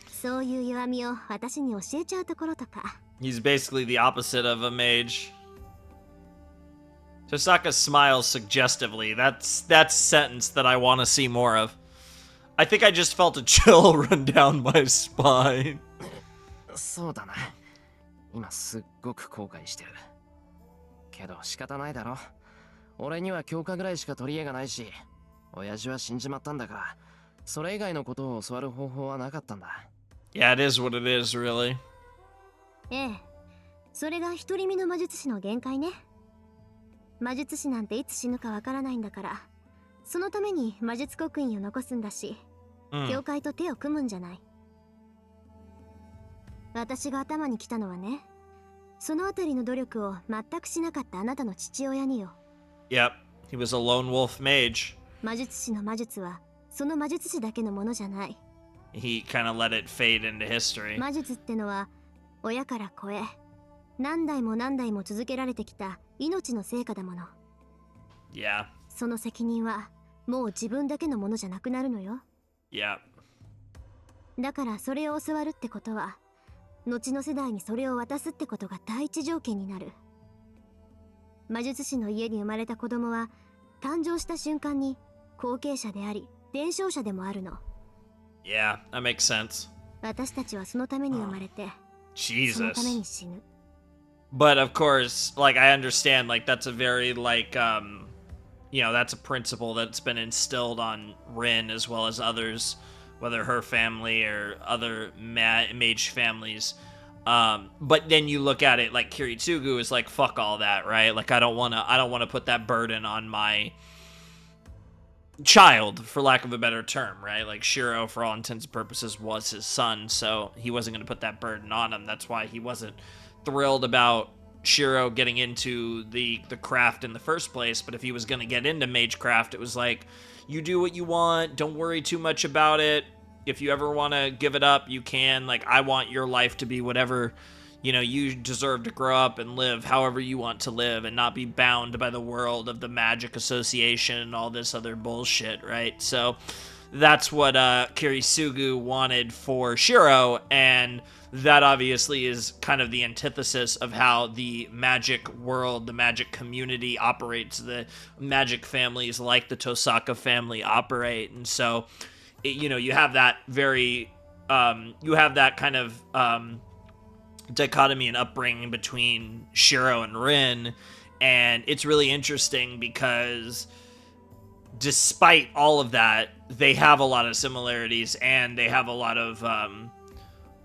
そういう弱みを私に教えちゃうところとか。He's basically the opposite of a mage. Tohsaka smiles suggestively. That's a sentence that I want to see more of. I think I just felt a chill run down my spine. そうだな。今すっごく後悔してる。けど仕方ないだろ。俺には強化ぐらいしか取り柄がないし、親父は死んじまったんだから、それ以外のことを教わる方法はなかったんだ。Yeah, it is what it is, really. ええ。それが独り身の魔術師の限界ね。魔術師なんていつ死ぬかわからないんだから、そのために魔術刻印を残すんだし、教会と手を組むんじゃない。私が頭に来たのはね、そのあたりの努力を全くしなかったあなたの父親によ。Yep, he was a lone wolf mage. 魔術師の魔術はその魔術師だけのものじゃない。He kind of let it fade into history. 魔術ってのは親から子へ何代も何代も続けられてきた命の成果だもの。Yeah. その責任はもう自分だけのものじゃなくなるのよ。Yeah. だからそれを教わるってことは、後の世代にそれを渡すってことが第一条件になる。魔術師の家に生まれた子供は誕生した瞬間に後継者であり伝承者でもあるの。Yeah, that makes sense. 私たちはそのために生まれて、Jesus. そのために死ぬ。But of course, like, I understand, like, that's a very, like, you know, that's a principle that's been instilled on Rin as well as others, whether her family or other mage families. But then you look at it like Kiritsugu is like, fuck all that, right? Like, I don't want to put that burden on my child, for lack of a better term, right? Like, Shiro, for all intents and purposes, was his son, so he wasn't going to put that burden on him. That's why he wasn't thrilled about Shiro getting into the craft in the first place. But if he was going to get into magecraft, it was like, you do what you want, don't worry too much about it. If you ever want to give it up, you can. Like, I want your life to be whatever, you know, you deserve to grow up and live however you want to live and not be bound by the world of the Magic Association and all this other bullshit, right? So that's what Kiritsugu wanted for Shiro, and that obviously is kind of the antithesis of how the magic world, the magic community operates, the magic families like the Tohsaka family operate. And so, you know, you have that very, you have that kind of dichotomy and upbringing between Shiro and Rin, and it's really interesting because despite all of that, they have a lot of similarities, and they have a lot of,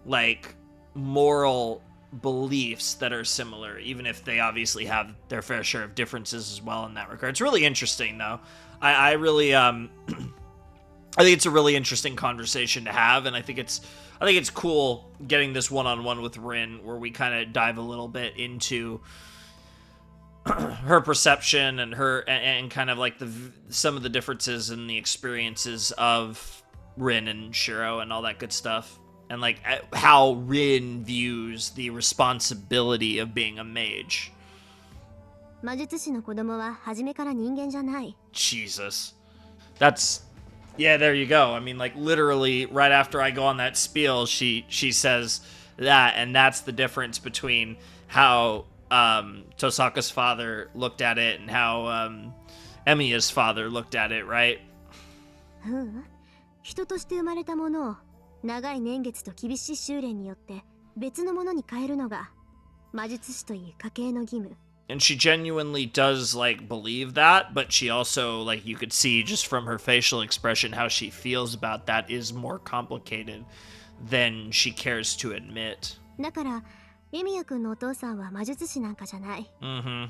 like, moral beliefs that are similar, even if they obviously have their fair share of differences as well in that regard. It's really interesting, though. I really, I think it's a really interesting conversation to have, and I think it's cool getting this one-on-one with Rin, where we kind of dive a little bit into her perception and her and kind of like some of the differences in the experiences of Rin and Shiro and all that good stuff, and like how Rin views the responsibility of being a mage. 魔術師の子供は初めから人間じゃない。 Jesus. That's, yeah, there you go. I mean, like, literally right after I go on that spiel, she says that, and that's the difference between how Tohsaka's father looked at it and how Emiya's father looked at it, right? 人として生まれたものを長い年月と厳しい修練によって別のものに変えるのが魔術師という家系の義務。 And she genuinely does, like, believe that, but she also, like, you could see just from her facial expression how she feels about that is more complicated than she cares to admit. だからエミヤ君のお父さんは魔術師なんかじゃない。Mm-hmm.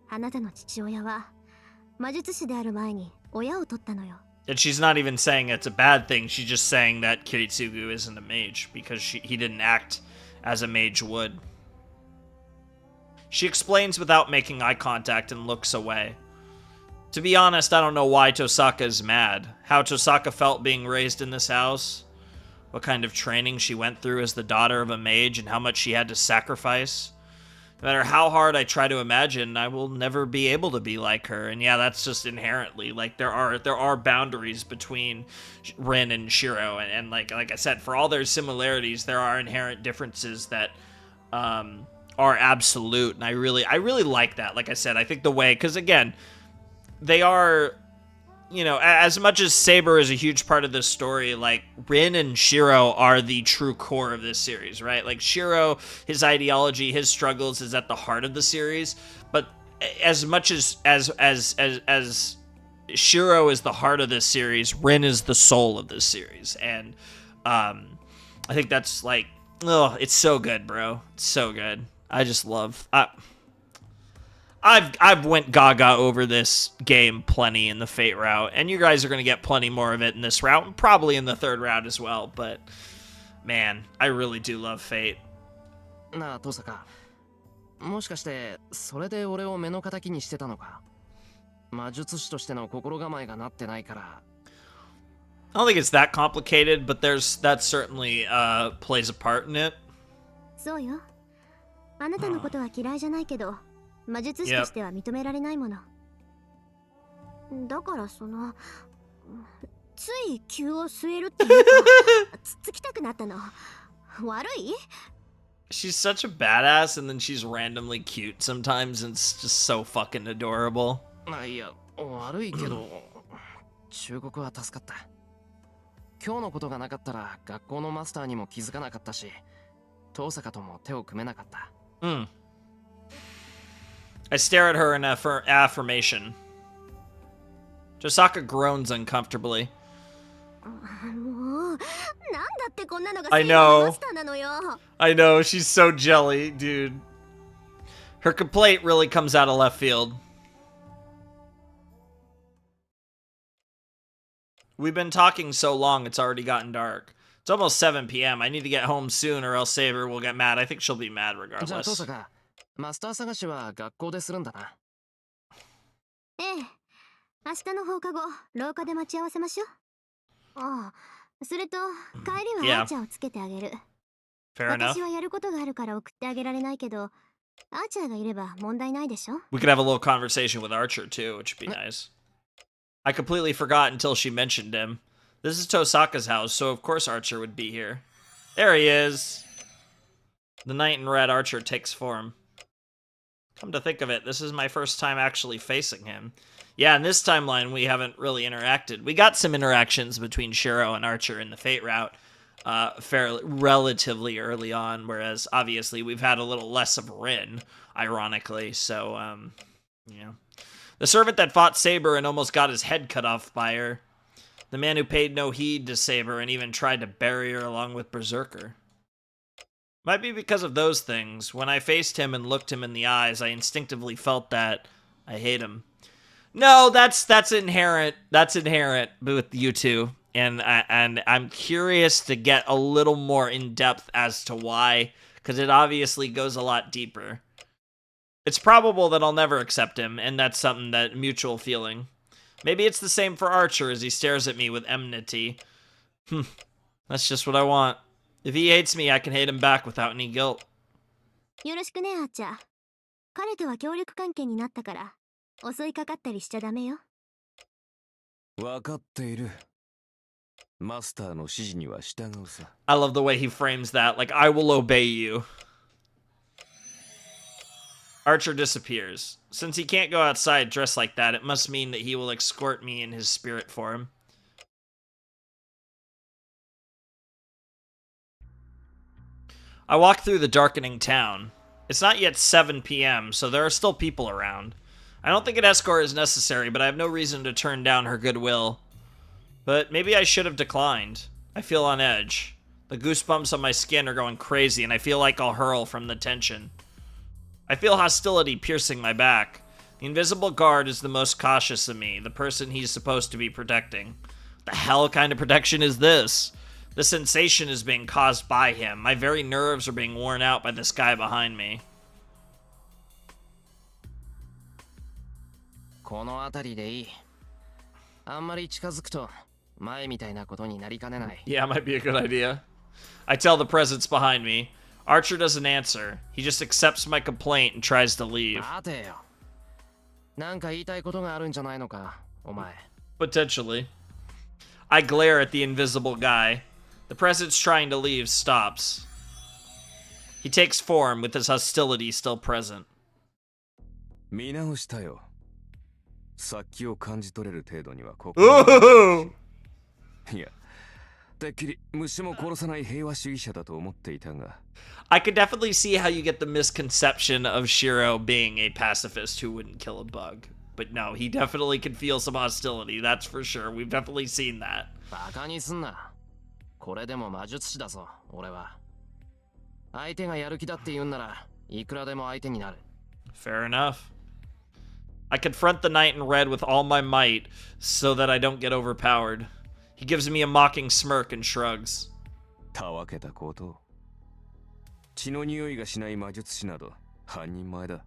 あなたの父親は魔術師である前に親を取ったのよ。 And she's not even saying it's a bad thing, she's just saying that Kiritsugu isn't a mage because he didn't act as a mage would. She explains without making eye contact and looks away. To be honest, I don't know why Tohsaka is mad. How Tohsaka felt being raised in this house, what kind of training she went through as the daughter of a mage, and how much she had to sacrifice. No matter how hard I try to imagine, I will never be able to be like her. And yeah, that's just inherently, like, there are boundaries between Rin and Shiro, and like I said, for all their similarities, there are inherent differences that are absolute, and I really like that. Like I said, I think the way, because again, they are, you know, as much as Saber is a huge part of this story, like, Rin and Shiro are the true core of this series, right? Like, Shiro, his ideology, his struggles is at the heart of the series, but as much as Shiro is the heart of this series, Rin is the soul of this series, and I think that's, like, oh, it's so good, bro. It's so good. I just love... I've went gaga over this game plenty in the Fate route, and you guys are going to get plenty more of it in this route, and probably in the third route as well, but man, I really do love Fate. なあ、トサカ。もしかして、それで俺を目の敵にしてたのか。魔術師としての心構えがなってないから。I don't think it's that complicated, but that certainly plays a part in it. そうよ。あなたのことは嫌いじゃないけど、魔術師としては認められないもの。だからつい気を据えるっていうか、つっつきたくなったの。悪い？ She's such a badass, and then she's randomly cute sometimes, and it's just so fucking adorable. いや、悪いけど、忠告は助かった。今日のことがなかったら学校のマスターにも気づかなかったし、遠坂とも手を組めなかった。I stare at her in affirmation. Tohsaka groans uncomfortably. I know. I know, she's so jelly, dude. Her complaint really comes out of left field. We've been talking so long, it's already gotten dark. It's almost 7 p.m. I need to get home soon or else Saber will get mad. I think she'll be mad regardless. じゃあ、トサカ、マスター探しは学校でするんだな。ええ。明日の放課後、廊下で待ち合わせましょう。ああ、それと、帰りはアーチャーをつけてあげる。Fair enough. 私はやることがあるから送ってあげられないけど、アーチャーがいれば問題ないでしょ We could have a little conversation with Archer too, which would be nice. I completely forgot until she mentioned him. This is Tohsaka's house, so of course Archer would be here. There he is. The knight in red Archer takes form. Come to think of it, this is my first time actually facing him. Yeah, in this timeline we haven't really interacted. We got some interactions between Shiro and Archer in the Fate route relatively early on, whereas obviously we've had a little less of Rin, ironically, so, yeah. The servant that fought Saber and almost got his head cut off by her. The man who paid no heed to Saber and even tried to bury her along with Berserker. Might be because of those things. When I faced him and looked him in the eyes, I instinctively felt that I hate him. No, that's inherent. That's inherent with you two. And I'm curious to get a little more in depth as to why, because it obviously goes a lot deeper. It's probable that I'll never accept him, and that's something that mutual feeling. Maybe it's the same for Archer as he stares at me with enmity. That's just what I want. If he hates me, I can hate him back without any guilt. よろしくね、アーチャー。彼とは協力関係になったから、襲いかかったりしちゃダメよ。わかっている。マスターの指示には従うさ。I love the way he frames that, like, I will obey you. Archer disappears. Since he can't go outside dressed like that, it must mean that he will escort me in his spirit form. I walk through the darkening town. It's not yet 7 p.m., so there are still people around. I don't think an escort is necessary, but I have no reason to turn down her goodwill. But maybe I should have declined. I feel on edge. The goosebumps on my skin are going crazy, and I feel like I'll hurl from the tension. I feel hostility piercing my back. The invisible guard is the most cautious of me, the person he's supposed to be protecting. The hell kind of protection is this? The sensation is being caused by him. My very nerves are being worn out by this guy behind me. この辺りでいい。あんまり近づくと前みたいなことになりかねない。Yeah, might be a good idea. I tell the presence behind me. Archer doesn't answer. He just accepts my complaint and tries to leave. 待てよ。なんか言いたいことがあるんじゃないのか、お前。Potentially. I glare at the invisible guy. The presence trying to leave stops. He takes form with his hostility still present. 見直したよ。殺気を感じ取れる程度にはここ。Ooh! いや、てっきり虫も殺さない平和主義者だと思っていたが。I could definitely see how you get the misconception of Shiro being a pacifist who wouldn't kill a bug. But no, he definitely can feel some hostility, that's for sure. We've definitely seen that. バカにすんな。これでも魔術師だぞ、俺は。相手がやる気だって言うんならいくらでも相手になる。Fair enough. I confront the knight in red with all my might so that I don't get overpowered. He gives me a mocking smirk and shrugs. たわけたこと。血の匂いがしない魔術師など半人前だ。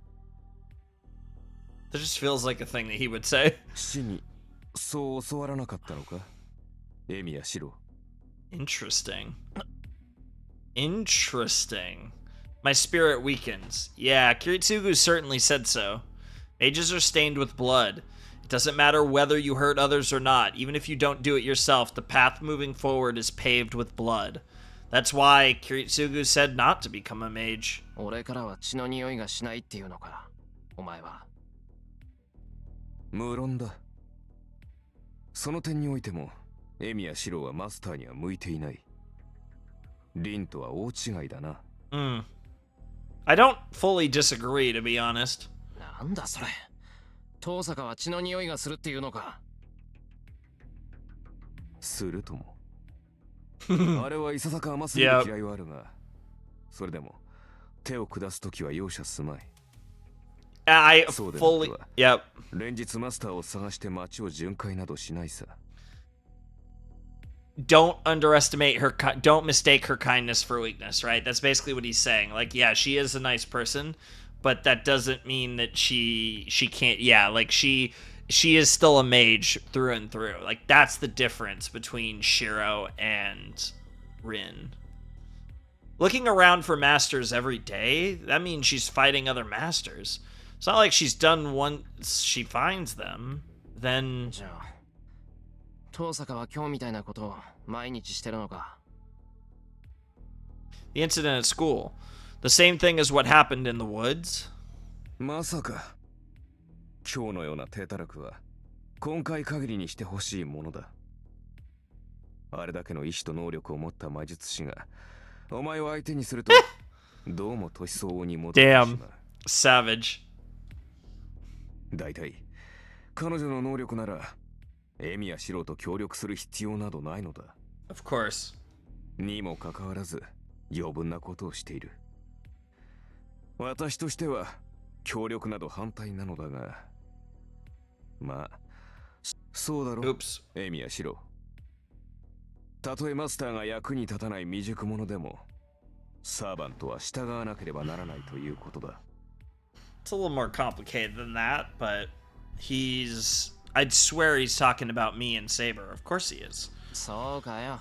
That just feels like a thing that he would say. 死にそう教わらなかったのか、エミやシロ。Interesting. Interesting. My spirit weakens. Yeah, Kiritsugu certainly said so. Mages are stained with blood. It doesn't matter whether you hurt others or not. Even if you don't do it yourself, the path moving forward is paved with blood. That's why Kiritsugu said not to become a mage. 俺からは血の匂いがしないっていうのか、お前は。無論だ。その点においても、エミやシロはマスターには向いていない。リンとは大違いだな。I don't fully disagree, to be honest. なんだそれ。トーサカは血の匂いがするっていうのか。するとも。あれはいささか甘すぎる嫌いはあるが、それでも手を下すときは容赦すまい。I fully... Yep. 連日マスターを探して街を巡回などしないさ。Don't underestimate her, don't mistake her kindness for weakness, right? That's basically what he's saying. Like, yeah, she is a nice person, but that doesn't mean that she can't, yeah, like she is still a mage through and through. Like, that's the difference between Shiro and Rin. Looking around for masters every day, that means she's fighting other masters. It's not like she's done once she finds them, then... じゃあトーサカは今日みたいなことを毎日してるのか。 The incident at school. The same thing as what happened in the woods? まさか今日のような低たらくは今回限りにしてほしいものだ。あれだけの意志と能力を持った魔術師がお前を相手にするとどうも年相応に戻ってしまう。 Damn. Savage. だいたい彼女の能力ならエミやシロと協力する必要などないのだ。 Of course. にもかかわらず余分なことをしている。私としては協力など反対なのだが、まあそうだろ。 Oops. エミやシロ。たとえマスターが役に立たない未熟者でもサーバントは従わなければならないということだ。 It's a little more complicated than that, but I'd swear he's talking about me and Saber. Of course he is. そうかよ。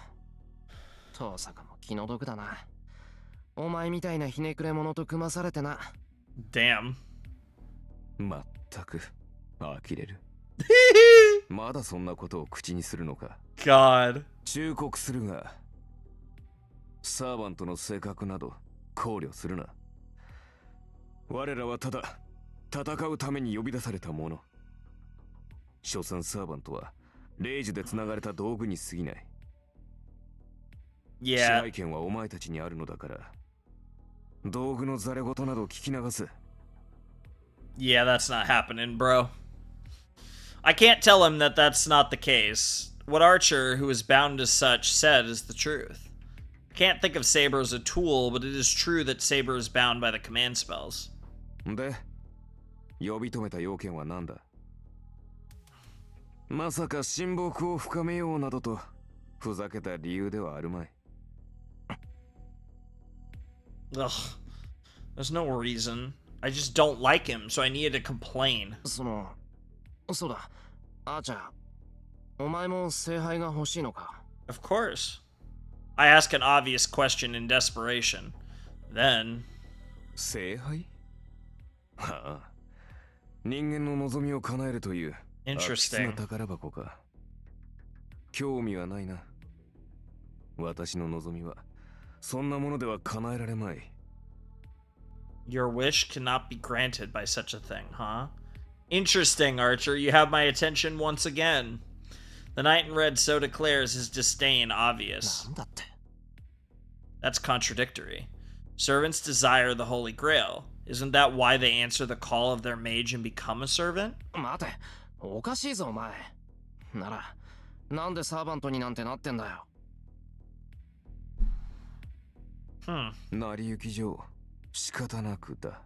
トーサカも気の毒だな。お前みたいなひねくれ者と組まされてな。 Damn. まったく呆れる。まだそんなことを口にするのか。 God. 忠告するが、サーバントの性格など考慮するな。我らはただ戦うために呼び出された者。所詮サーバントはレイジで繋がれた道具に過ぎない。支 Yeah. 配権はお前たちにあるのだから、道具のざれ言など聞き流す。 Yeah, that's not happening, bro. I can't tell him that that's not the case. What Archer, who is bound as such, said is the truth. I can't think of Saber as a tool, but it is true that Saber is bound by the command spells. で、呼び止めた要件は何だ。まさか親睦を深めようなどとふざけた理由ではあるまい。 Ugh. There's no reason. I just don't like him, so I needed to complain. そのそうだ。アーチャー。お前も聖杯が欲しいのか？ Of course. I ask an obvious question in desperation. Then... 聖杯？はあ。人間の望みを叶えるという悪質な宝箱か。興味はないな。私の望みはそんなものでは叶えられまい。Your wish cannot be granted by such a thing, huh? Interesting, Archer. You have my attention once again. The knight in red so declares his disdain obvious. That's contradictory. Servants desire the Holy Grail. Isn't that why they answer the call of their mage and become a servant? 待て、おかしいぞお前。なら、なんでサーバントになんてなってんだよ。成り行き上、仕方なくだ。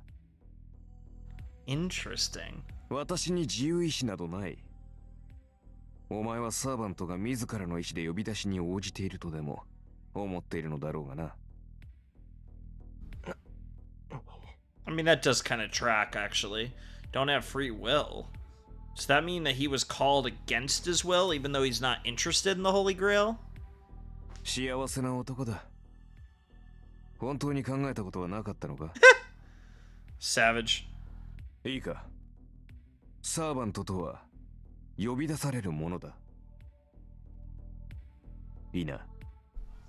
Interesting. 私に自由意志などない。お前はサーバントが自らの意志で呼び出しに応じているとでも思っているのだろうがな。I mean, that does kind of track, actually. Don't have free will. Does that mean that he was called against his will, even though he's not interested in the Holy Grail? 幸せな男だ。本当に考えたことはなかったのか？ Savage. いいか。サーバントとは呼び出されるものだ。いいな。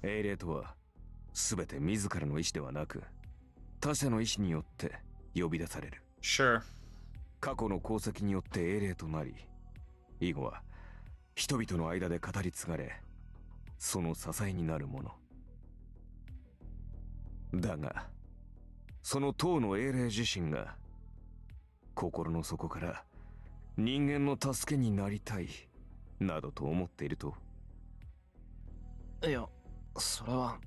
英霊とは全て自らの意志ではなく、他者の意志によって呼び出される。Sure. 過去の功績によって英霊となり、以後は人々の間で語り継がれ、その支えになるもの。だが、その当の英霊自身が心の底から人間の助けになりたいなどと思っていると。いや、それは。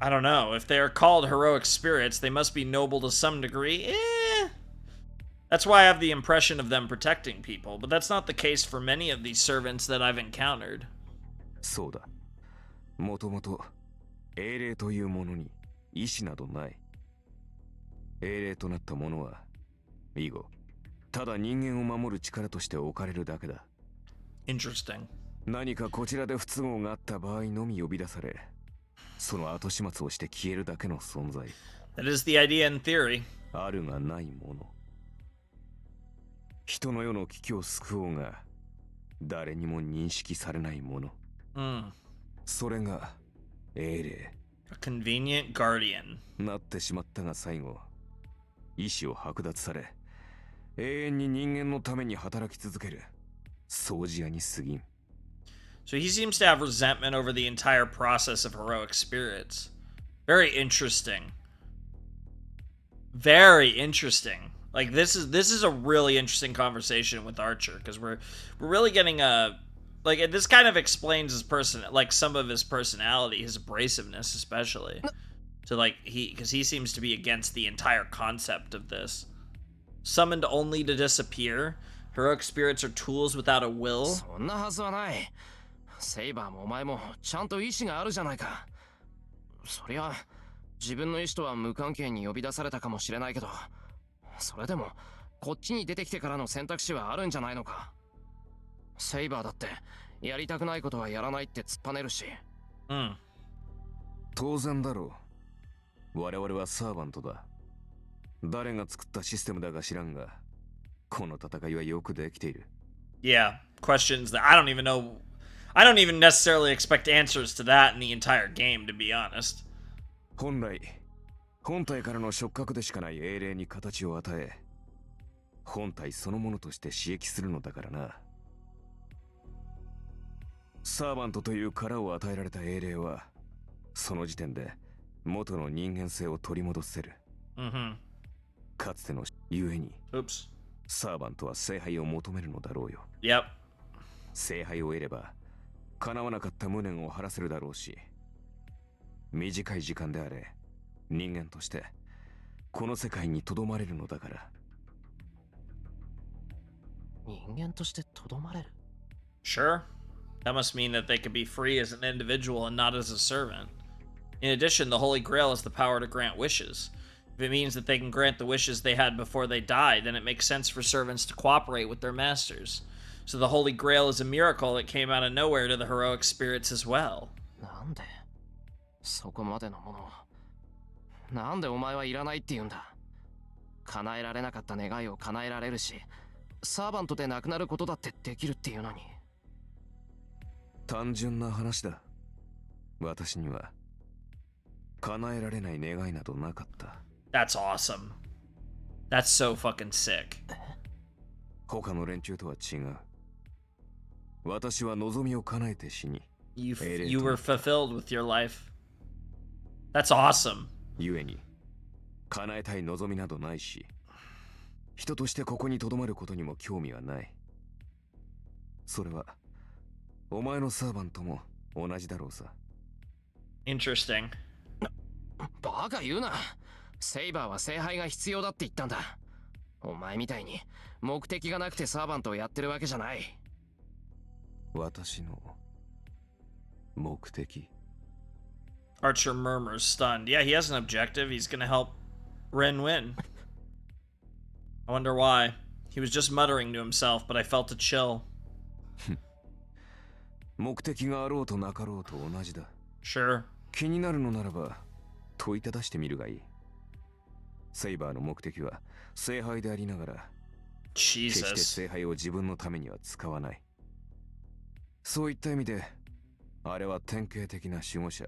I don't know. If they are called heroic spirits, they must be noble to some degree. That's why I have the impression of them protecting people, but that's not the case for many of these servants that I've encountered. そうだ。もともと英霊というものに意志などない。英霊となったものは以後ただ人間を守る力として置かれるだけだ。Interesting. 何かこちらで不都合があった場合のみ呼び出され、その後始末をして消えるだけの存在。That is the idea in theory. あるがないもの。人の世の危機を救おうが誰にも認識されないもの。それが英霊。A convenient guardian. なってしまったが最後、意志を剥奪され、永遠に人間のために働き続ける掃除屋に過ぎん。So he seems to have resentment over the entire process of heroic spirits. Very interesting. Very interesting. Like this is a really interesting conversation with Archer, because we're really getting a like this kind of explains his some of his personality, his abrasiveness especially. So like because he seems to be against the entire concept of this. Summoned only to disappear. Heroic spirits are tools without a will. そんなはずはない。セイバーもお前もちゃんと意志があるじゃないか。そりゃ自分の意志とは無関係に呼び出されたかもしれないけど、それでもこっちに出てきてからの選択肢はあるんじゃないのか。セイバーだってやりたくないことはやらないって突っぱねるし。当然だろう。我々はサーバントだ。誰が作ったシステムだか知らんが、この戦いはよくできている。Yeah, questions that I don't even know. I don't even necessarily expect answers to that in the entire game, to be honest. 本来、本体からの触覚でしかない英霊に形を与え、本体そのものとして刺激するのだからな。サーバントという殻を与えられた英霊は、その時点で元の人間性を取り戻せる。かつてのゆえに、サーバントは聖杯を求めるのだろうよ。Yep. 聖杯を得れば、叶わなかった無念を晴らせるだろうし、短い時間であれ、人間としてこの世界にとどまれるのだから。人間としてとどまれる？ Sure. That must mean that they could be free as an individual and not as a servant. In addition, the Holy Grail has the power to grant wishes. If If it means that they can grant the wishes they had before they died, then it makes sense for servants to cooperate with their masters. So the Holy Grail is a miracle that came out of nowhere to the heroic spirits as well. なんでそこまでのものをなんでお前はいらないって言うんだ。叶えられなかった願いを叶えられるし、サーバントで亡くなることだってできるっていうのに。単純な話だ。私には叶えられない願いなどなかった。That's awesome. That's so fucking sick. 他の連中とは違う。私は望みを叶えて死に。You were fulfilled with your life. That's awesome. 故に叶えたい望みなどないし、人としてここに留まることにも興味はない。それはお前のサーバントも同じだろうさ。Interesting. バカ言うな。セイバーは聖杯が必要だって言ったんだ。お前みたいに目的がなくてサーバントをやってるわけじゃない。私の目的。 Archer murmurs, stunned. Yeah, he has an objective. He's gonna help Ren win. I wonder why. He was just muttering to himself, but I felt a chill. 目的があろうとなかろうと同じだ。Sure. 気になるのならば問いただしてみるがいい。セイバーの目的は聖杯でありながら、決して聖杯を自分のためには使わない。そういった意味で、あれは典型的な守護者。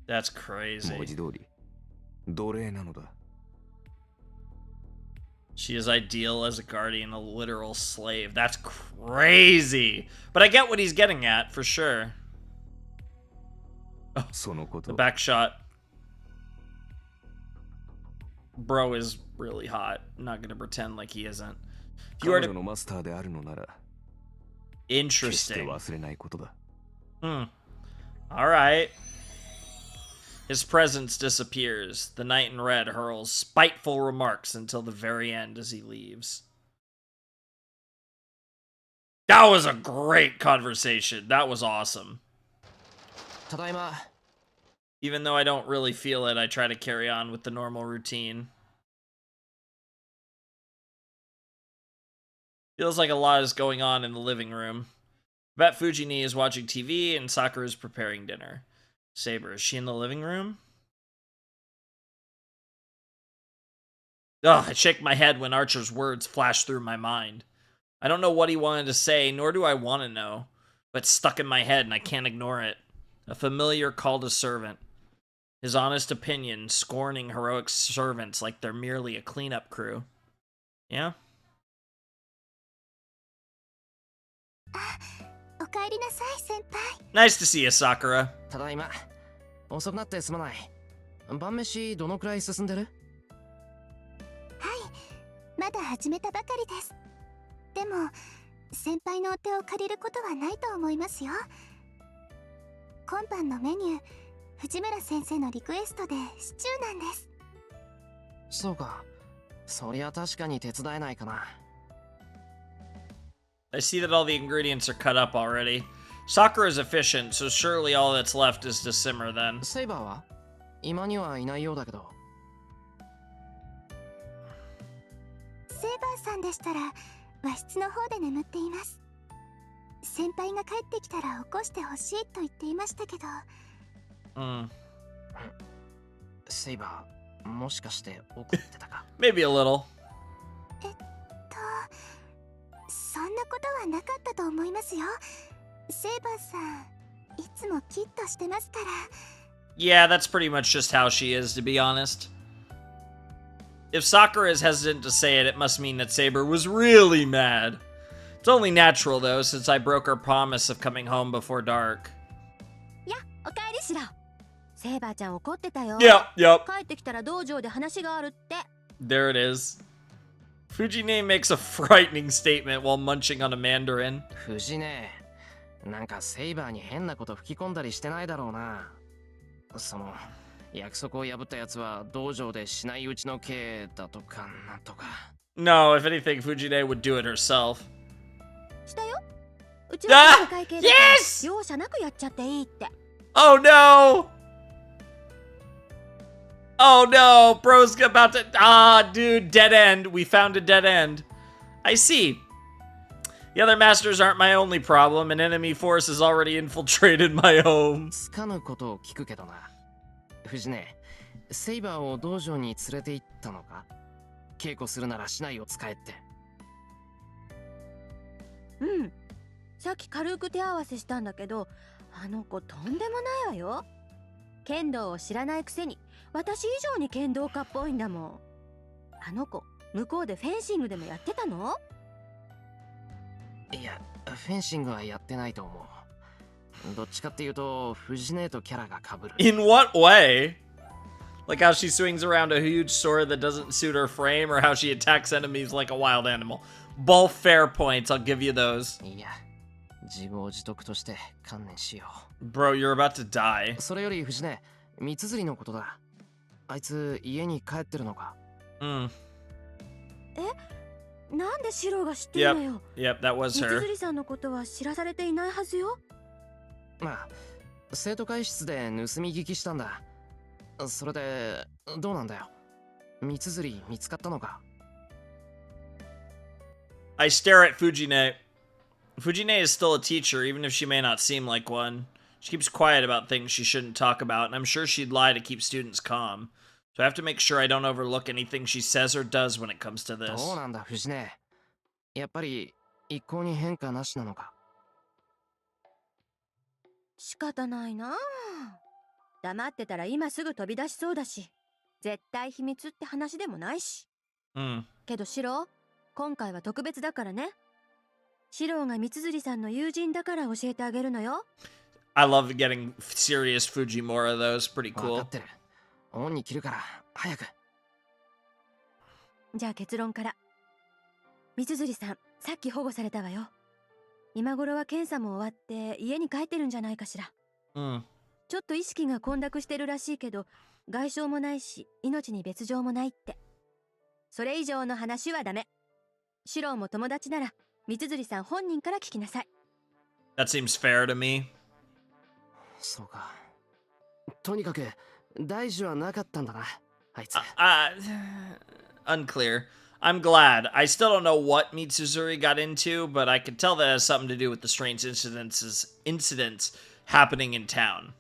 That's crazy. 文字通り、奴隷なのだ。She is ideal as a guardian, a literal slave. That's crazy. But I get what he's getting at, for sure. Oh, the back shot. Bro is really hot. I'm not gonna pretend like he isn't. If you were to... Interesting. Alright. His presence disappears. The knight in red hurls spiteful remarks until the very end as he leaves. That was a great conversation. That was awesome. Even though I don't really feel it, I try to carry on with the normal routine. Feels like a lot is going on in the living room. Bet Fujini is watching TV and Sakura is preparing dinner. Saber, is she in the living room? Ugh, I shake my head when Archer's words flash through my mind. I don't know what he wanted to say, nor do I want to know. But it's stuck in my head and I can't ignore it. A familiar call to servant. His honest opinion, scorning heroic servants like they're merely a cleanup crew. Yeah? Nice to see you, Sakura. ただいま。遅くなってすまない。晩飯どのくらい進んでる？はい、まだ始めたばかりです。でも、先輩のお手を借りることはないと思いますよ。今晩のメニュー、藤村先生のリクエストでシチューなんです。そうか。そりゃ確かに手伝えないかな。I see that all the ingredients are cut up already. Sakura is efficient, so surely all that's left is to simmer then. セイバーは今にはいないようだけど。セイバーさんでしたら和室の方で眠っています。先輩が帰ってきたら起こしてほしいと言っていましたけど。セイバー、もしかして怒ってたか？ Maybe a little. そんなことはなかったと思いますよ。セイバーさん、いつもキッとしてますから。Yeah, that's pretty much just how she is, to be honest. If Sakura is hesitant to say it, it must mean that Saber was really mad. It's only natural, though, since I broke our promise of coming home before dark. や、おかえりしろ。セイバーちゃん怒ってたよ。Yep. 帰ってきたら道場で話があるって。There it is. Fujine makes a frightening statement while munching on a mandarin. 藤ね、なんかセイバーに変なこと吹き込んだりしてないだろうな。その約束を破ったやつは道場でしないうちの刑だとかなんとか。No, if anything, Fujine would do it herself. したよ。うちは会計だから容赦なくやっちゃっていいって。Oh no! Oh no, bro's about to... Ah, dude, dead end. We found a dead end. I see. The other masters aren't my only problem. An enemy force has already infiltrated my home. つかぬことを聞くけどな。藤音、セイバーを道場に連れて行ったのか？稽古するなら市内を使えって。うん。さっき軽く手合わせしたんだけど、あの子とんでもないわよ。剣道を知らないくせに、私以上に剣道家っぽいんだもん。あの子、向こうでフェンシングでもやってたの？いや、フェンシングはやってないと思う。どっちかっていうと、藤音とキャラが被る。In what way? Like how she swings around a huge sword that doesn't suit her frame, or how she attacks enemies like a wild animal. Both fair points, I'll give you those. いや、自業自得として観念しよう。Bro, you're about to die. それより藤音、三辻のことだ。あいつ家に帰ってるのか？なんでシロが知ってるのよ。Yep, that was 三 her. 辻さんのことは知らされていないはずよ。まあ、生徒会室で盗み聞きしたんだ。それで、どうなんだよ。三辻見つかったのか？ I stare at Fujine. Fujine is still a teacher, even if she may not seem like one. She keeps quiet about things she shouldn't talk about, and I'm sure she'd lie to keep students calm. So I have to make sure I don't overlook anything she says or does when it comes to this. どうなんだ、藤音。やっぱり、一向に変化なしなのか？仕方ないなあ。黙ってたら今すぐ飛び出しそうだし、絶対秘密って話でもないし。けどシロ、今回は特別だからね。シロが三辻さんの友人だから教えてあげるのよ。I love getting serious Fujimura, though. It's pretty 分 cool. かってる。オンに切るから、早く。じゃあ結論から。三辻さん、さっき保護されたわよ。今頃は検査も終わって家に帰ってるんじゃないかしら。ちょっと意識が混濁してるらしいけど、外傷もないし、命に別状もないって。それ以上の話はダメ。シロも友達なら、三辻さん本人から聞きなさい。That seems fair to me. そうか。とにかく、大事はなかったんだな、あいつ。Unclear. I'm glad. I still don't know what Mitsuzuri got into, but I could tell that it has something to do with the strange incidents happening in town.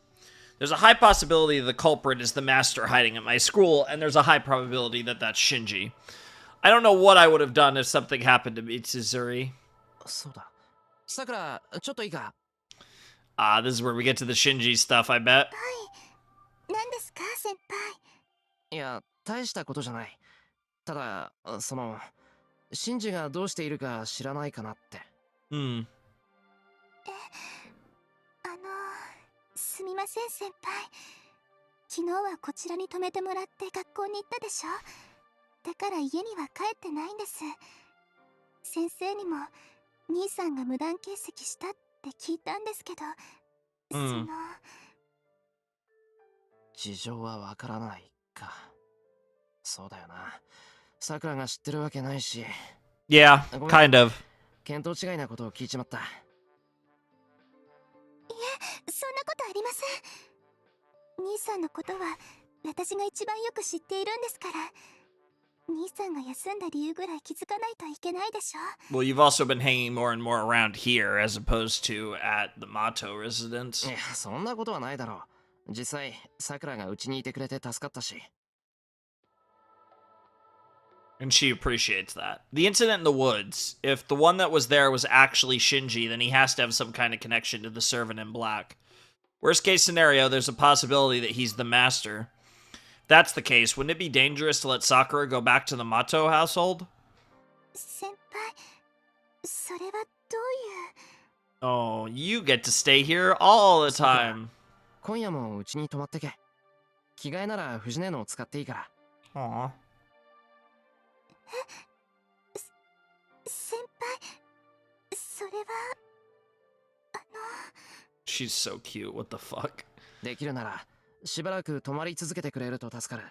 There's a high possibility the culprit is the master hiding at my school, and there's a high probability that that's Shinji. I don't know what I would have done if something happened to Mitsuzuri. そうだ。さくら、ちょっといいか？ This is where we get to the Shinji stuff, I bet. 何ですか、先輩？いや、大したことじゃない。ただ、シンジがどうしているか知らないかなって。すみません、先輩。昨日はこちらに泊めてもらって学校に行ったでしょ。だから家には帰ってないんです。先生にも兄さんが無断欠席したって聞いたんですけど、事情はわからないか。そうだよな。さくらが知ってるわけないし。Yeah, kind of. 見当違いなことを聞いちまった。いえ、そんなことありません。兄さんのことは私が一番よく知っているんですから。兄さんが休んだ理由ぐらい気づかないといけないでしょ。Well, you've also been hanging more and more around here as opposed to at the Mato residence. いや、そんなことはないだろう。実際、さくらがうちにいてくれて助かったし。And she appreciates that. The incident in the woods, if the one that was there was actually Shinji, then he has to have some kind of connection to the servant in black. Worst case scenario, there's a possibility that he's the master. If that's the case, wouldn't it be dangerous to let Sakura go back to the Mato household? 先輩、それはどういう？ Oh, you get to stay here all the time. 今夜もうちに泊まってけ。着替えなら藤音のを使っていいから。Aww. 先輩、それはShe's so cute. What the fuck? できるならしばらく泊まり続けてくれると助か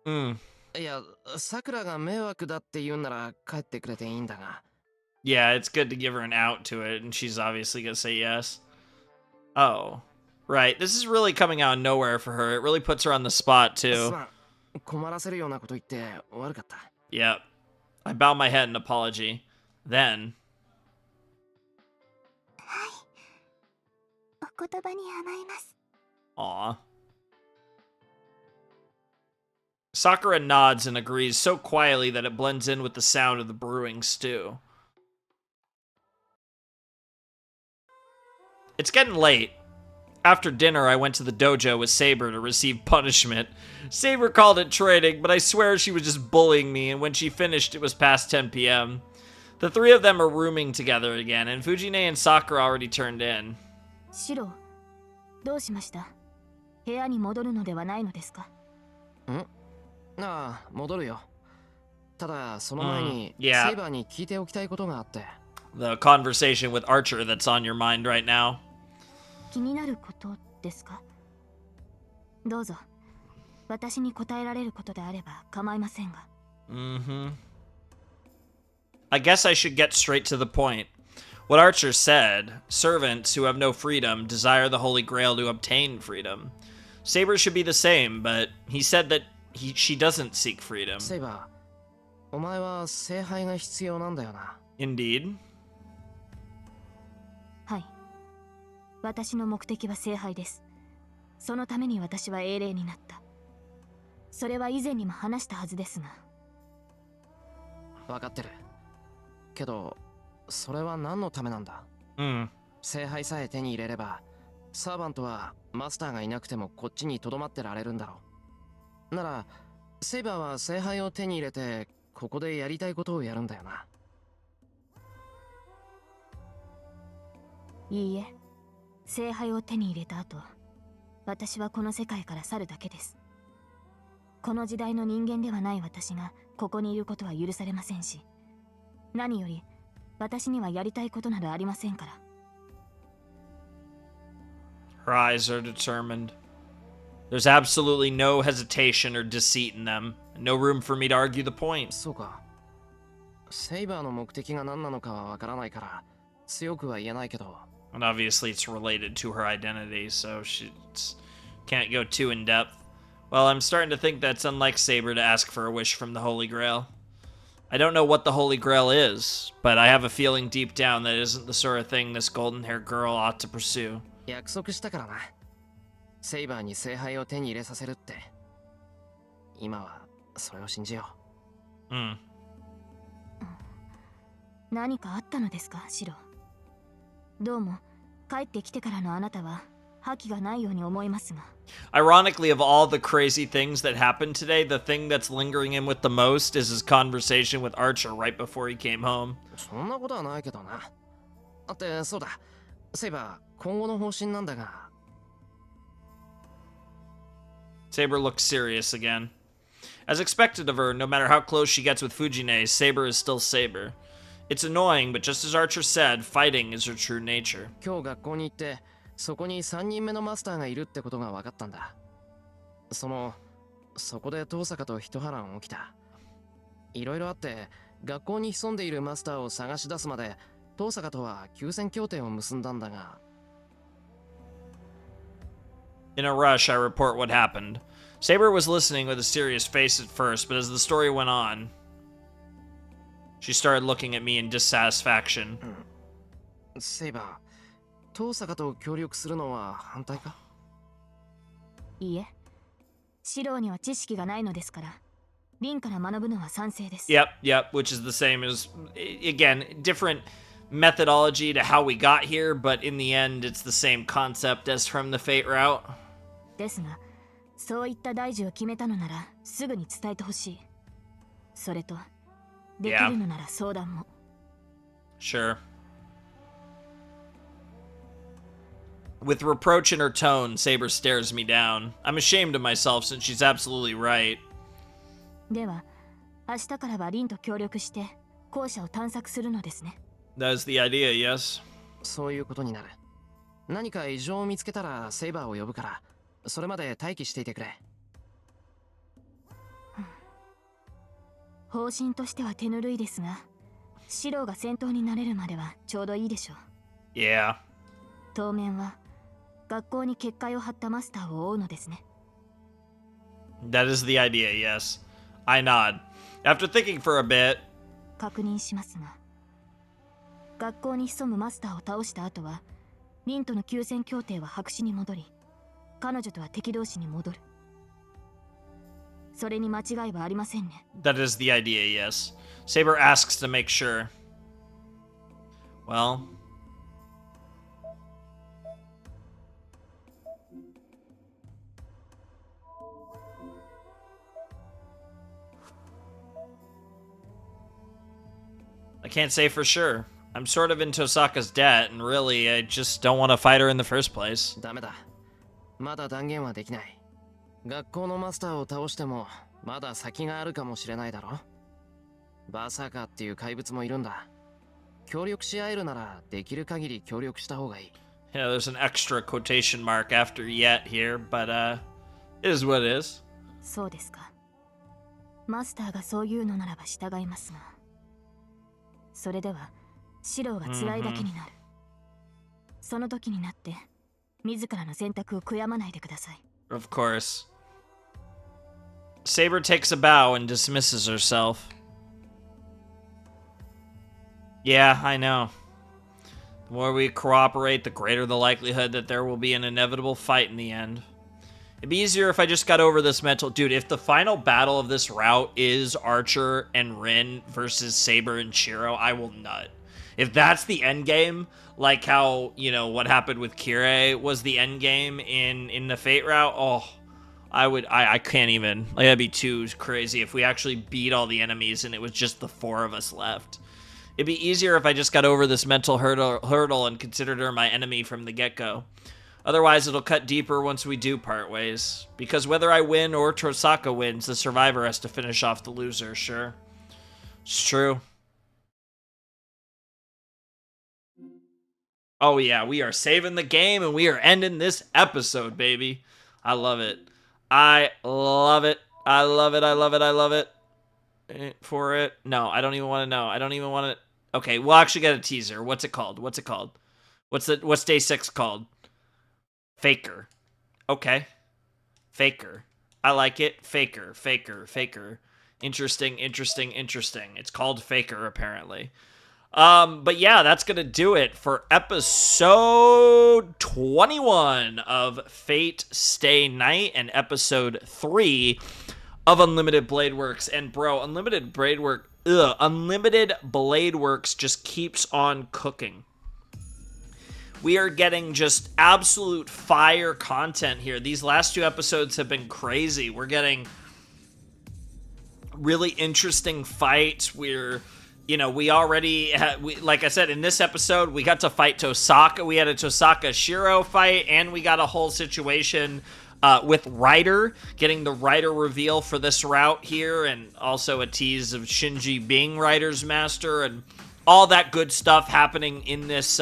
る。いや、さくらが迷惑だって言うんなら帰ってくれていいんだが。Yeah, it's good to give her an out to it, and she's obviously gonna say yes. Oh, right. This is really coming out of nowhere for her. It really puts her on the spot too. 困らせるようなこと言って悪かった。Yep. I bow my head in apology. Then. はい。お言葉に甘えます。Aw. Sakura nods and agrees so quietly that it blends in with the sound of the brewing stew. It's getting late. After dinner, I went to the dojo with Saber to receive punishment. Saber called it training, but I swear she was just bullying me, and when she finished, it was past 10 p.m. The three of them are rooming together again, and Fujine and Sakura already turned in. シロ、どうしました？部屋に戻るのではないのですか？ああ、戻るよ。ただ、その前に、yeah. セイバーに聞いておきたいことがあって。The conversation with Archer that's on your mind right now. 気になることですか？どうぞ。私に答えられることであれば構いませんが。I guess I should get straight to the point. What Archer said, servants who have no freedom desire the Holy Grail to obtain freedom. Saber should be the same, but he said that she doesn't seek freedom. Saber, お前は聖杯が必要なんだよな。Indeed. はい。私の目的は聖杯です。そのために私は英霊になった。それは以前にも話したはずですが。わかってる。けど、それは何のためなんだ？聖杯さえ手に入れれば、サーバントはマスターがいなくてもこっちに留まってられるんだろう。なら、セイバーは聖杯を手に入れて、ここでやりたいことをやるんだよな。いいえ、聖杯を手に入れた後、私はこの世界から去るだけです。この時代の人間ではない私がここにいることは許されませんし、何より私にはやりたいことなどありませんから。Her eyes are determined. There's absolutely no hesitation or deceit in them. No room for me to argue the point. そうか。セイバーの目的が何なのかはわからないから強くは言えないけど。And obviously it's related to her identity, so she can't go too in depth. Well, I'm starting to think that's unlike Saber to ask for a wish from the Holy Grail. I don't know what the Holy Grail is, but I have a feeling deep down that it isn't the sort of thing this golden-haired girl ought to pursue. 約束したからな。セイバーに聖杯を手に入れさせるって。今はそれを信じよう。何かあったのですか、シロ。どうも帰ってきてからのあなたは覇気がないように思いますが。Ironically, of all the crazy things that happened today, the thing that's lingering him with the most is his conversation with Archer right before he came home. そんなことはないけどな。だってそうだ。セイバー、今後の方針なんだが。Saber looks serious again. As expected of her, no matter how close she gets with Fujine, Saber is still Saber. It's annoying, but just as Archer said, fighting is her true nature. 今日学校に行って、そこに3人目のマスターがいるってことが分かったんだ。そこで遠坂と一波乱起きた。いろいろあって、学校に潜んでいるマスターを探し出すまで、遠坂とは休戦協定を結んだんだが。In a rush, I report what happened. Saber was listening with a serious face at first, but as the story went on, she started looking at me in dissatisfaction. セイバー、遠坂と協力するのは反対か？いいえ、シロには知識がないのですから、凛から学ぶのは賛成です。Yep, which is the same as, again, different methodology to how we got here, but in the end, it's the same concept as from the Fate route. ですが、そういった大事を決めたのならすぐに伝えてほしい。それと、できるのなら相談も。Sure. With reproach in her tone, Saber stares me down. I'm ashamed of myself since she's absolutely right. では、明日からは凛と協力して校舎を探索するのですね。That's the idea, yes. そういうことになる。何か異常を見つけたらセイバーを呼ぶから、それまで待機していてくれ。方針としては手ぬるいですが、シロが先頭になれるまではちょうどいいでしょう。Yeah. 当面は学校に結界を張ったマスターを追うのですね。That is the idea, yes. I nod. After thinking for a bit, 確認しますが、学校に潜むマスターを倒した後はリンとの休戦協定は白紙に戻り、彼女とは敵同士に戻る。それに間違いはありませんね。that is the idea, yes. Saber asks to make sure. Well, I can't say for sure. I'm sort of in Tohsaka's debt, and really, I just don't want to fight her in the first place. ダメだ。まだ断言はできない。学校のマスターを倒してもまだ先があるかもしれないだろ。バーサーカーっていう怪物もいるんだ。協力し合えるならできる限り協力した方がいい。Yeah, there's an extra quotation mark after yet here, but it is what it is. そうですか。マスターがそう言うのならば従いますが、それではシローが辛いだけになる。その時になって自らの選択を悔やまないでください。Of course. Saber takes a bow and dismisses herself. Yeah, I know. The more we cooperate, the greater the likelihood that there will be an inevitable fight in the end. It'd be easier if I just got over this mental... Dude, if the final battle of this route is Archer and Rin versus Saber and Shiro, I will nut. If that's the end game, like how, you know, what happened with Kirei was the end game in the Fate route, oh, I can't even. Like, that'd be too crazy if we actually beat all the enemies and it was just the 4 of us left. It'd be easier if I just got over this mental hurdle and considered her my enemy from the get-go. Otherwise, it'll cut deeper once we do part ways. Because whether I win or Tohsaka wins, the survivor has to finish off the loser, sure. It's true. Oh yeah, we are saving the game and we are ending this episode, baby. I love it. I love it. I love it. I love it. I love it. For it. No, I don't even want to know. I don't even want to. Okay, we'll actually get a teaser. What's it called? What's it called? What's day 6 called? Faker. Okay. Faker. I like it. Faker. Faker. Faker. Interesting, interesting, interesting. It's called Faker, apparently. But yeah, that's gonna do it for episode 21 of Fate Stay Night and episode 3 of Unlimited Blade Works. And bro, Unlimited Blade Works just keeps on cooking. We are getting just absolute fire content here. These last 2 episodes have been crazy. We're getting really interesting fights. We're, you know, we already had, like I said, in this episode, we got to fight Tohsaka. We had a Tohsaka Shiro fight, and we got a whole situation with Ryder, getting the Ryder reveal for this route here, and also a tease of Shinji being Ryder's master, and all that good stuff happening in this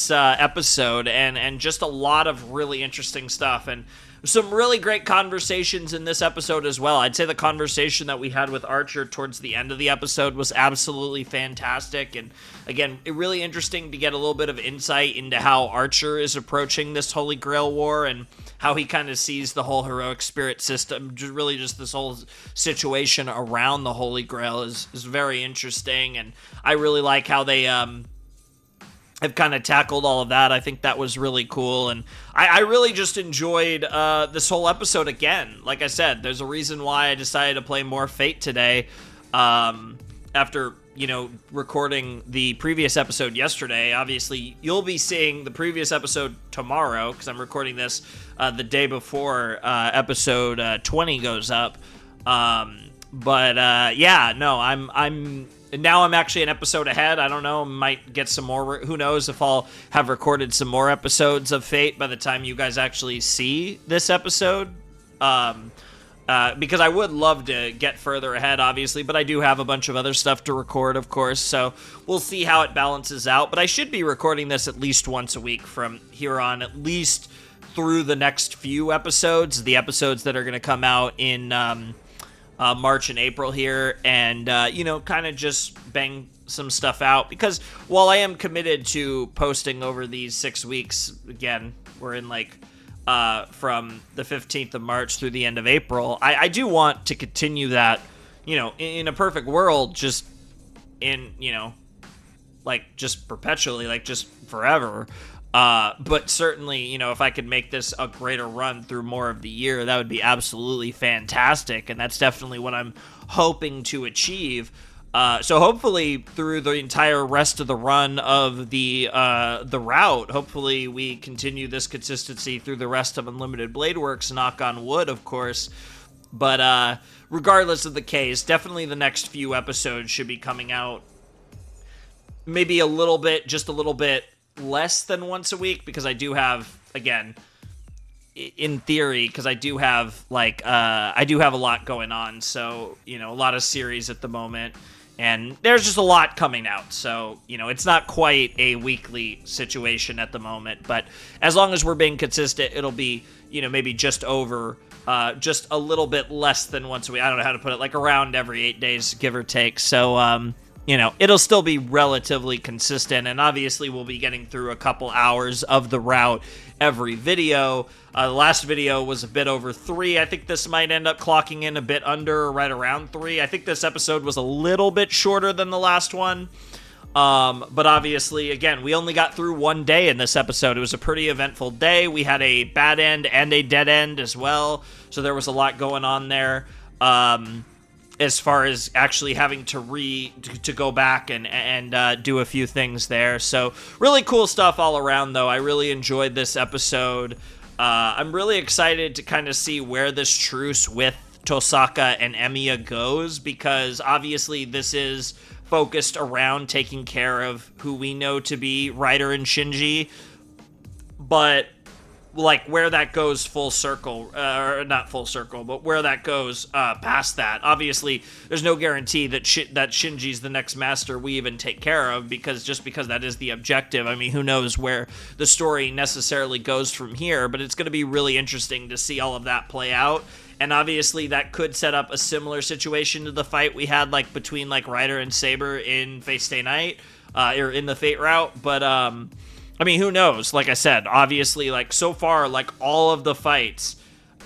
episode, and just a lot of really interesting stuff, and some really great conversations in this episode as well. I'd say the conversation that we had with Archer towards the end of the episode was absolutely fantastic, and again, really interesting to get a little bit of insight into how Archer is approaching this Holy Grail War, and how he kind of sees the whole heroic spirit system, really just this whole situation around the Holy Grail is very interesting, and I really like how they have kind of tackled all of that. I think that was really cool, and I really just enjoyed this whole episode again. Like I said, there's a reason why I decided to play more Fate today, after, you know, recording the previous episode yesterday. Obviously, you'll be seeing the previous episode tomorrow, because I'm recording this the day before episode 20 goes up. Yeah, no, I'm now I'm actually an episode ahead. I don't know, might get some more. Who knows if I'll have recorded some more episodes of Fate by the time you guys actually see this episode. Because I would love to get further ahead, obviously, but I do have a bunch of other stuff to record, of course, so we'll see how it balances out. But I should be recording this at least once a week from here on, at least through the next few episodes, the episodes that are going to come out in March and April here, and you know, kind of just bang some stuff out, because while I am committed to posting over these 6 weeks, again, we're in like from the 15th of March through the end of April. I do want to continue that, in a perfect world, just in, like, just perpetually, like, just forever. But certainly, if I could make this a greater run through more of the year, that would be absolutely fantastic, and that's definitely what I'm hoping to achieve. So hopefully through the entire rest of the run of the route, hopefully we continue this consistency through the rest of Unlimited Blade Works, knock on wood, of course. But regardless of the case, definitely the next few episodes should be coming out maybe just a little bit less than once a week, because I do have, again, in theory, because I do have a lot going on, so, a lot of series at the moment, and there's just a lot coming out, so, it's not quite a weekly situation at the moment, but as long as we're being consistent, it'll be, maybe just over, just a little bit less than once a week. I don't know how to put it, like around every 8 days, give or take, so, it'll still be relatively consistent, and obviously we'll be getting through a couple hours of the route every video. The last video was a bit over 3. I think this might end up clocking in a bit under, right around 3. I think this episode was a little bit shorter than the last one. But obviously, again, we only got through one day in this episode. It was a pretty eventful day. We had a bad end and a dead end as well, so there was a lot going on there. As far as actually having to go back and do a few things there. So really cool stuff all around, though. I really enjoyed this episode. I'm really excited to kind of see where this truce with Tohsaka and Emiya goes, because obviously this is focused around taking care of who we know to be Ryder and Shinji, but like where that goes full circle, or not full circle, but where that goes past that. Obviously, there's no guarantee that that Shinji's the next master we even take care of, because that is the objective. I mean, who knows where the story necessarily goes from here, but it's going to be really interesting to see all of that play out. And obviously, that could set up a similar situation to the fight we had like between like Ryder and Saber in Fate Stay Night, or in the Fate route, but I mean, who knows? Like I said, obviously, like, so far, like, all of the fights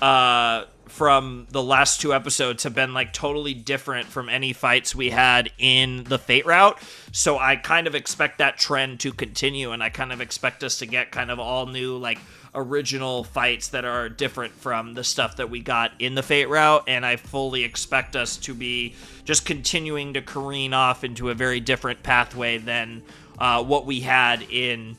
from the last 2 episodes have been, like, totally different from any fights we had in the Fate route. So I kind of expect that trend to continue, and I kind of expect us to get kind of all new, like, original fights that are different from the stuff that we got in the Fate route, and I fully expect us to be just continuing to careen off into a very different pathway than what we had in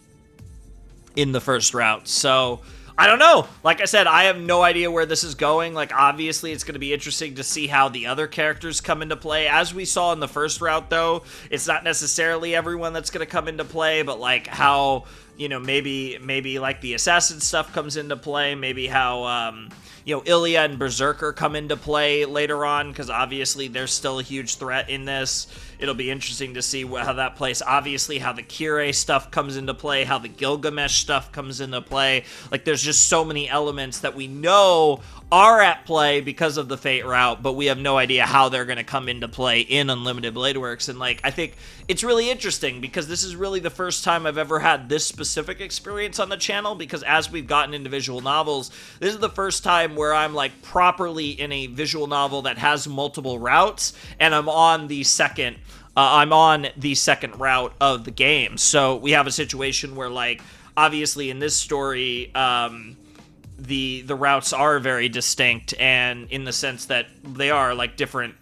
the first route. So I don't know. Like I said, I have no idea where this is going. Like, obviously it's going to be interesting to see how the other characters come into play. As we saw in the first route, though, it's not necessarily everyone that's going to come into play, but like how, maybe like the assassin stuff comes into play, maybe how Ilya and Berserker come into play later on, because obviously they're still a huge threat in this. It'll be interesting to see how that plays. Obviously, how the Kirei stuff comes into play, how the Gilgamesh stuff comes into play. Like, there's just so many elements that we know are at play because of the Fate route, but we have no idea how they're going to come into play in Unlimited Blade Works. And, like, I think it's really interesting, because this is really the first time I've ever had this specific experience on the channel, because as we've gotten into visual novels, this is the first time where I'm, like, properly in a visual novel that has multiple routes, and I'm on the second route of the game. So we have a situation where, like, obviously in this story, the routes are very distinct, and in the sense that they are like different,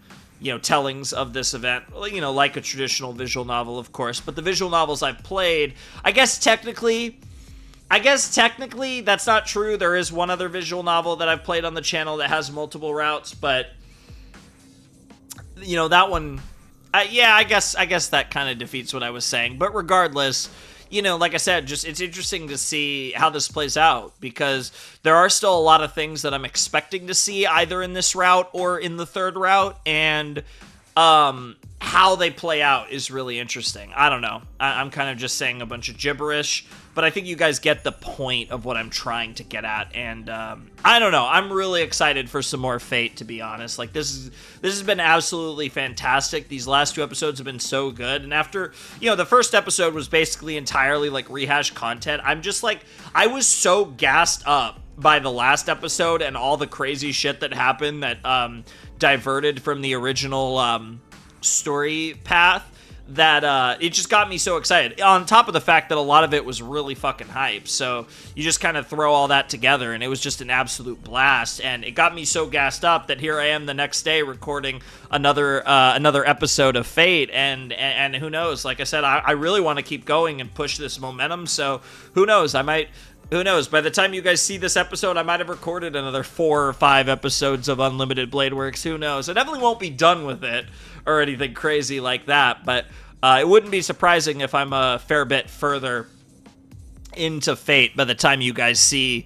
tellings of this event, like a traditional visual novel, of course. But the visual novels I've played, I guess technically that's not true. There is one other visual novel that I've played on the channel that has multiple routes, but that one, yeah, I guess that kind of defeats what I was saying. But regardless, like I said, just it's interesting to see how this plays out, because there are still a lot of things that I'm expecting to see either in this route or in the third route, and how they play out is really interesting. I don't know. I'm kind of just saying a bunch of gibberish, but I think you guys get the point of what I'm trying to get at, and I don't know. I'm really excited for some more Fate, to be honest. Like, this has been absolutely fantastic. These last 2 episodes have been so good, and after, the first episode was basically entirely, like, rehashed content, I'm just, like, I was so gassed up by the last episode and all the crazy shit that happened that diverted from the original story path, that it just got me so excited. On top of the fact that a lot of it was really fucking hype. So you just kind of throw all that together, and it was just an absolute blast. And it got me so gassed up that here I am the next day recording another episode of Fate. And who knows? Like I said, I really want to keep going and push this momentum. So who knows? Who knows? By the time you guys see this episode, I might have recorded another 4 or 5 episodes of Unlimited Blade Works. Who knows? I definitely won't be done with it or anything crazy like that, but it wouldn't be surprising if I'm a fair bit further into Fate by the time you guys see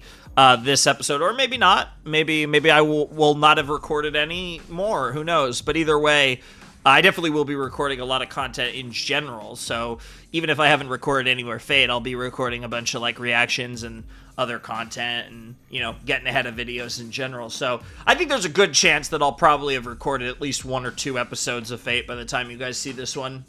this episode, or maybe not. Maybe I will not have recorded any more. Who knows? But either way, I definitely will be recording a lot of content in general. So even if I haven't recorded any more Fate, I'll be recording a bunch of like reactions and other content, and getting ahead of videos in general. So I think there's a good chance that I'll probably have recorded at least 1 or 2 episodes of Fate by the time you guys see this one.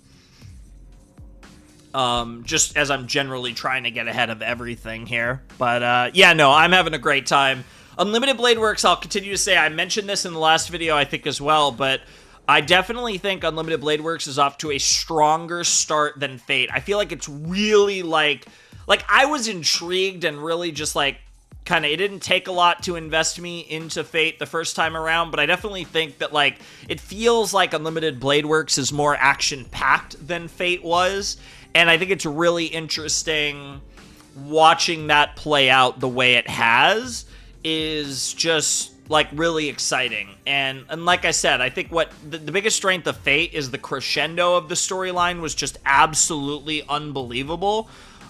Just as I'm generally trying to get ahead of everything here. But yeah, no, I'm having a great time. Unlimited Blade Works, I'll continue to say, I mentioned this in the last video, I think, as well, but I definitely think Unlimited Blade Works is off to a stronger start than Fate. I feel like it's really like I was intrigued and really just like kind of, it didn't take a lot to invest me into Fate the first time around, but I definitely think that like it feels like Unlimited Blade Works is more action-packed than Fate was, and I think it's really interesting watching that play out the way it has. Is just like really exciting. And like I said, I think what the biggest strength of Fate is the crescendo of the storyline was just absolutely unbelievable.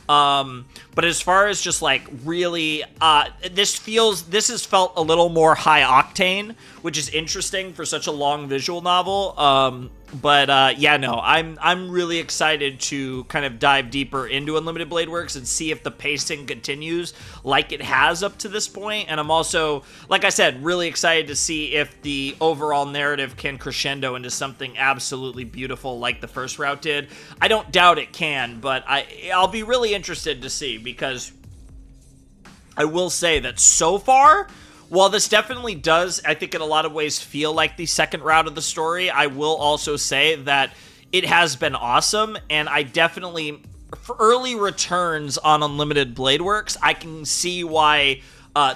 But as far as just like really, this has felt a little more high octane, which is interesting for such a long visual novel. But yeah, no, I'm really excited to kind of dive deeper into Unlimited Blade Works and see if the pacing continues like it has up to this point. And I'm also, like I said, really excited to see if the overall narrative can crescendo into something absolutely beautiful like the first route did. I don't doubt it can, but I'll be really interested to see, because I will say that so far, while this definitely does, I think in a lot of ways, feel like the second route of the story, I will also say that it has been awesome, and I definitely, for early returns on Unlimited Blade Works, I can see why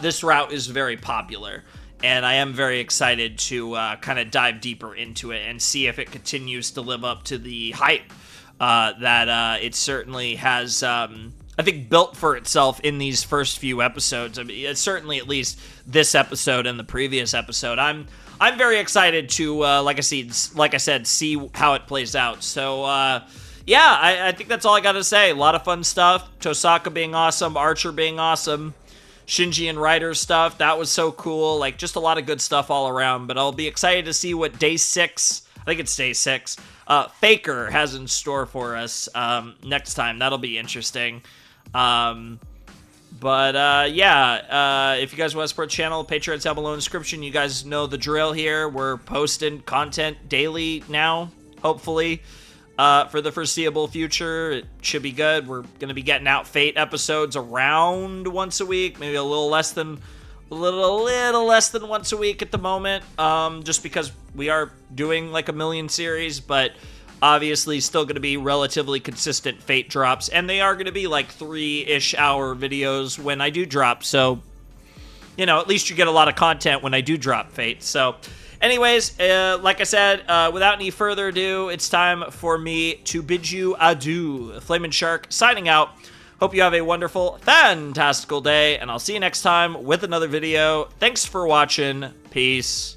this route is very popular, and I am very excited to kind of dive deeper into it and see if it continues to live up to the hype that it certainly has, I think, built for itself in these first few episodes. I mean, it's certainly at least this episode and the previous episode. I'm very excited to, like I said, see how it plays out. So, yeah, I think that's all I got to say. A lot of fun stuff. Tohsaka being awesome, Archer being awesome, Shinji and Ryder stuff. That was so cool. Like, just a lot of good stuff all around. But I'll be excited to see what day 6, I think it's day 6, Faker has in store for us next time. That'll be interesting. Yeah, if you guys want to support the channel, Patreon's down below in the description. You guys know the drill here. We're posting content daily now, hopefully, for the foreseeable future. It should be good. We're going to be getting out Fate episodes around once a week, maybe a little less than once a week at the moment, just because we are doing like a million series, but obviously still going to be relatively consistent Fate drops, and they are going to be like 3-ish hour videos when I do drop, so, at least you get a lot of content when I do drop Fate. So, anyways, like I said, without any further ado, it's time for me to bid you adieu. Flamin' Shark signing out. Hope you have a wonderful, fantastical day, and I'll see you next time with another video. Thanks for watching. Peace.